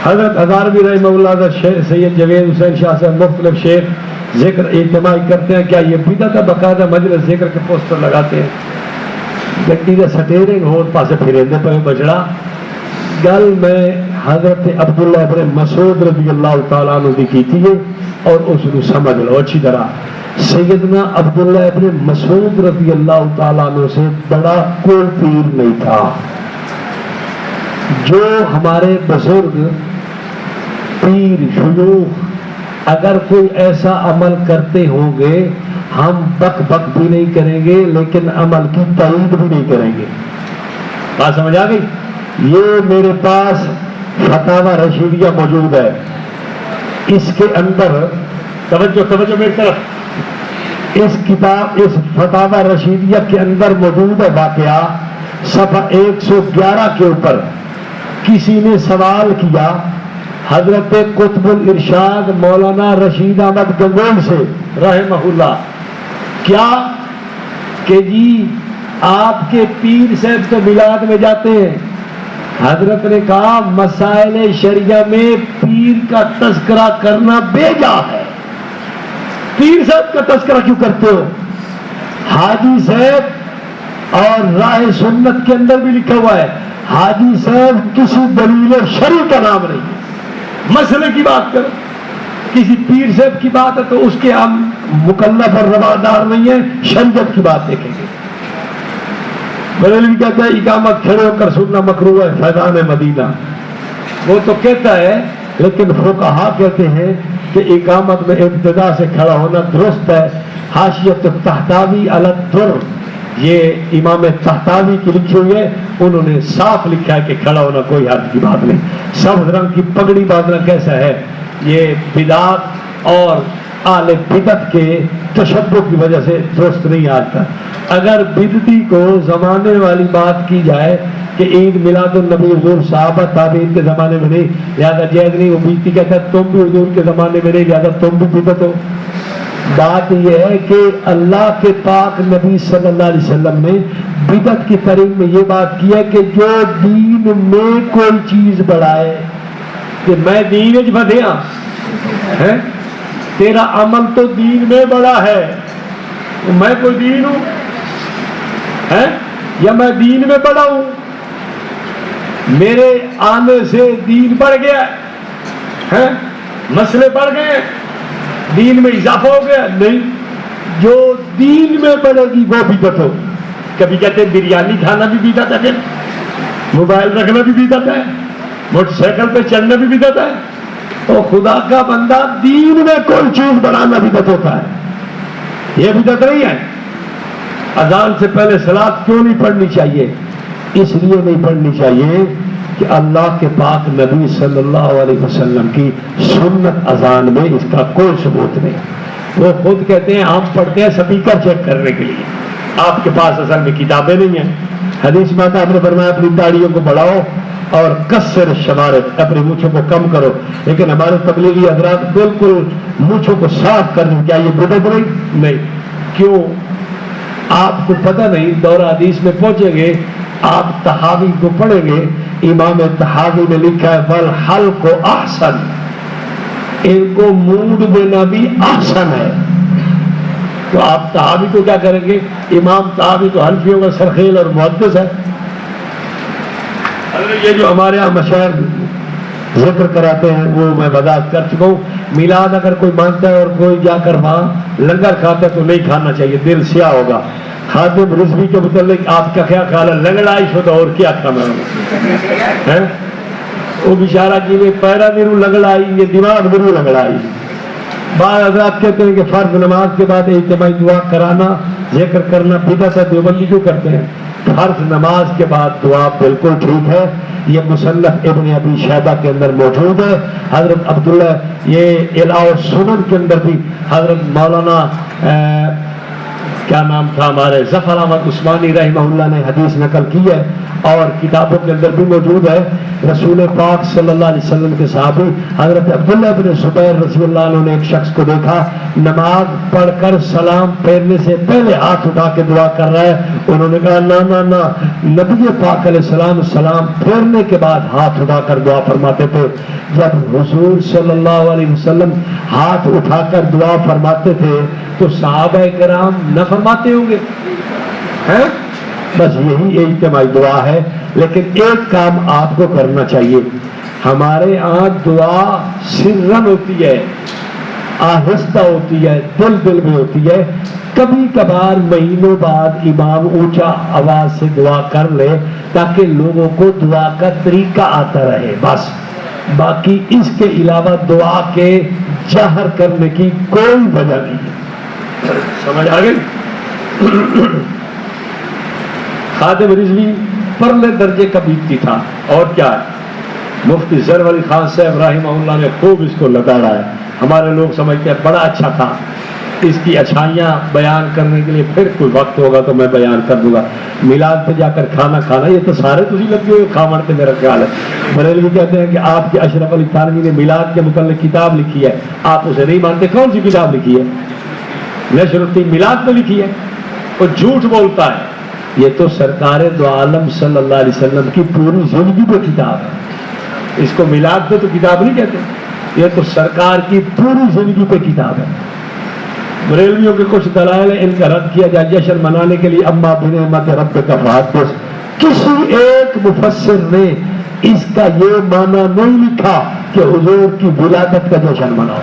Speaker 2: حضرت ہزاروی رحمہ اللہ سید جوید حسین شاہ سے مختلف شیخ ذکر اجتماعی کرتے ہیں. کیا یہ بدعت ہے؟ باقاعدہ مجلس ذکر کے پوسٹر لگاتے ہیں. گڈی کا سٹیرے ہوٹ پاسے پھریندے پہ بچڑا گل میں حضرت عبداللہ ابن مسعود رضی اللہ تعالیٰ عنہ دی کیتی ہے، اور اس کو سمجھ لو اچھی طرح. سیدنا عبداللہ ابن مسعود رضی اللہ تعالیٰ عنہ سے بڑا کوئی پیر نہیں تھا. جو ہمارے بزرگ پیر شیوخ اگر کوئی ایسا عمل کرتے ہوں گے، ہم بک بک بھی نہیں کریں گے، لیکن عمل کی تائید بھی نہیں کریں گے. بات سمجھ آ گئی؟ یہ میرے پاس فتاوی رشیدیہ موجود ہے، اس کے اندر توجہ میری طرف، اس کتاب اس فتاوی رشیدیہ کے اندر موجود ہے واقعہ صفحہ 111 کے اوپر. کسی نے سوال کیا حضرت قطب الارشاد مولانا رشید احمد گنگول سے رحمہ اللہ، کیا کہ جی آپ کے پیر صاحب تو میلاد میں جاتے ہیں. حضرت نے کہا مسائل شریعہ میں پیر کا تذکرہ کرنا بیجا ہے. پیر صاحب کا تذکرہ کیوں کرتے ہو؟ حاجی صاحب اور راہ سنت کے اندر بھی لکھا ہوا ہے حاجی صاحب کسی دلیل شرعی کا نام نہیں. مسئلے کی بات کرو، کسی پیر صاحب کی بات ہے تو اس کے ہم مکلف اور روادار نہیں ہیں، شریعت کی بات دیکھیں گے. بریلوی کہتا ہے اقامت کھڑے ہو کر سننا مکروہ ہے، فیضان مدینہ. وہ تو کہتا ہے، لیکن فقہا کہتے ہیں کہ اقامت میں ابتدا سے کھڑا ہونا درست ہے. حاشیۃ التحتاوی علی الدر یہ امام طحطاوی کی لکھی ہوئی ہے، انہوں نے صاف لکھا ہے کہ کھڑا ہونا کوئی حد کی بات نہیں، سبز رنگ کی پگڑی باندھنا کیسا ہے، یہ بدعت اور اہل بدعت کے تشبہ کی وجہ سے درست نہیں آتا۔ اگر بدعتی کو زمانے والی بات کی جائے کہ عید میلاد النبی حضور صحابہ تابعین کے زمانے میں نہیں، لہذا جائز نہیں، وہ بیتی کہتا ہے تم بھی حضور کے زمانے میں نہیں، لہذا تم بھی بدعت ہو۔ بات یہ ہے کہ اللہ کے پاک نبی صلی اللہ علیہ وسلم نے بدعت کی تاریخ میں یہ بات کی ہے کہ جو دین میں کوئی چیز بڑھائے، کہ میں دین وچ بدھیا ہے، تیرا عمل تو دین میں بڑا ہے، میں کوئی دین ہوں ہے یا میں دین میں بڑا ہوں؟ میرے آنے سے دین بڑھ گیا ہے، مسئلے بڑھ گئے، دین میں اضافہ ہو گیا؟ نہیں، جو دین میں بڑھے گی وہ بدعت ہو۔ کبھی کہتے ہیں بریانی کھانا بھی بدعت ہے، موبائل رکھنا بھی بدعت ہے، موٹر سائیکل پہ چڑھنا بھی بدعت ہے۔ تو خدا کا بندہ دین میں کوئی چیز بڑھانا بدعت ہوتا ہے، یہ بدعت نہیں ہے۔ اذان سے پہلے صلاۃ کیوں نہیں پڑھنی چاہیے؟ اس لیے نہیں پڑھنی چاہیے کہ اللہ کے پاک نبی صلی اللہ علیہ وسلم کی سنت اذان میں اس کا کوئی ثبوت نہیں۔ وہ خود کہتے ہیں ہم پڑھتے ہیں سپیکر چیک کرنے کے لیے، آپ کے پاس اصل میں کتابیں نہیں ہیں۔ حدیث میں آتا ہے، آپ نے فرمایا اپنی داڑھیوں کو بڑھاؤ اور کثر شمارت، اپنی مونچھوں کو کم کرو، لیکن ہمارے تبلیغی حضرات بالکل مونچھوں کو صاف کر دیں۔ کیا یہ بدعت نہیں؟ کیوں؟ آپ کو پتہ نہیں، دورہ حدیث میں پہنچیں گے، آپ طحاوی کو پڑھیں گے، امام طحاوی نے لکھا ہے والحلق احسن، ان کو مونڈ دینا بھی احسن ہے۔ تو آپ طحاوی کو کیا کریں گے؟ امام طحاوی تو حنفیوں کا سرخیل اور محدث ہے۔ یہ جو ہمارے یہاں مشاہد ذکر کراتے ہیں وہ میں وضاحت کر چکا ہوں۔ میلاد اگر کوئی مانتا ہے اور کوئی جا کر وہاں لنگر کھاتا ہے تو نہیں کھانا چاہیے، دل سیاہ ہوگا۔ خادم رضوی کے متعلق آپ کا کیا خیال ہے؟ لنگڑائی شدہ اور کیا کھانا ہے؟ وہ بیچارہ جی میں پیرا میرو لنگڑائی، یہ دماغ میرو لنگڑائی۔ بعض حضرات کہتے ہیں کہ فرض نماز کے بعد اجتماعی دعا کرانا، ذکر کرنا بدعت ہے، دیوبندی کیوں کرتے ہیں؟ فرض نماز کے بعد دعا بالکل ٹھیک ہے، یہ مصنف ابن ابی شیبہ کے اندر موجود ہے۔ حضرت عبداللہ یہ الہا السنن کے اندر بھی حضرت مولانا کیا نام تھا ہمارے ظفر احمد عثمانی رحمہ اللہ نے حدیث نقل کی ہے، اور کتابوں کے اندر بھی موجود ہے۔ رسول پاک صلی اللہ علیہ وسلم کے صحابی حضرت عبداللہ بن زبیر رضی اللہ عنہ نے ایک شخص کو دیکھا نماز پڑھ کر سلام پھیرنے سے پہلے ہاتھ اٹھا کے دعا کر رہا ہے۔ انہوں نے کہا نا نا نا، نبی پاک علیہ السلام سلام پھیرنے کے بعد ہاتھ اٹھا کر دعا فرماتے تھے۔ جب حضور صلی اللہ علیہ وسلم ہاتھ اٹھا کر دعا فرماتے تھے تو صحابہ کرام نہ فرماتے ہوں گے؟ ہیں؟ بس یہی اجتماعی دعا ہے۔ لیکن ایک کام آپ کو کرنا چاہیے، ہمارے ہاں دعا سرن ہوتی ہے، آہستہ ہوتی ہے، دل دل میں ہوتی ہے۔ کبھی کبھار مہینوں بعد امام اونچا آواز سے دعا کر لے تاکہ لوگوں کو دعا کا طریقہ آتا رہے، بس۔ باقی اس کے علاوہ دعا کے جہر کرنے کی کوئی وجہ نہیں ہے۔ سمجھ آ گئی؟ خادم رضوی پرلے درجے کا بیتی تھا، اور کیا ہے، مفتی ظفر علی خان صاحب رحمہ اللہ نے خوب اس کو لگاڑا ہے۔ ہمارے لوگ سمجھتے ہیں بڑا اچھا تھا، اس کی اچھائیاں بیان کرنے کے لیے پھر کوئی وقت ہوگا تو میں بیان کر دوں گا۔ میلاد پہ جا کر کھانا کھانا، یہ تو سارے تجھے لگے ہوئے کھاوڑ پہ، میرا خیال ہے۔ بریلوی کہتے ہیں کہ آپ کے اشرف علی تھانوی نے میلاد کے متعلق کتاب لکھی ہے، آپ اسے نہیں مانتے؟ کون سی کتاب لکھی ہے؟ نشر الدین میلاد میں لکھی ہے، وہ جھوٹ بولتا ہے۔ یہ تو سرکار دو عالم صلی اللہ علیہ وسلم کی پوری زندگی پہ کتاب ہے، اس کو میلاد پہ تو کتاب نہیں کہتے، یہ تو سرکار کی پوری زندگی پہ کتاب ہے۔ بریلویوں کے کچھ دلائل ان کا رد کیا جائے جشن منانے کے لیے، اما بنعمت ربک فحدث، کسی ایک مفسر نے اس کا یہ معنی نہیں لکھا کہ حضور کی ولادت کا جشن مناؤ۔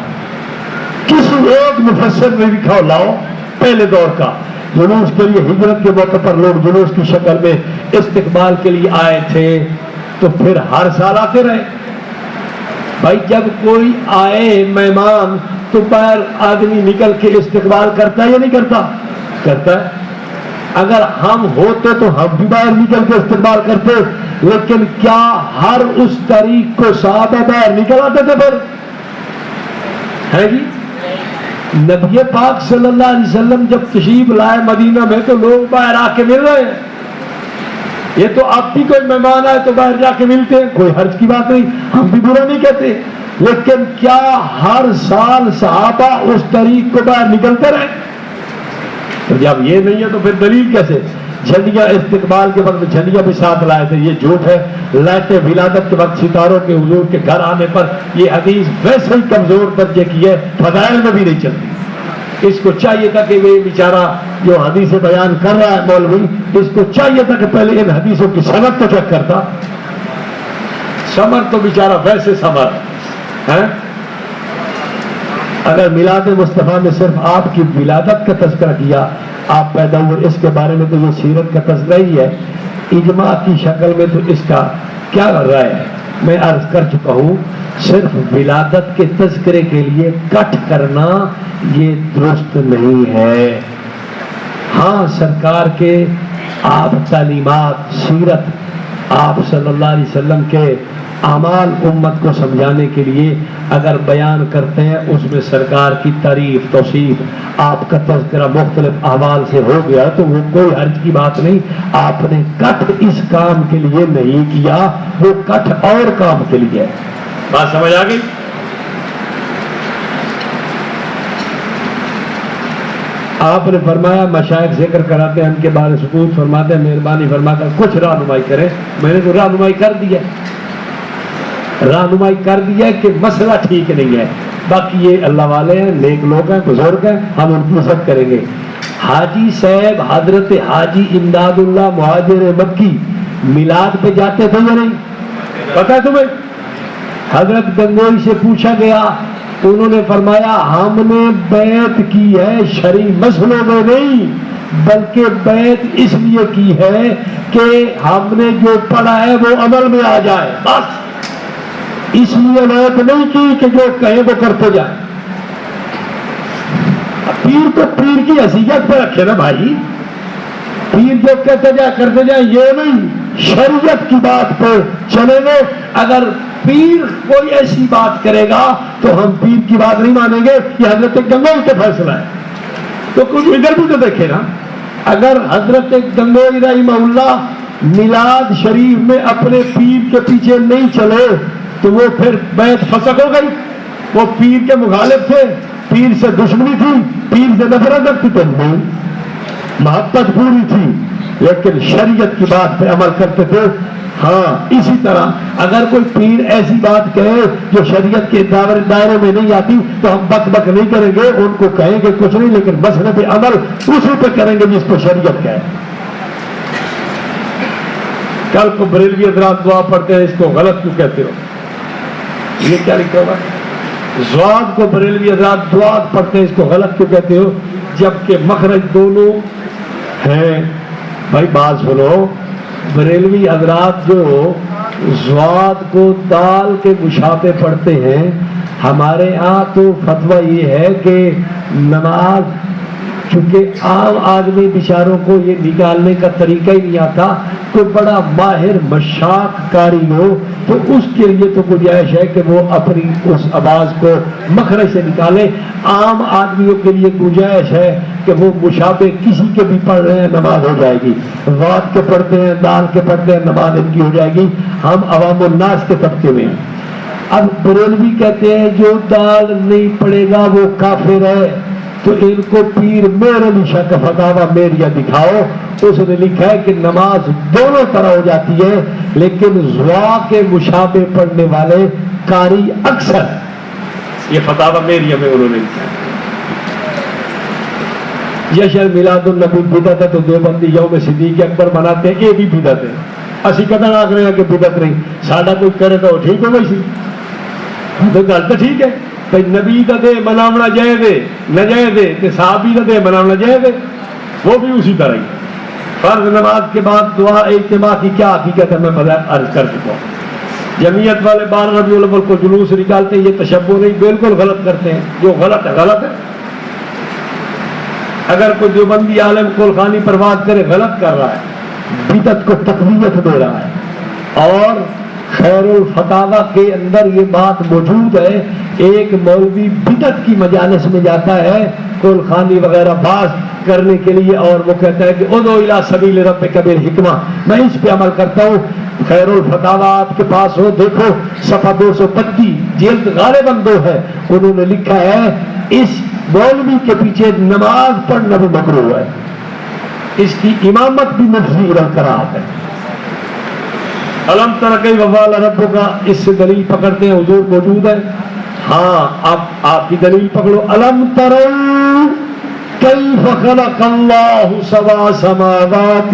Speaker 2: کسی ایک مفسر نے لکھا ہو لاؤ پہلے دور کا جلوس کے لیے، ہجرت کے موقع پر لوگ جلوس کی شکل میں استقبال کے لیے آئے تھے تو پھر ہر سال آتے رہے۔ بھائی جب کوئی آئے مہمان تو باہر آدمی نکل کے استقبال کرتا ہے یا نہیں کرتا؟ کرتا ہے۔ اگر ہم ہوتے تو ہم بھی باہر نکل کے استقبال کرتے، لیکن کیا ہر اس طریق کو صحابہ باہر نکل آتے تھے؟ پھر ہے جی، نبی پاک صلی اللہ علیہ وسلم جب تشریف لائے مدینہ میں تو لوگ باہر آ کے مل رہے ہیں. یہ تو آپ بھی کوئی مہمان آئے تو باہر جا کے ملتے ہیں، کوئی حرج کی بات نہیں، ہم بھی برا نہیں کہتے، لیکن کیا ہر سال صحابہ اس طریق کو باہر نکلتے رہے؟ تو جب یہ نہیں ہے تو پھر دلیل کیسے؟ جھنڈیاں استقبال کے وقت جھنڈیاں بھی ساتھ لائے تھے، یہ جھوٹ ہے. لائٹ ولادت کے وقت ستاروں کے حضور کے گھر آنے پر یہ حدیث ویسے ہی کمزور درجے کی ہے، فضائل میں بھی نہیں چلتی. اس کو چاہیے تھا کہ یہ بیچارہ جو حدیث بیان کر رہا ہے مولوی، اس کو چاہیے تھا کہ پہلے ان حدیثوں کی سند تو چیک کرتا. سمر تو بیچارہ ویسے سمر ہے. اگر میلاد مصطفیٰ میں صرف آپ کی ولادت کا تذکرہ کیا، آپ پیدا ہوئے، اس کے بارے میں تو یہ سیرت کا تذکرہ ہی ہے، اجماع کی شکل میں تو اس کا کیا رائے ہے؟ میں عرض کر چکا ہوں، صرف ولادت کے تذکرے کے لیے کٹ کرنا یہ درست نہیں ہے. ہاں سرکار کے آپ تعلیمات، سیرت، آپ صلی اللہ علیہ وسلم کے اعمال امت کو سمجھانے کے لیے اگر بیان کرتے ہیں، اس میں سرکار کی تعریف، توصیف، آپ کا تذکرہ مختلف احوال سے ہو گیا تو وہ کوئی حرج کی بات نہیں. آپ نے کٹ اس کام کے لیے نہیں کیا، وہ کٹ اور کام کے لیے. بات سمجھ آ گئی؟ آپ نے فرمایا مشائخ ذکر کراتے ہیں، ان کے بارے سکوت فرماتے ہیں، مہربانی فرما کر کچھ رہنمائی کریں. میں نے تو رہنمائی کر دی ہے، رہنمائی کر دیا کہ مسئلہ ٹھیک نہیں ہے. باقی یہ اللہ والے ہیں، نیک لوگ ہیں، بزرگ ہیں، ہم ان کی عزت کریں گے. حاجی صاحب حضرت حاجی امداد اللہ مہاجر مکی میلاد پہ جاتے تھے یا نہیں؟ پتہ ہے تمہیں؟ حضرت گنگوئی سے پوچھا گیا، انہوں نے فرمایا ہم نے بیعت کی ہے شرعی مسئلوں میں نہیں، بلکہ بیعت اس لیے کی ہے کہ ہم نے جو پڑھا ہے وہ عمل میں آ جائے، بس اس لیے بیعت نہیں کی کہ جو کہیں وہ کرتے جائیں. پیر تو پیر کی حیثیت پہ رکھے نا بھائی، پیر جو کہتے جائے کرتے جائیں، یہ نہیں، شریعت کی بات پہ چلیں گے. اگر پیر کوئی ایسی بات کرے گا تو ہم پیر کی بات نہیں مانیں گے، یہ حضرت گنگوئی کا فیصلہ ہے. تو کچھ ادھر بھی تو دیکھے نا، اگر حضرت گنگوئی رحمہ اللہ میلاد شریف میں اپنے پیر کے پیچھے نہیں چلے تو وہ پھر بیعت فسخ ہو گئی. وہ پیر کے مخالف تھے، پیر سے دشمنی تھی، پیر سے نفرت رکھتی تھی، محبت پوری تھی، لیکن شریعت کی بات پہ عمل کرتے تھے. ہاں اسی طرح اگر کوئی پیر ایسی بات کہے جو شریعت کے دائرے میں نہیں آتی تو ہم بک بک نہیں کریں گے، ان کو کہیں گے کچھ نہیں، لیکن مسئلے پہ عمل اسی پہ کریں گے جس پہ شریعت کہے. کل کو بریلوی حضرات دعا پڑھتے ہیں، اس کو غلط کیوں کہتے ہو؟ یہ کیا لکھا ہوا ہے؟ زواد کو بریلوی حضرات دعا پڑھتے ہیں، اس کو غلط کیوں کہتے ہو؟ جبکہ مخرج دونوں ہیں. بھائی بات سنو، بریلوی حضرات جو زواد کو دال کے مشابہ پڑھتے ہیں، ہمارے ہاں تو فتویٰ یہ ہے کہ نماز، چونکہ عام آدمی بیچاروں کو یہ نکالنے کا طریقہ ہی نہیں آتا، کوئی بڑا ماہر مشاق کاری ہو تو اس کے لیے تو گنجائش ہے کہ وہ اپنی اس آواز کو مخرج سے نکالے. عام آدمیوں کے لیے گنجائش ہے کہ وہ مشابہ کسی کے بھی پڑھ رہے ہیں، نماز ہو جائے گی. واد کے پڑھتے ہیں، دال کے پڑھتے ہیں، نماز ان کی ہو جائے گی. ہم عوام الناس کے طبقے میں. اب بریلوی کہتے ہیں جو دال نہیں پڑھے گا وہ کافر ہے، تو ان کو پیر میر علی شاہ کا فتاویٰ میریا دکھاؤ. اس نے لکھا ہے کہ نماز دونوں طرح ہو جاتی ہے، لیکن زوا کے مشابہ پڑھنے والے قاری اکثر، یہ فتاویٰ میریا میں انہوں نے لکھا ہے. جشن میلاد النبی بدعت ہے تو دیوبندی یوم صدیق اکبر مناتے ہیں، یہ بھی بدعت ہے. اسی قدر آخ رہے ہیں کہ بدعت نہیں، ساڈا کوئی کرے تو ٹھیک ہو گئی سی، تو گل تو ٹھیک ہے. نبی کا دے مناونا جائز ہے، نجائز ہے، کہ صحابی کا دے مناونا جائز ہے، وہ بھی اسی طرح ہی. فرض نماز کے بعد دعا اجتماع کی کیا حقیقت ہے میں عرض کر چکا ہوں. جمعیت والے 12 ربیع الاول کو جلوس نکالتے ہیں، یہ تشبہ نہیں، بالکل غلط کرتے ہیں. جو غلط ہے غلط ہے. اگر کوئی دیوبندی عالم کولخانی پر بات کرے غلط کر رہا ہے، بدعت کو تقویت دے رہا ہے. اور خیر الفتاوی کے اندر یہ بات موجود ہے، ایک مولوی بدعت کی مجالس میں جاتا ہے کولخانی وغیرہ بات کرنے کے لیے، اور وہ کہتا ہے کہ ادعو الی سبیل ربک بالحکمہ، میں اس پہ عمل کرتا ہوں. خیر الفتاوی آپ کے پاس ہو، دیکھو صفحہ 225، جلد غالباً 2 ہے. انہوں نے لکھا ہے اس مولوی کے پیچھے نماز پڑھنا بھی مکروہ ہے، اس کی امامت بھی مفضی قرار ہے. علم تر کیف فعل ربک، اس سے دلیل پکڑتے ہیں، حضور موجود ہے. ہاں آپ کی دلیل پکڑو. علم تر کیف خلق اللہ سبع سماوات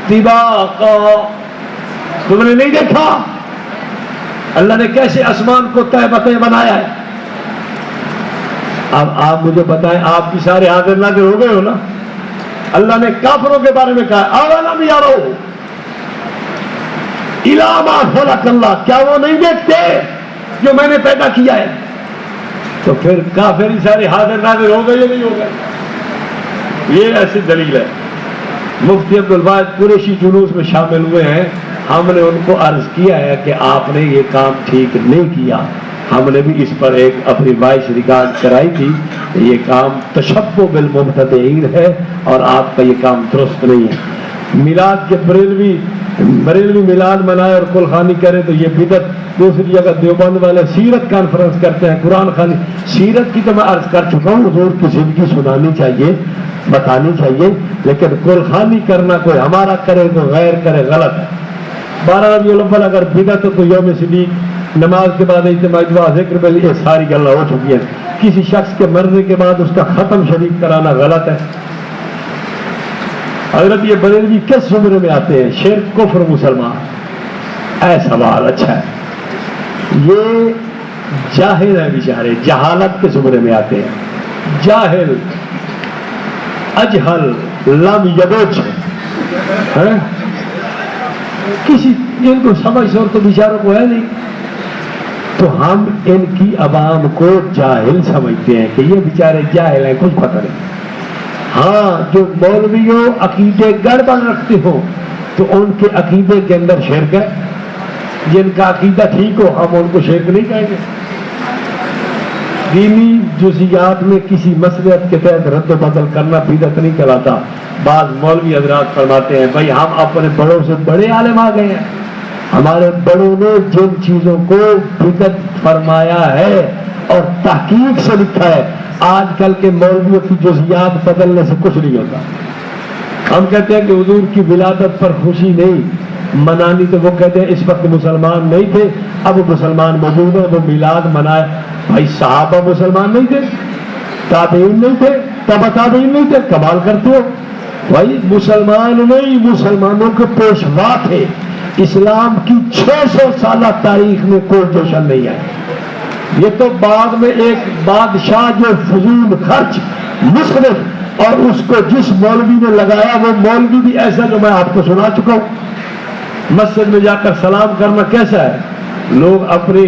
Speaker 2: طباقا، تم نے نہیں دیکھا اللہ نے کیسے آسمان کو تہ بتہ بنایا ہے؟ اب آپ مجھے بتائیں، آپ کی سارے حاضر ناظر ہو گئے ہو نا. اللہ نے کافروں کے بارے میں کہا اولم یروا الی ما خلق اللہ، کیا وہ نہیں دیکھتے جو میں نے پیدا کیا ہے؟ تو پھر کافر ہی سارے حاضر ناظر ہو گئے یا نہیں ہو گئے؟ یہ ایسی دلیل ہے. مفتی عبدالواحد قریشی جلوس میں شامل ہوئے ہیں. ہم نے ان کو عرض کیا ہے کہ آپ نے یہ کام ٹھیک نہیں کیا. ہم نے بھی اس پر ایک اپنی وائس ریکارڈ کرائی تھی. یہ کام تشبہ بالمبتدعین ہے اور آپ کا یہ کام درست نہیں ہے. میلاد کے بریلوی میلاد منائے اور کلخانی کرے تو یہ بدعت. دوسری جگہ دیوبند والے سیرت کانفرنس کرتے ہیں، قرآن خوانی. سیرت کی تو میں عرض کر چکا ہوں، حضور کی زندگی سنانی چاہیے، بتانی چاہیے، لیکن کلخانی کرنا کوئی ہمارا کرے تو غیر کرے غلط ہے. 12 ربیع الاول اگر بدعت تو یوم صدیق، نماز کے بعد اجتماع دعا ذکر بل، یہ ساری گلا ہو چکی ہے. کسی شخص کے مرنے کے بعد اس کا ختم شریف کرانا غلط ہے. حضرت یہ بریلوی کس زمرے میں آتے ہیں؟ شرک، کفر، مسلمان؟ اے سوال اچھا ہے. یہ جاہل ہے بیچارے، جہالت کے زمرے میں آتے ہیں. جاہل، اجہل، لم یبوچ ہے. کسی ان کو سمجھ اور تو بیچاروں کو ہے نہیں، تو ہم ان کی عوام کو جاہل سمجھتے ہیں کہ یہ بیچارے جاہل ہیں، کچھ پتہ نہیں. ہاں، جو مولویوں عقیدے گڑبڑ رکھتے ہو تو ان کے عقیدے کے اندر شرک ہے. جن کا عقیدہ ٹھیک ہو ہم ان کو شرک نہیں کہیں گے. دینی جزیات میں کسی مسئلے کے تحت رد و بدل کرنا بدعت نہیں کہلاتا. بعض مولوی حضرات فرماتے ہیں بھائی ہم اپنے بڑوں سے بڑے عالم آ گئے ہیں، ہمارے بڑوں نے جن چیزوں کو بدعت فرمایا ہے اور تحقیق سے لکھا ہے، آج کل کے مولویوں کی جزیات بدلنے سے کچھ نہیں ہوتا. ہم کہتے ہیں کہ حضور کی ولادت پر خوشی نہیں منانی، تو وہ کہتے ہیں اس وقت مسلمان نہیں تھے، اب وہ مسلمان موجود ہیں، وہ میلاد منائے. بھائی صحابہ مسلمان نہیں تھے، تابعین نہیں تھے، تبع تابعین نہیں تھے، کمال کرتے ہو. بھائی مسلمان نہیں، مسلمانوں کے پیشوا تھے. اسلام کی 600 سالہ تاریخ میں کوئی جشن نہیں ہے. یہ تو بعد میں ایک بادشاہ جو فضول خرچ مصرف، اور اس کو جس مولوی نے لگایا وہ مولوی بھی ایسا جو میں آپ کو سنا چکا ہوں. مسجد میں جا کر سلام کرنا کیسا ہے؟ لوگ اپنی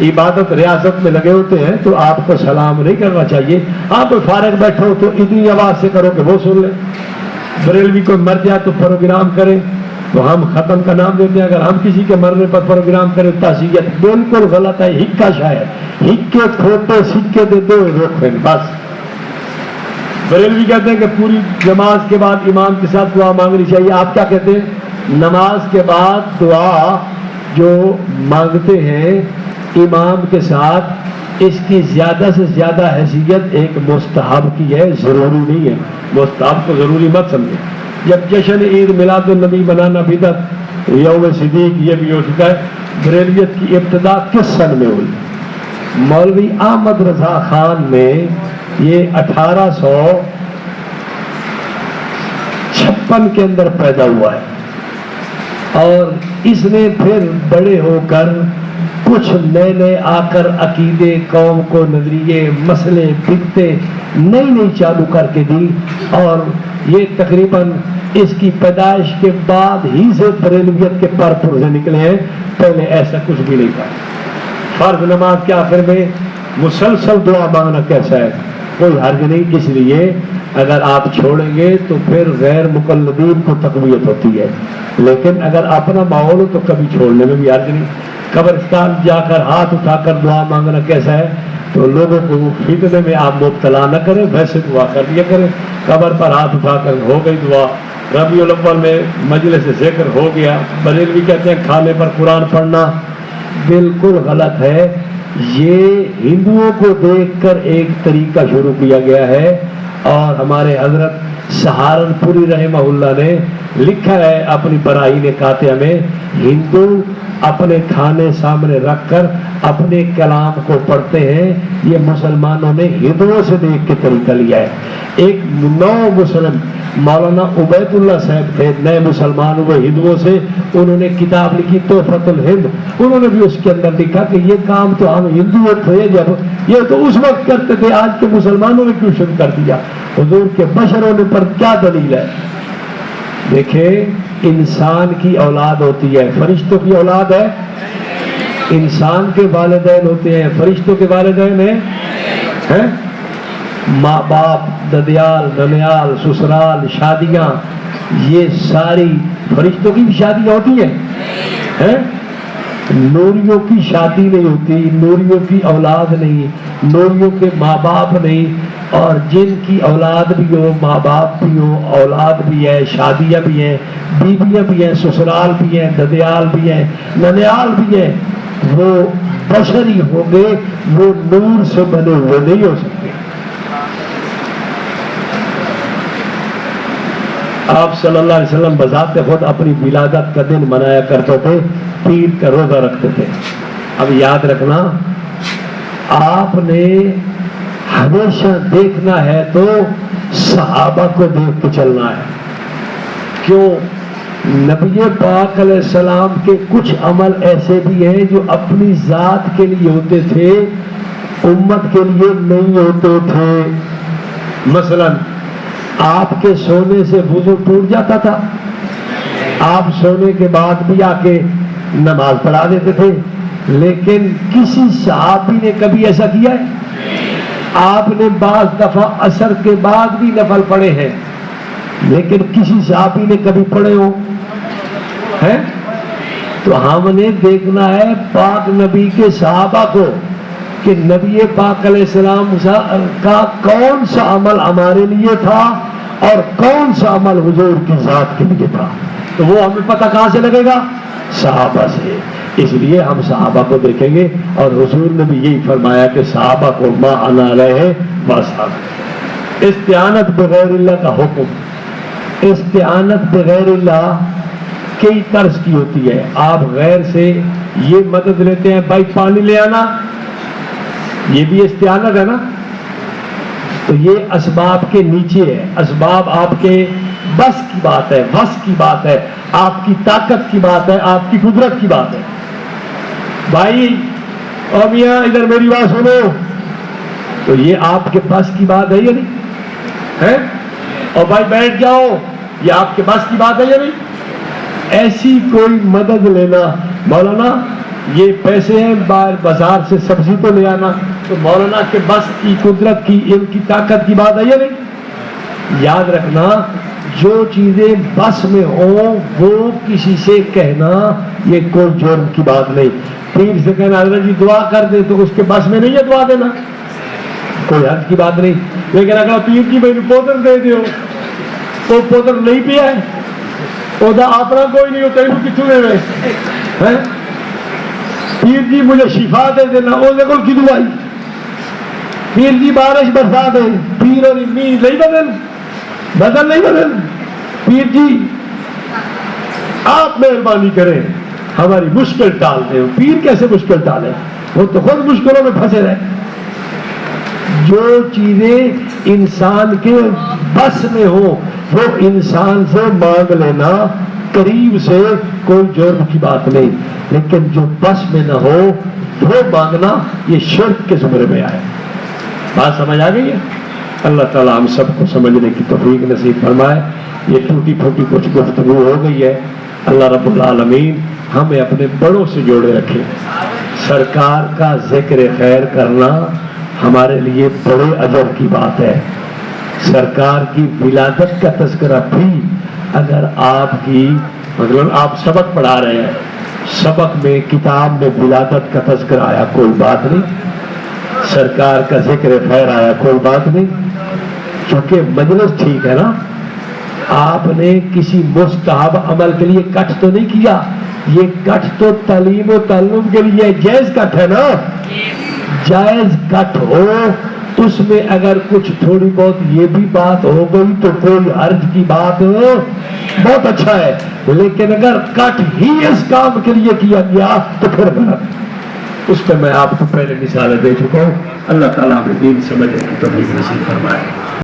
Speaker 2: عبادت ریاست میں لگے ہوتے ہیں تو آپ کو سلام نہیں کرنا چاہیے. آپ کوئی فارغ بیٹھو تو اتنی آواز سے کرو کہ وہ سن لے. بریلوی کوئی مر جائے تو پروگرام کرے تو ہم ختم کا نام دیتے ہیں. اگر ہم کسی کے مرنے پر پروگرام کریں تعزیت بالکل غلط ہے. ہکا شاید ہکے کھوٹے سکے دے دو رکھیں بس. بریلوی کہتے ہیں کہ پوری نماز کے بعد امام کے ساتھ دعا مانگنی چاہیے. آپ کیا کہتے ہیں؟ نماز کے بعد دعا جو مانگتے ہیں امام کے ساتھ، اس کی زیادہ سے زیادہ حیثیت ایک مستحب کی ہے، ضروری نہیں ہے. مستحب کو ضروری مت سمجھے. جب جشن عید میلاد النبی منانا بدعت، یوم صدیق یہ بھی ہو چکا ہے. بریلویت کی ابتدا کس سن میں ہوئی؟ مولوی احمد رضا خان میں. یہ 1856 کے اندر پیدا ہوا ہے، اور اس نے پھر بڑے ہو کر کچھ نئے آ کر عقیدے، قوم کو نظریے، مسئلے، فکرے نئی چالو کر کے دی. اور یہ تقریباً اس کی پیدائش کے بعد ہی سے بریلویت کے پر پرزے نکلے ہیں. پہلے ایسا کچھ بھی نہیں تھا. فرض نماز کے آخر میں مسلسل دعا مانگنا کیسا ہے؟ کوئی حرج نہیں. اس لیے
Speaker 1: اگر آپ چھوڑیں گے تو پھر غیر مقلدین کو تقویت ہوتی ہے، لیکن اگر اپنا ماحول ہو تو کبھی چھوڑنے میں بھی حرج نہیں۔ قبرستان جا کر ہاتھ اٹھا کر دعا مانگنا کیسا ہے؟ تو لوگوں کو فتنے میں آپ مبتلا نہ کریں، ویسے دعا کر دیا کریں۔ قبر پر ہاتھ اٹھا کر ہو گئی دعا، ربیع الاول میں مجلس ذکر ہو گیا، بریلوی کہتے ہیں کھانے پر قرآن پڑھنا بالکل غلط ہے۔ یہ ہندوؤں کو دیکھ کر ایک طریقہ شروع کیا گیا ہے، اور ہمارے حضرت سہارنپوری رحمہ اللہ نے لکھا ہے اپنی براہین قاطعہ میں، ہندو اپنے کھانے سامنے رکھ کر اپنے کلام کو پڑھتے ہیں، یہ مسلمانوں نے ہندوؤں سے دیکھ کے طریقہ لیا ہے۔ ایک نو مسلم مولانا عبید اللہ صاحب تھے، نئے مسلمان ہوئے ہندوؤں سے، انہوں نے کتاب لکھی تحفۃ الہند، انہوں نے بھی اس کے اندر لکھا کہ یہ کام تو ہم ہندو تھے جب، یہ تو اس وقت کرتے تھے، آج کے مسلمانوں نے کیوں شروع کر دیا؟ حضور کے بشر ہونے پر کیا دلیل ہے؟ دیکھیں، انسان کی اولاد ہوتی ہے، فرشتوں کی اولاد ہے، انسان کے والدین ہوتے ہیں، فرشتوں کے والدین ہیں، ماں باپ، ددیال، ننیال، سسرال، شادیاں، یہ ساری فرشتوں کی بھی شادیاں ہوتی ہیں۔ نوریوں کی شادی نہیں ہوتی، نوریوں کی اولاد نہیں، نوریوں کے ماں باپ نہیں، اور جن کی اولاد بھی ہو، ماں باپ بھی ہو، اولاد بھی ہے، شادیاں بھی ہیں، بیویاں بھی ہیں، سسرال بھی ہیں، ددیال بھی ہیں، ننیال بھی ہیں، وہ بشری ہوں گے، وہ نور سے بنے ہوئے نہیں ہو سکتے۔ آپ صلی اللہ علیہ وسلم بذات خود اپنی ولادت کا دن منایا کرتے تھے، پیر کا روزہ رکھتے تھے۔ اب یاد رکھنا، آپ نے ہمیشہ دیکھنا ہے تو صحابہ کو دیکھ کے چلنا ہے۔ کیوں؟ نبی پاک علیہ السلام کے کچھ عمل ایسے بھی ہیں جو اپنی ذات کے لیے ہوتے تھے، امت کے لیے نہیں ہوتے تھے۔ مثلاً آپ کے سونے سے وضو ٹوٹ جاتا تھا، آپ سونے کے بعد بھی آ کے نماز پڑھا دیتے تھے، لیکن کسی صحابی نے کبھی ایسا کیا ہے؟ آپ نے بعض دفعہ عصر کے بعد بھی نفل پڑھے ہیں، لیکن کسی صحابی نے کبھی پڑھے ہو ہیں؟ تو ہم نے دیکھنا ہے پاک نبی کے صحابہ کو کہ نبی پاک علیہ السلام کا کون سا عمل ہمارے لیے تھا اور کون سا عمل حضور کی ذات کے لیے تھا، تو وہ ہمیں پتہ کہاں سے لگے گا؟ صحابہ سے۔ اس لیے ہم صحابہ کو دیکھیں گے، اور حضور نے بھی یہی فرمایا کہ صحابہ کو ما انا علیہ واصحابہ۔ استعانت بغیر اللہ کا حکم، استعانت بغیر اللہ کئی طرز کی ہوتی ہے۔ آپ غیر سے یہ مدد لیتے ہیں، بھائی پانی لے آنا، یہ بھی استعانت ہے نا، تو یہ اسباب کے نیچے ہے، اسباب آپ کے بس کی بات ہے، بس کی بات ہے، آپ کی طاقت کی بات ہے، آپ کی قدرت کی بات ہے۔ بھائی اور میاں ادھر میری بات سنو، تو یہ آپ کے بس کی بات ہے یا نہیں ہے؟ اور بھائی بیٹھ جاؤ، یہ آپ کے بس کی بات ہے یا نہیں؟ ایسی کوئی مدد لینا، مولانا یہ پیسے ہیں بازار سے سبزی تو لے آنا، تو مولانا کے بس کی، قدرت کی، ان کی طاقت کی بات ہے یا نہیں؟ یاد رکھنا، جو چیزیں بس میں ہوں وہ کسی سے کہنا یہ کوئی جرم کی بات نہیں۔ پیر سے کہنا حضرت جی دعا کر دے، تو اس کے بس میں نہیں ہے دعا دینا، کوئی حرج کی بات نہیں۔ لیکن اگر پیر کی بھائی پودر دے دیو، وہ پودر نہیں پیا ہے، پودا اپنا کوئی نہیں ہوتا، انہوں کتوں دے رہے، پیر جی مجھے شفا دے دینا، وہ دیکھو کی دعائی، پیر جی بارش برسا دے، پیر اور امی نہیں بدل نہیں بدل، پیر جی آپ مہربانی کریں ہماری مشکل ٹال دیں۔ پیر کیسے مشکل ٹالے؟ وہ تو خود مشکلوں میں پھنسے رہے۔ جو چیزیں انسان کے بس میں ہو وہ انسان سے مانگ لینا، قریب سے کوئی جرم کی بات نہیں، لیکن جو بس میں نہ ہو وہ مانگنا یہ شرک کے زمرے میں آئے۔ بات سمجھ آ گئی ہے؟ اللہ تعالیٰ ہم سب کو سمجھنے کی توفیق نصیب فرمائے۔ یہ ٹوٹی پھوٹی کچھ گفتگو ہو گئی ہے، اللہ رب العالمین ہمیں اپنے بڑوں سے جوڑے رکھے۔ سرکار کا ذکر خیر کرنا ہمارے لیے بڑے اجر کی بات ہے۔
Speaker 2: سرکار کی ولادت کا تذکرہ بھی اگر آپ کی مطلب آپ سبق پڑھا رہے ہیں، سبق میں کتاب میں ولادت کا تذکرہ آیا کوئی بات نہیں، سرکار کا ذکر خیر آیا کوئی بات نہیں، کیونکہ مجلس ٹھیک ہے نا۔ آپ نے کسی مستحب عمل کے لیے کٹ تو نہیں کیا، یہ کٹ تو تعلیم و تعلم کے لیے جائز کٹ ہے نا۔ جائز کٹ ہو اس میں اگر کچھ تھوڑی بہت یہ بھی بات ہو گئی تو کوئی حرج کی بات بہت اچھا ہے، لیکن اگر کٹ ہی اس کام کے لیے کیا گیا تو پھر غلط۔ اس پہ میں آپ کو پہلے مثالیں دے چکا ہوں۔ اللہ تعالیٰ ہمیں دین سمجھنے کی توفیق نصیب فرمائے۔